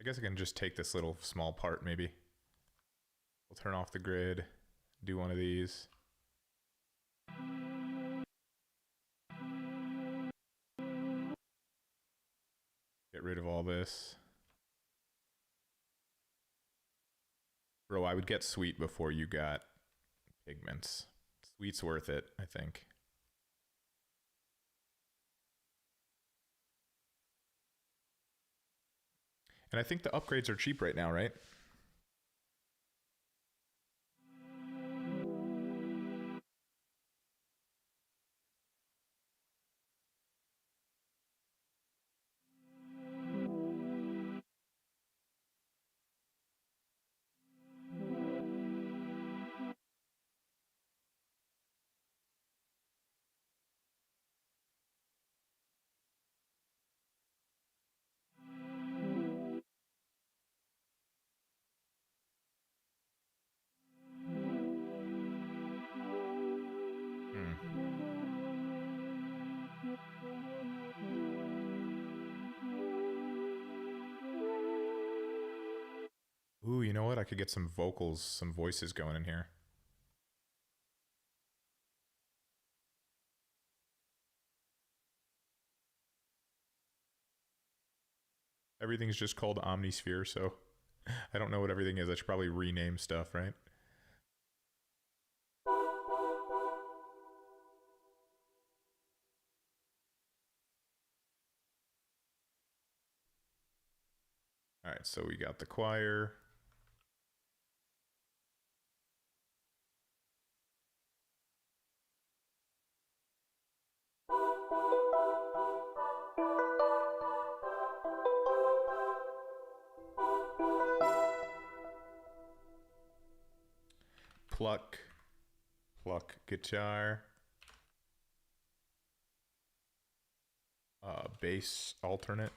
I guess I can just take this little small part maybe. We'll turn off the grid, do one of these. Get rid of all this. Bro, I would get Sweet before you got Pigments. Sweet's worth it, I think. And I think the upgrades are cheap right now, right? Ooh, you know what? I could get some vocals, some voices going in here. Everything's just called Omnisphere, so I don't know what everything is. I should probably rename stuff, right? All right, so we got the choir. Pluck, pluck guitar. Bass alternate.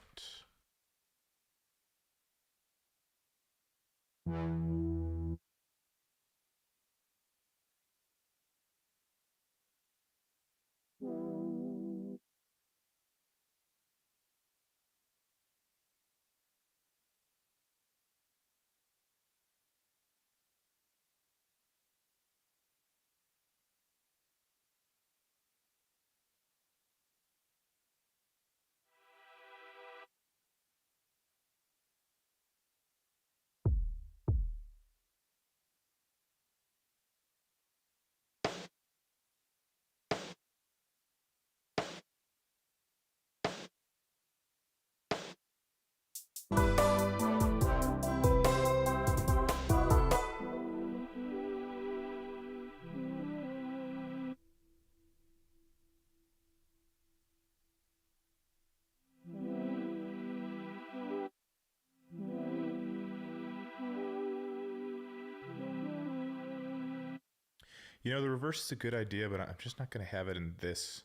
You know, the reverse is a good idea, but I'm just not going to have it in this.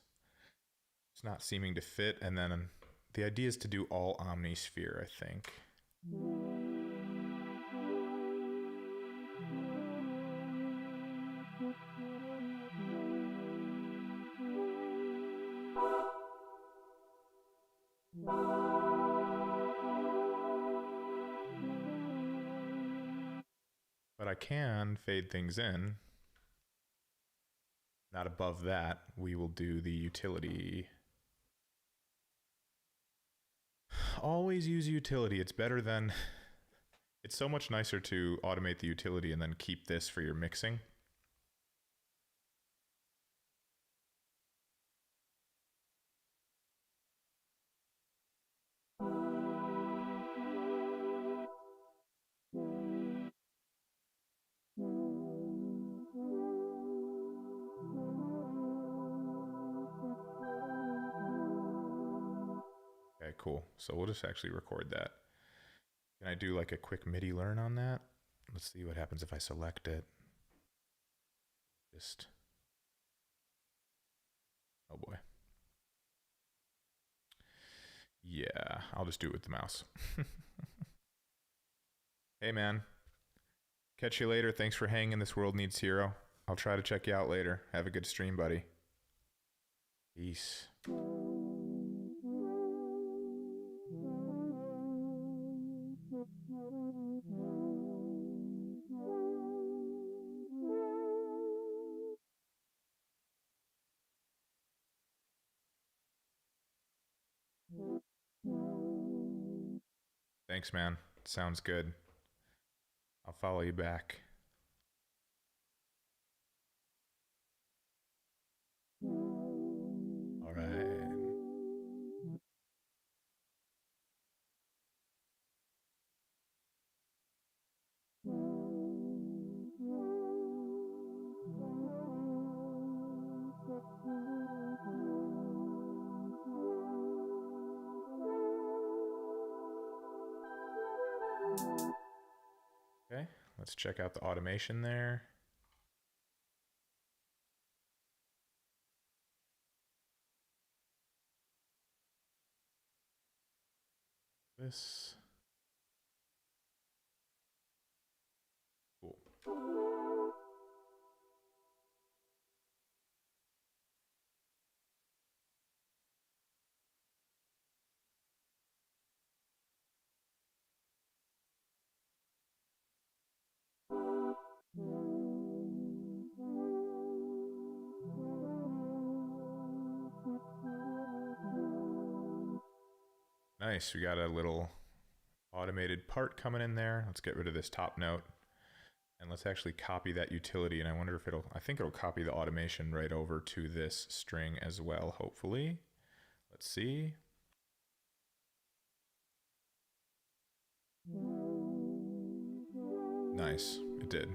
It's not seeming to fit. And then the idea is to do all Omnisphere, I think. But I can fade things in. Not above that, we will do the utility. Always use utility. It's better than... It's so much nicer to automate the utility and then keep this for your mixing. Okay, cool. So we'll just actually record that. Can I do like a quick MIDI learn on that? Let's see what happens if I select it. Just... Oh boy. Yeah, I'll just do it with the mouse. Hey man. Catch you later. Thanks for hanging. This world needs hero. I'll try to check you out later. Have a good stream, buddy. Peace. Thanks, man. Sounds good. I'll follow you back. All right. Okay, let's check out the automation there. This. Cool. Nice, we got a little automated part coming in there. Let's get rid of this top note. And let's actually copy that utility. And I wonder if I think it'll copy the automation right over to this string as well, hopefully. Let's see. Nice, it did.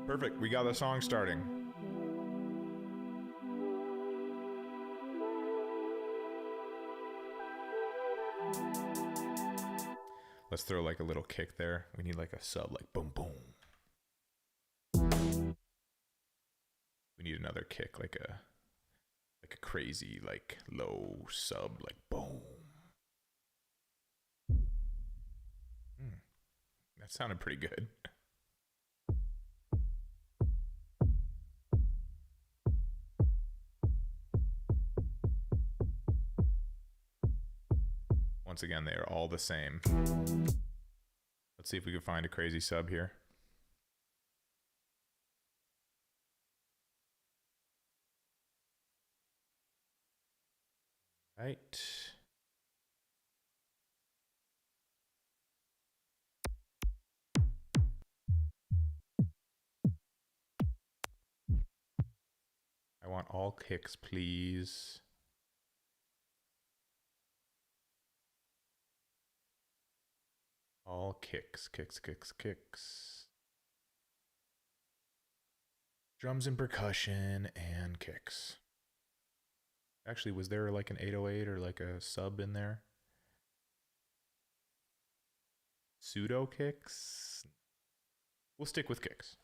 Perfect, we got the song starting. Let's throw like a little kick there. We need like a sub, like boom, boom. We need another kick, like a crazy, like low sub, like boom. That sounded pretty good. Once again, they are all the same. Let's see if we can find a crazy sub here. Right. I want all kicks, please. All kicks, kicks, kicks, kicks. Drums and percussion and kicks. Actually, was there like an 808 or like a sub in there? Pseudo kicks? We'll stick with kicks.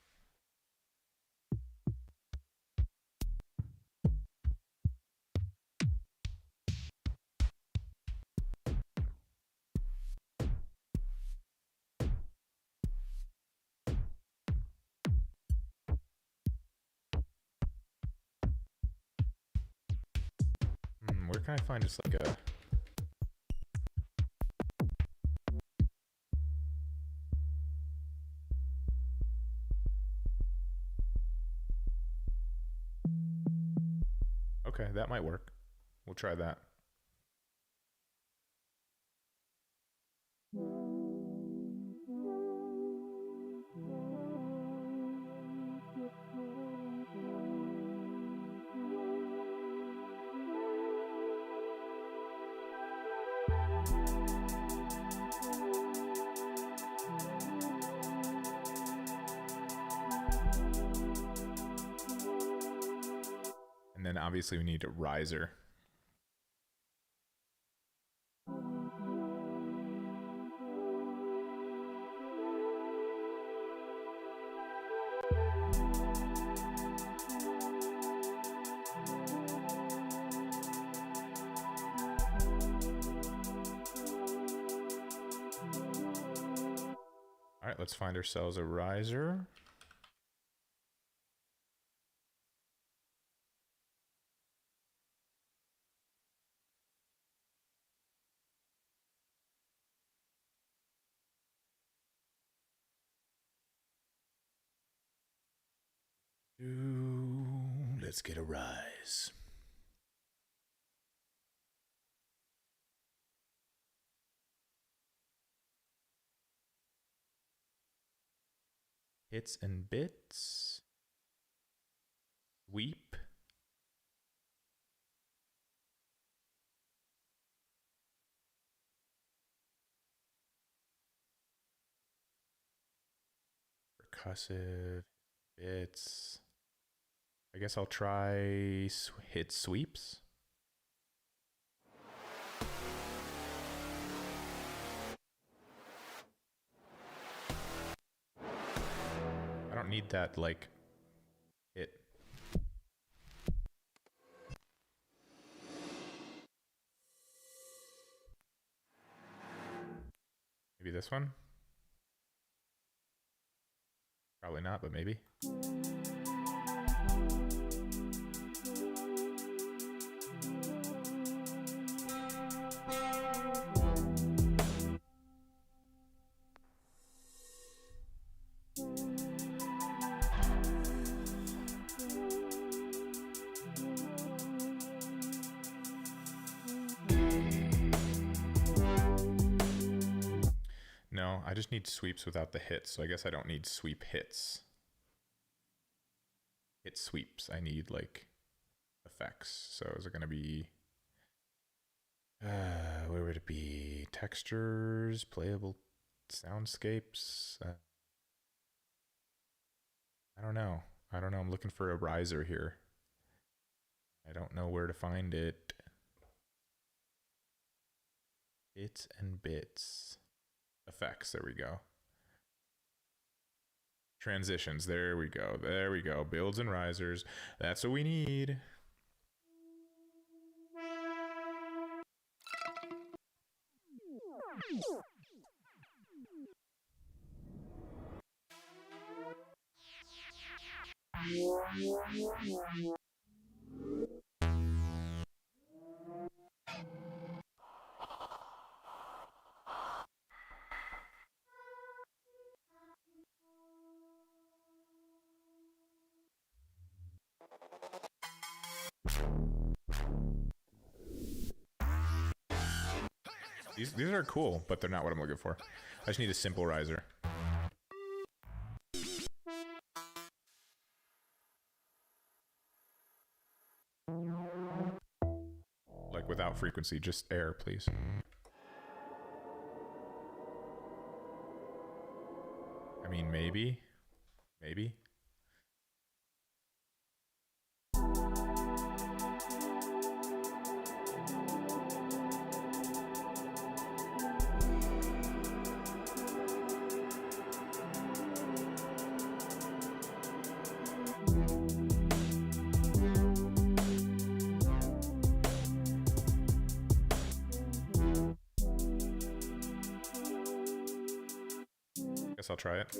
Where can I find just like a... Okay, that might work. We'll try that. And then obviously we need a riser. All right, let's find ourselves a riser. Ooh, let's get a rise. Hits and bits. Sweep. Percussive. Bits. I guess I'll try hit sweeps. I don't need that, like, hit. Maybe this one? Probably not, but maybe. No, I just need sweeps without the hits, so I guess I don't need sweep hits. Hit sweeps, I need, like, effects. So is it going to be... where would it be? Textures, playable soundscapes? I don't know. I'm looking for a riser here. I don't know where to find it. Hits and bits. Effects, there we go. Transitions, there we go. There we go. Builds and risers. That's what we need. These are cool, but they're not what I'm looking for. I just need a simple riser. Like without frequency, just air, please. I mean, maybe. Maybe. Guess I'll try it.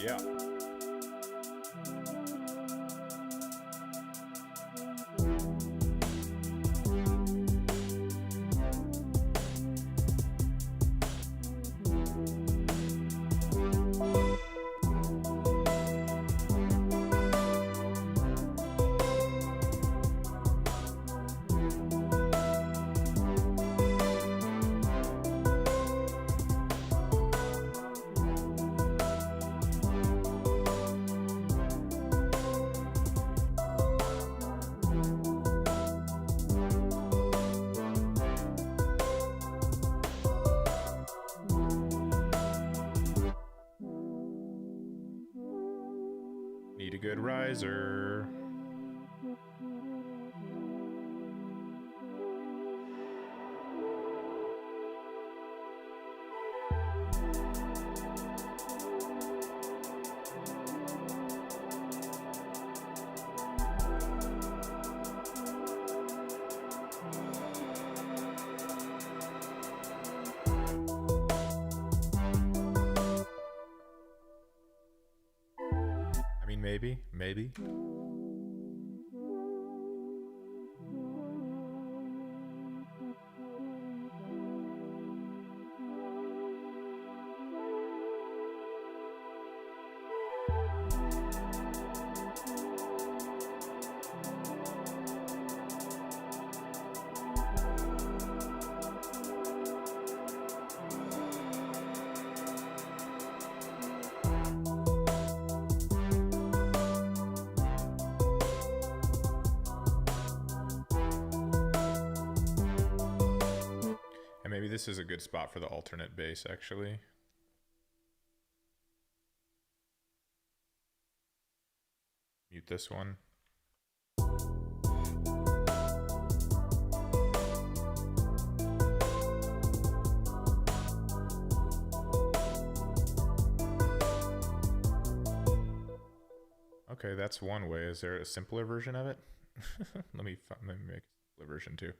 Yeah. Need a good riser. I mean, maybe. And maybe this is a good spot for the alternate bass, actually. Mute this one. Okay, that's one way. Is there a simpler version of it? Let me make a simpler version too.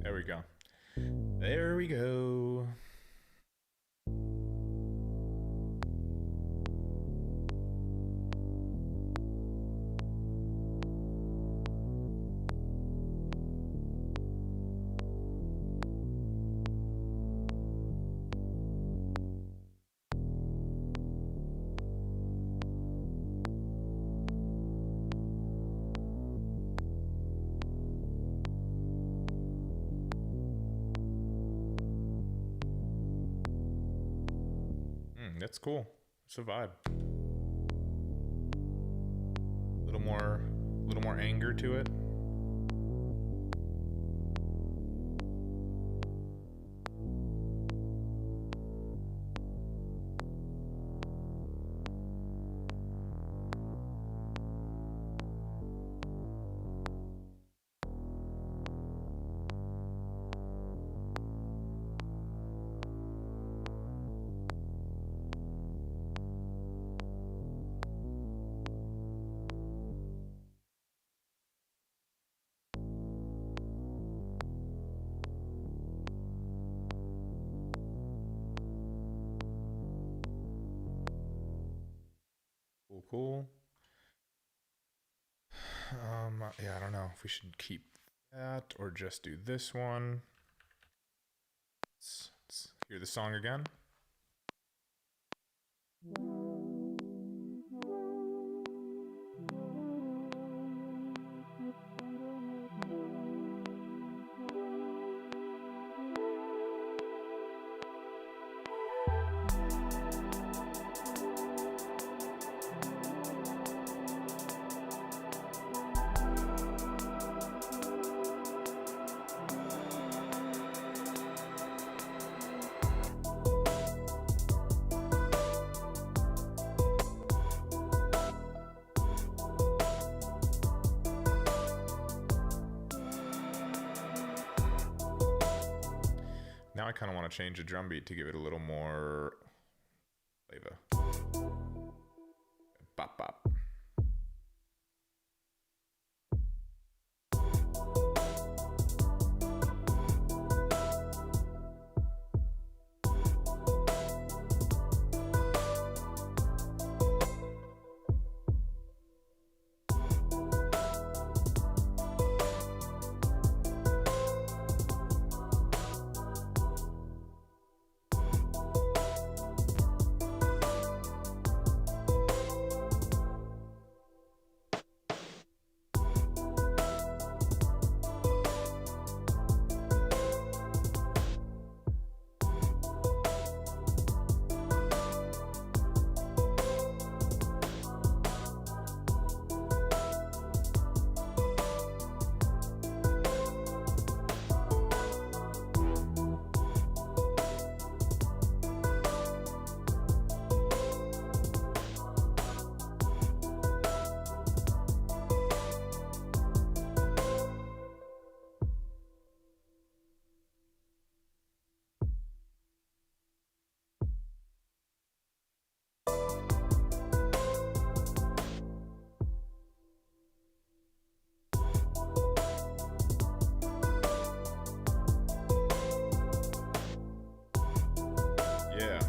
There we go. There we go. That's cool. It's a vibe. A little more anger to it. cool. Yeah, I don't know if we should keep that or just do this one. Let's hear the song again. Now I kind of want to change the drum beat to give it a little more flavor. Bop bop. Yeah.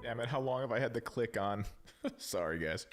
Damn it, how long have I had to click on? Sorry, guys.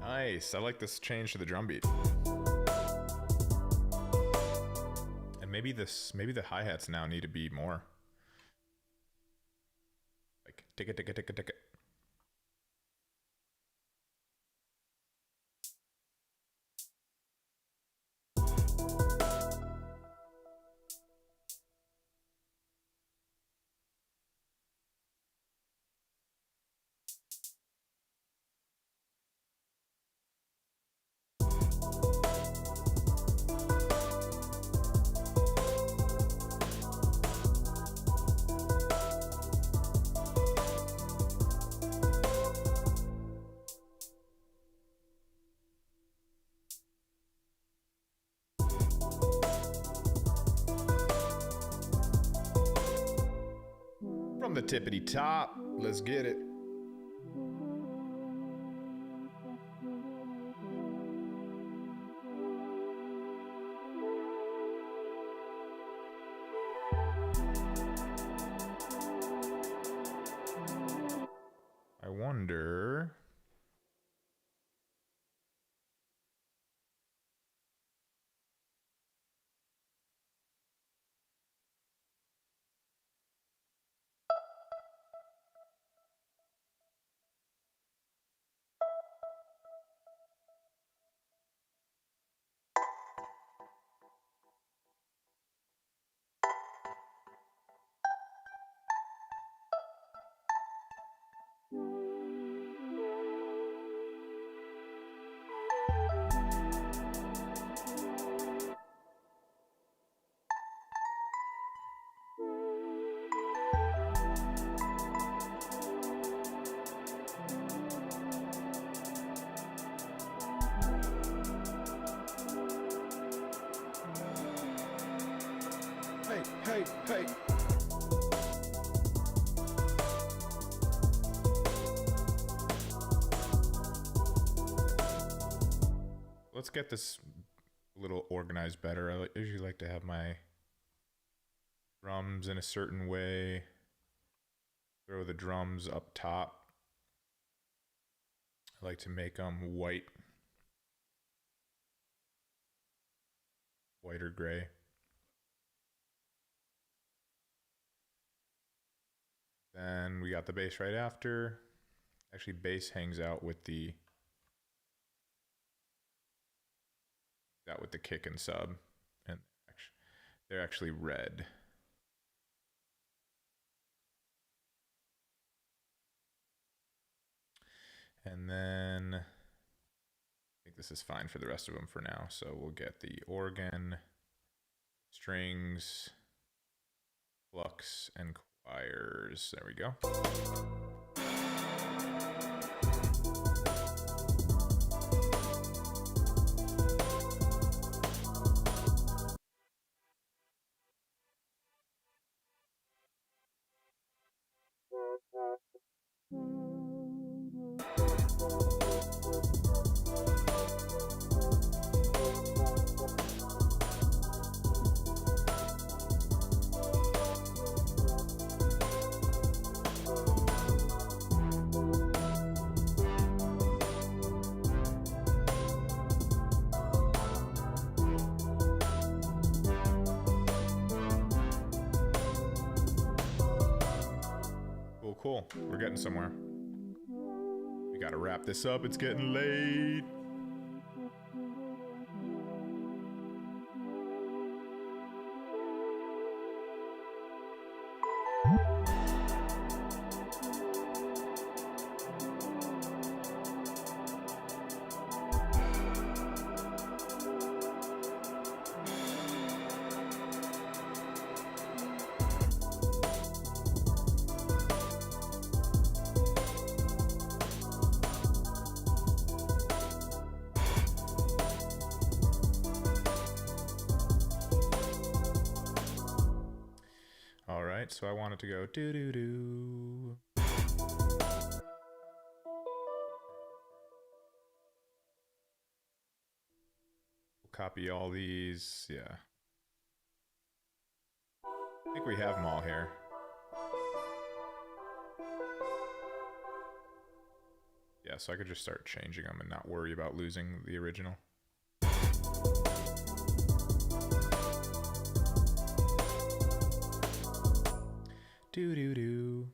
Nice. I like this change to the drum beat. And maybe the hi-hats now need to be more like Ticket, ticket, ticket, ticket. From the tippity top, let's get it. I wonder. Hey, hey. Let's get this a little organized better. I usually like to have my drums in a certain way. Throw the drums up top. I like to make them white or gray. Then we got the bass right after. Actually, bass hangs out with the kick and sub, and they're actually red. And then I think this is fine for the rest of them for now. So we'll get the organ, strings, flux, and choirs. There we go. Cool. We're getting somewhere. We gotta wrap this up. It's getting late. So I wanted to go do do do. We'll copy all these. Yeah. I think we have them all here. Yeah, so I could just start changing them and not worry about losing the original. Do do do.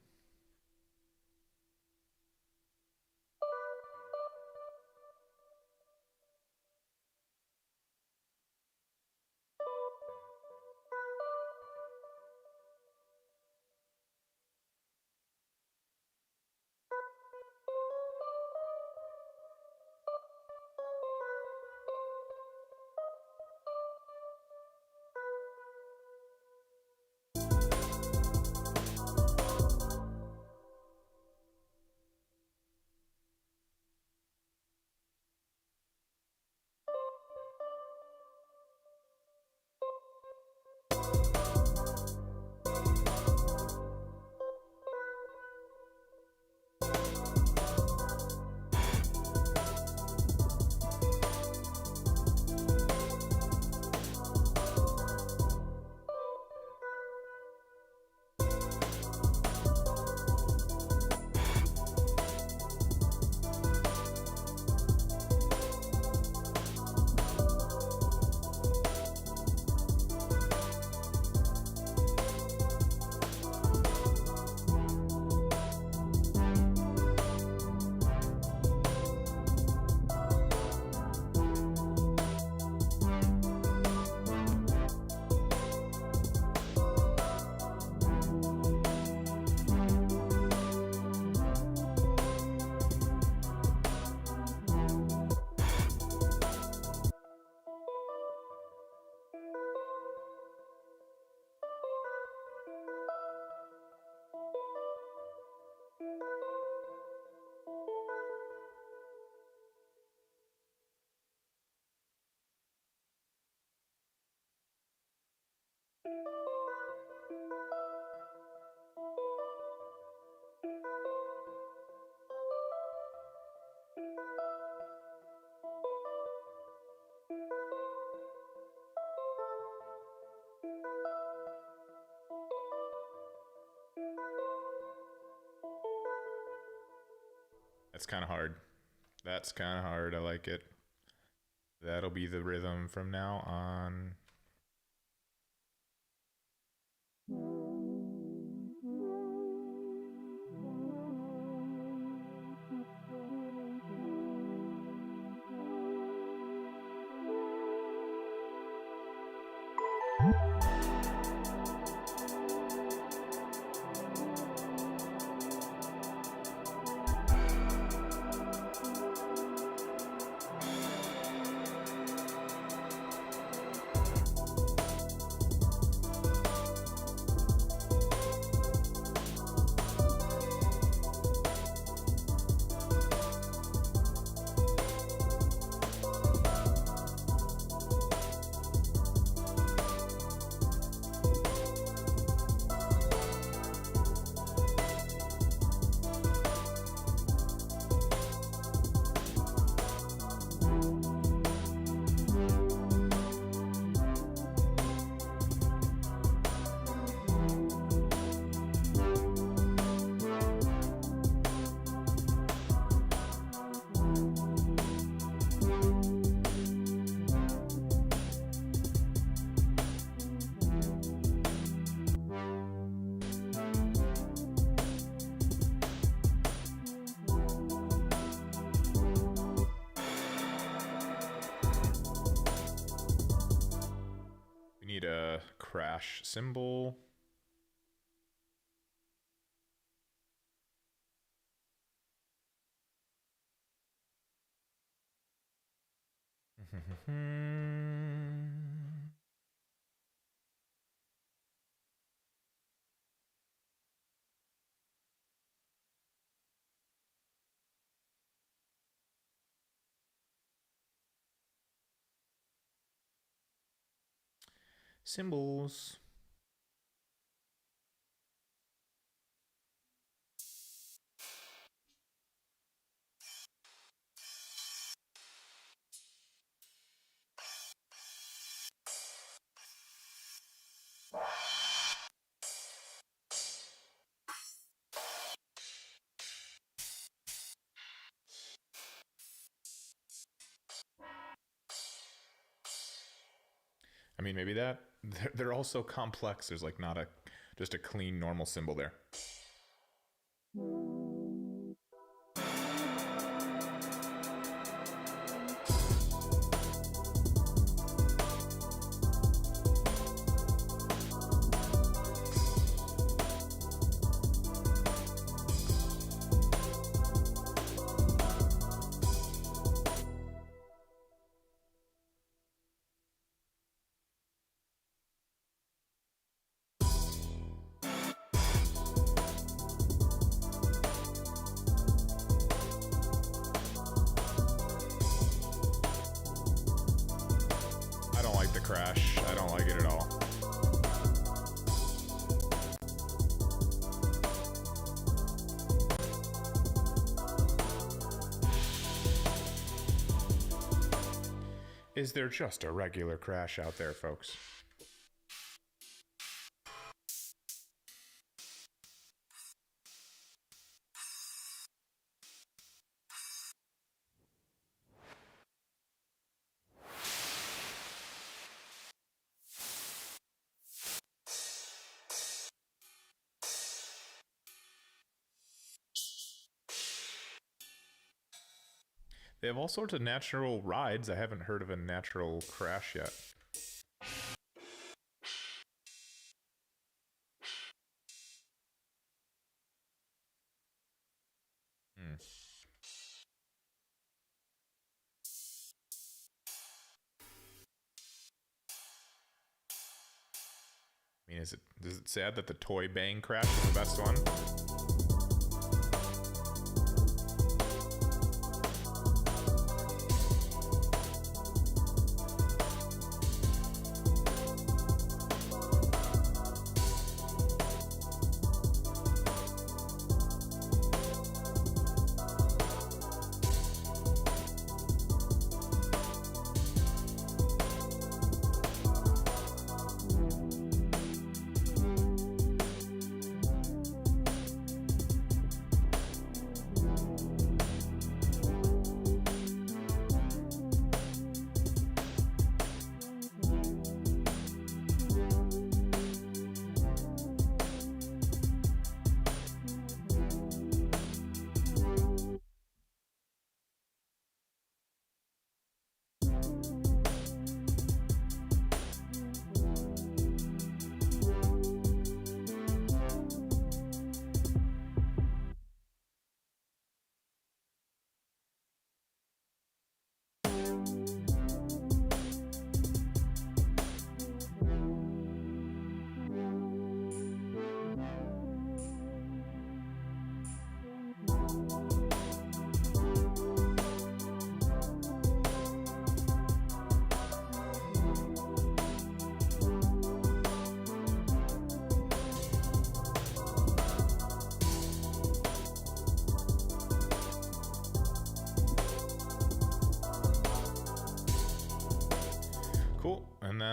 That's kind of hard. That's kind of hard. I like it. That'll be the rhythm from now on. Need a crash cymbal. Cymbals. I mean, maybe that they're all so complex. There's like not a just a clean normal cymbal there. I don't like the crash. I don't like it at all. Is there just a regular crash out there, folks? They have all sorts of natural rides. I haven't heard of a natural crash yet. I mean, is it sad that the toy bang crash is the best one?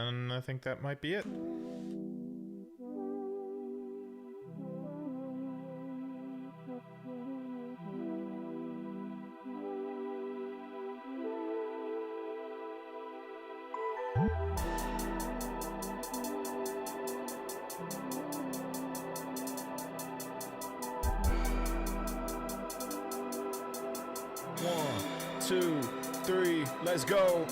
And I think that might be it. One, two, three, let's go.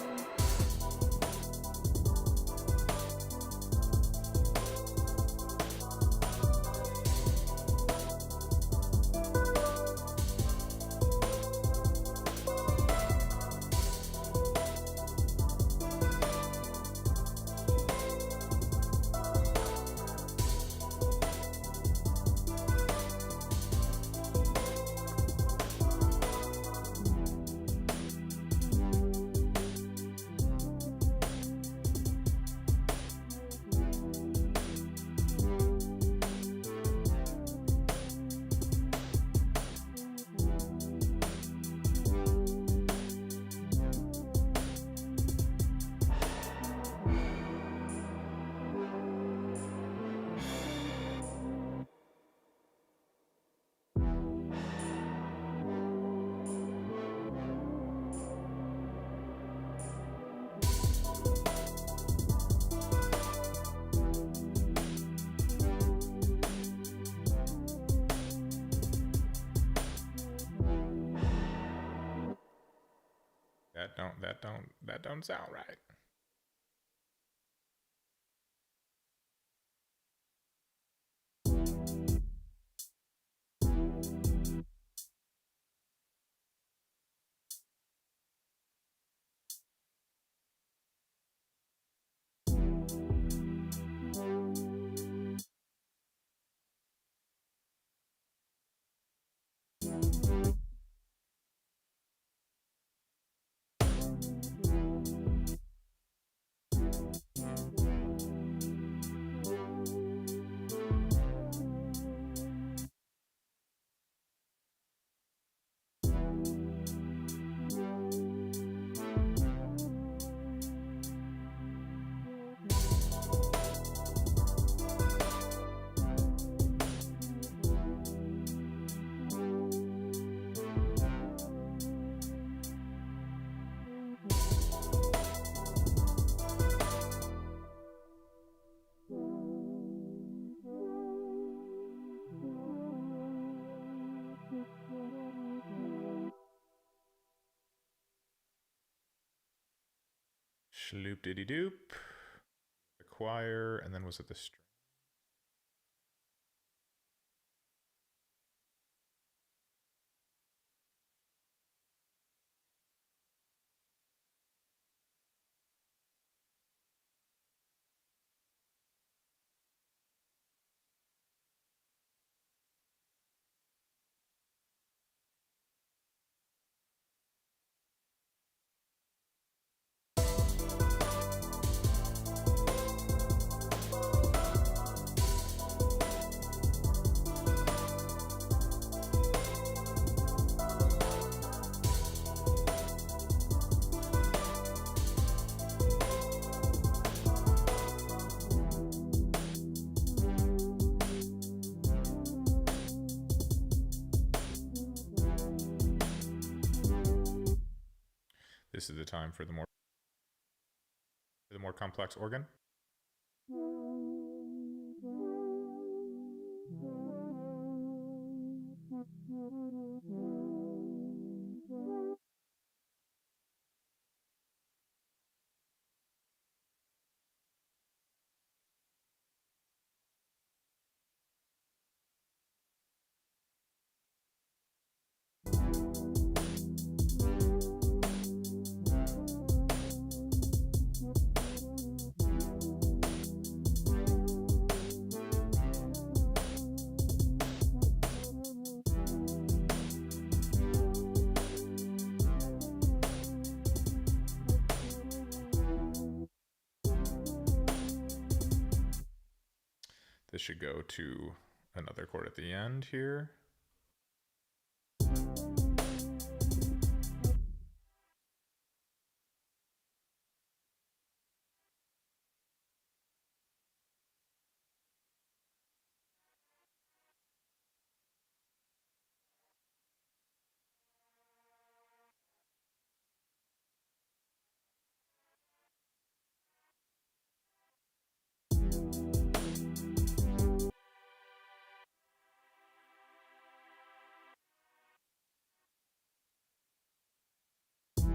That don't sound right. Shloop diddy doop. The choir, and then was it the string? This is the time for the more complex organ. This should go to another chord at the end here.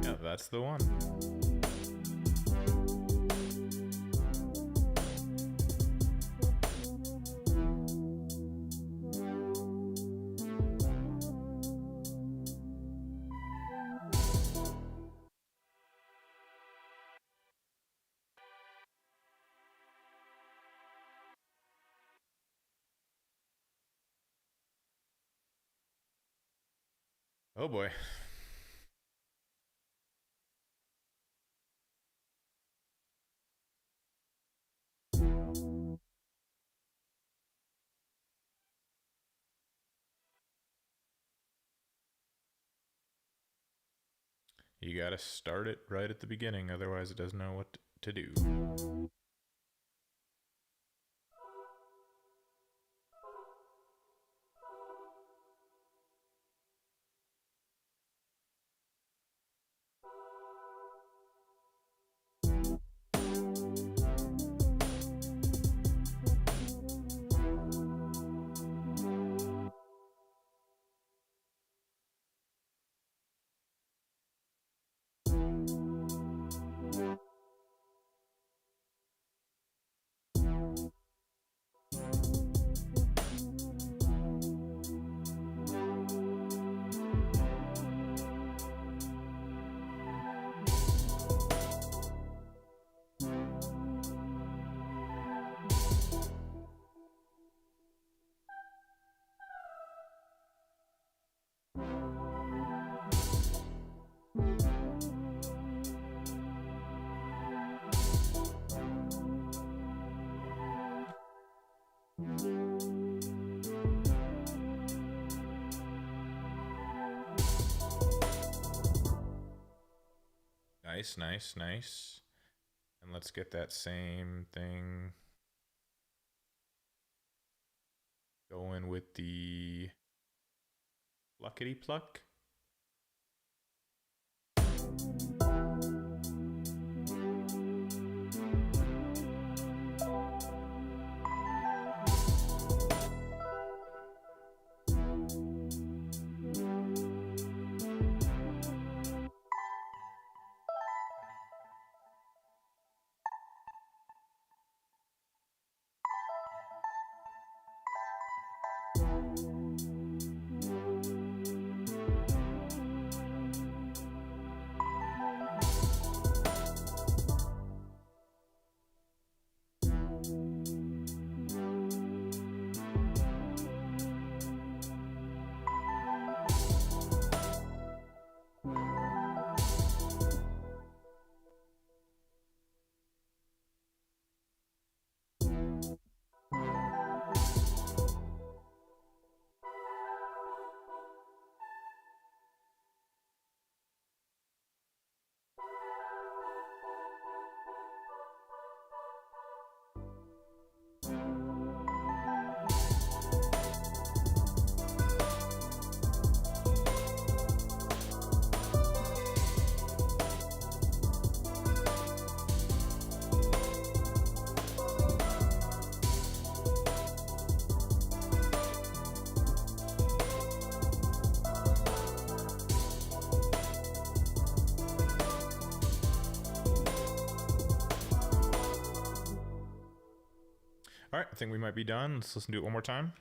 Yeah, that's the one. Oh boy. You gotta start it right at the beginning, otherwise it doesn't know what to do. Nice, nice, nice. And let's get that same thing going with the pluckety pluck. All right, I think we might be done. Let's listen to it one more time.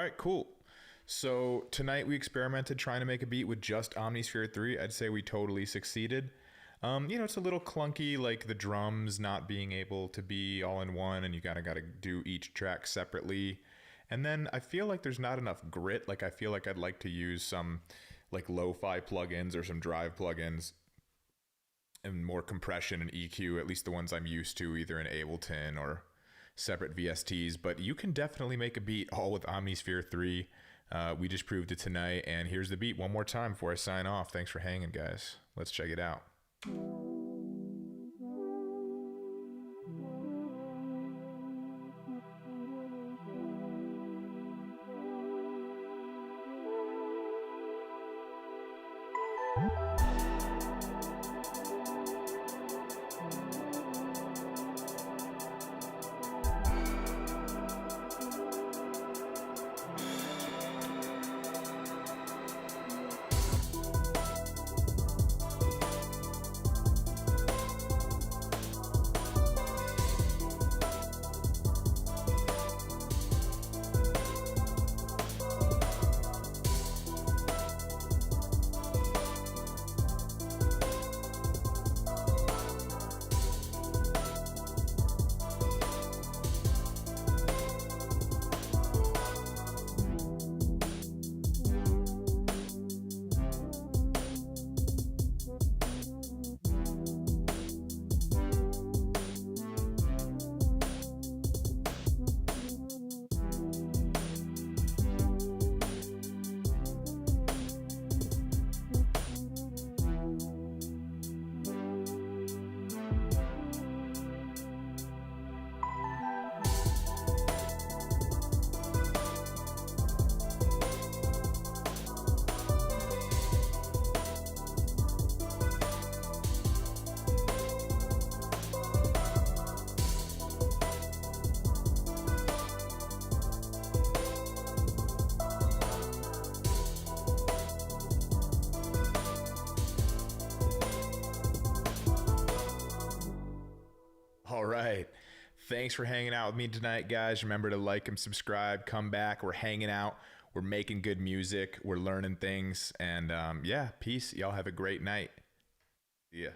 All right, cool. So tonight we experimented trying to make a beat with just Omnisphere 3. I'd say we totally succeeded. It's a little clunky, like the drums not being able to be all in one, and you kind of got to do each track separately. And then I feel like there's not enough grit. Like I feel like I'd like to use some like lo-fi plugins or some drive plugins and more compression and EQ, at least the ones I'm used to, either in Ableton or separate VSTs. But you can definitely make a beat all with Omnisphere 3. We just proved it tonight, and here's the beat one more time before I sign off. Thanks for hanging, guys. Let's check it out. All right. Thanks for hanging out with me tonight, guys. Remember to like and subscribe. Come back. We're hanging out. We're making good music. We're learning things. And yeah, peace. Y'all have a great night. Yeah.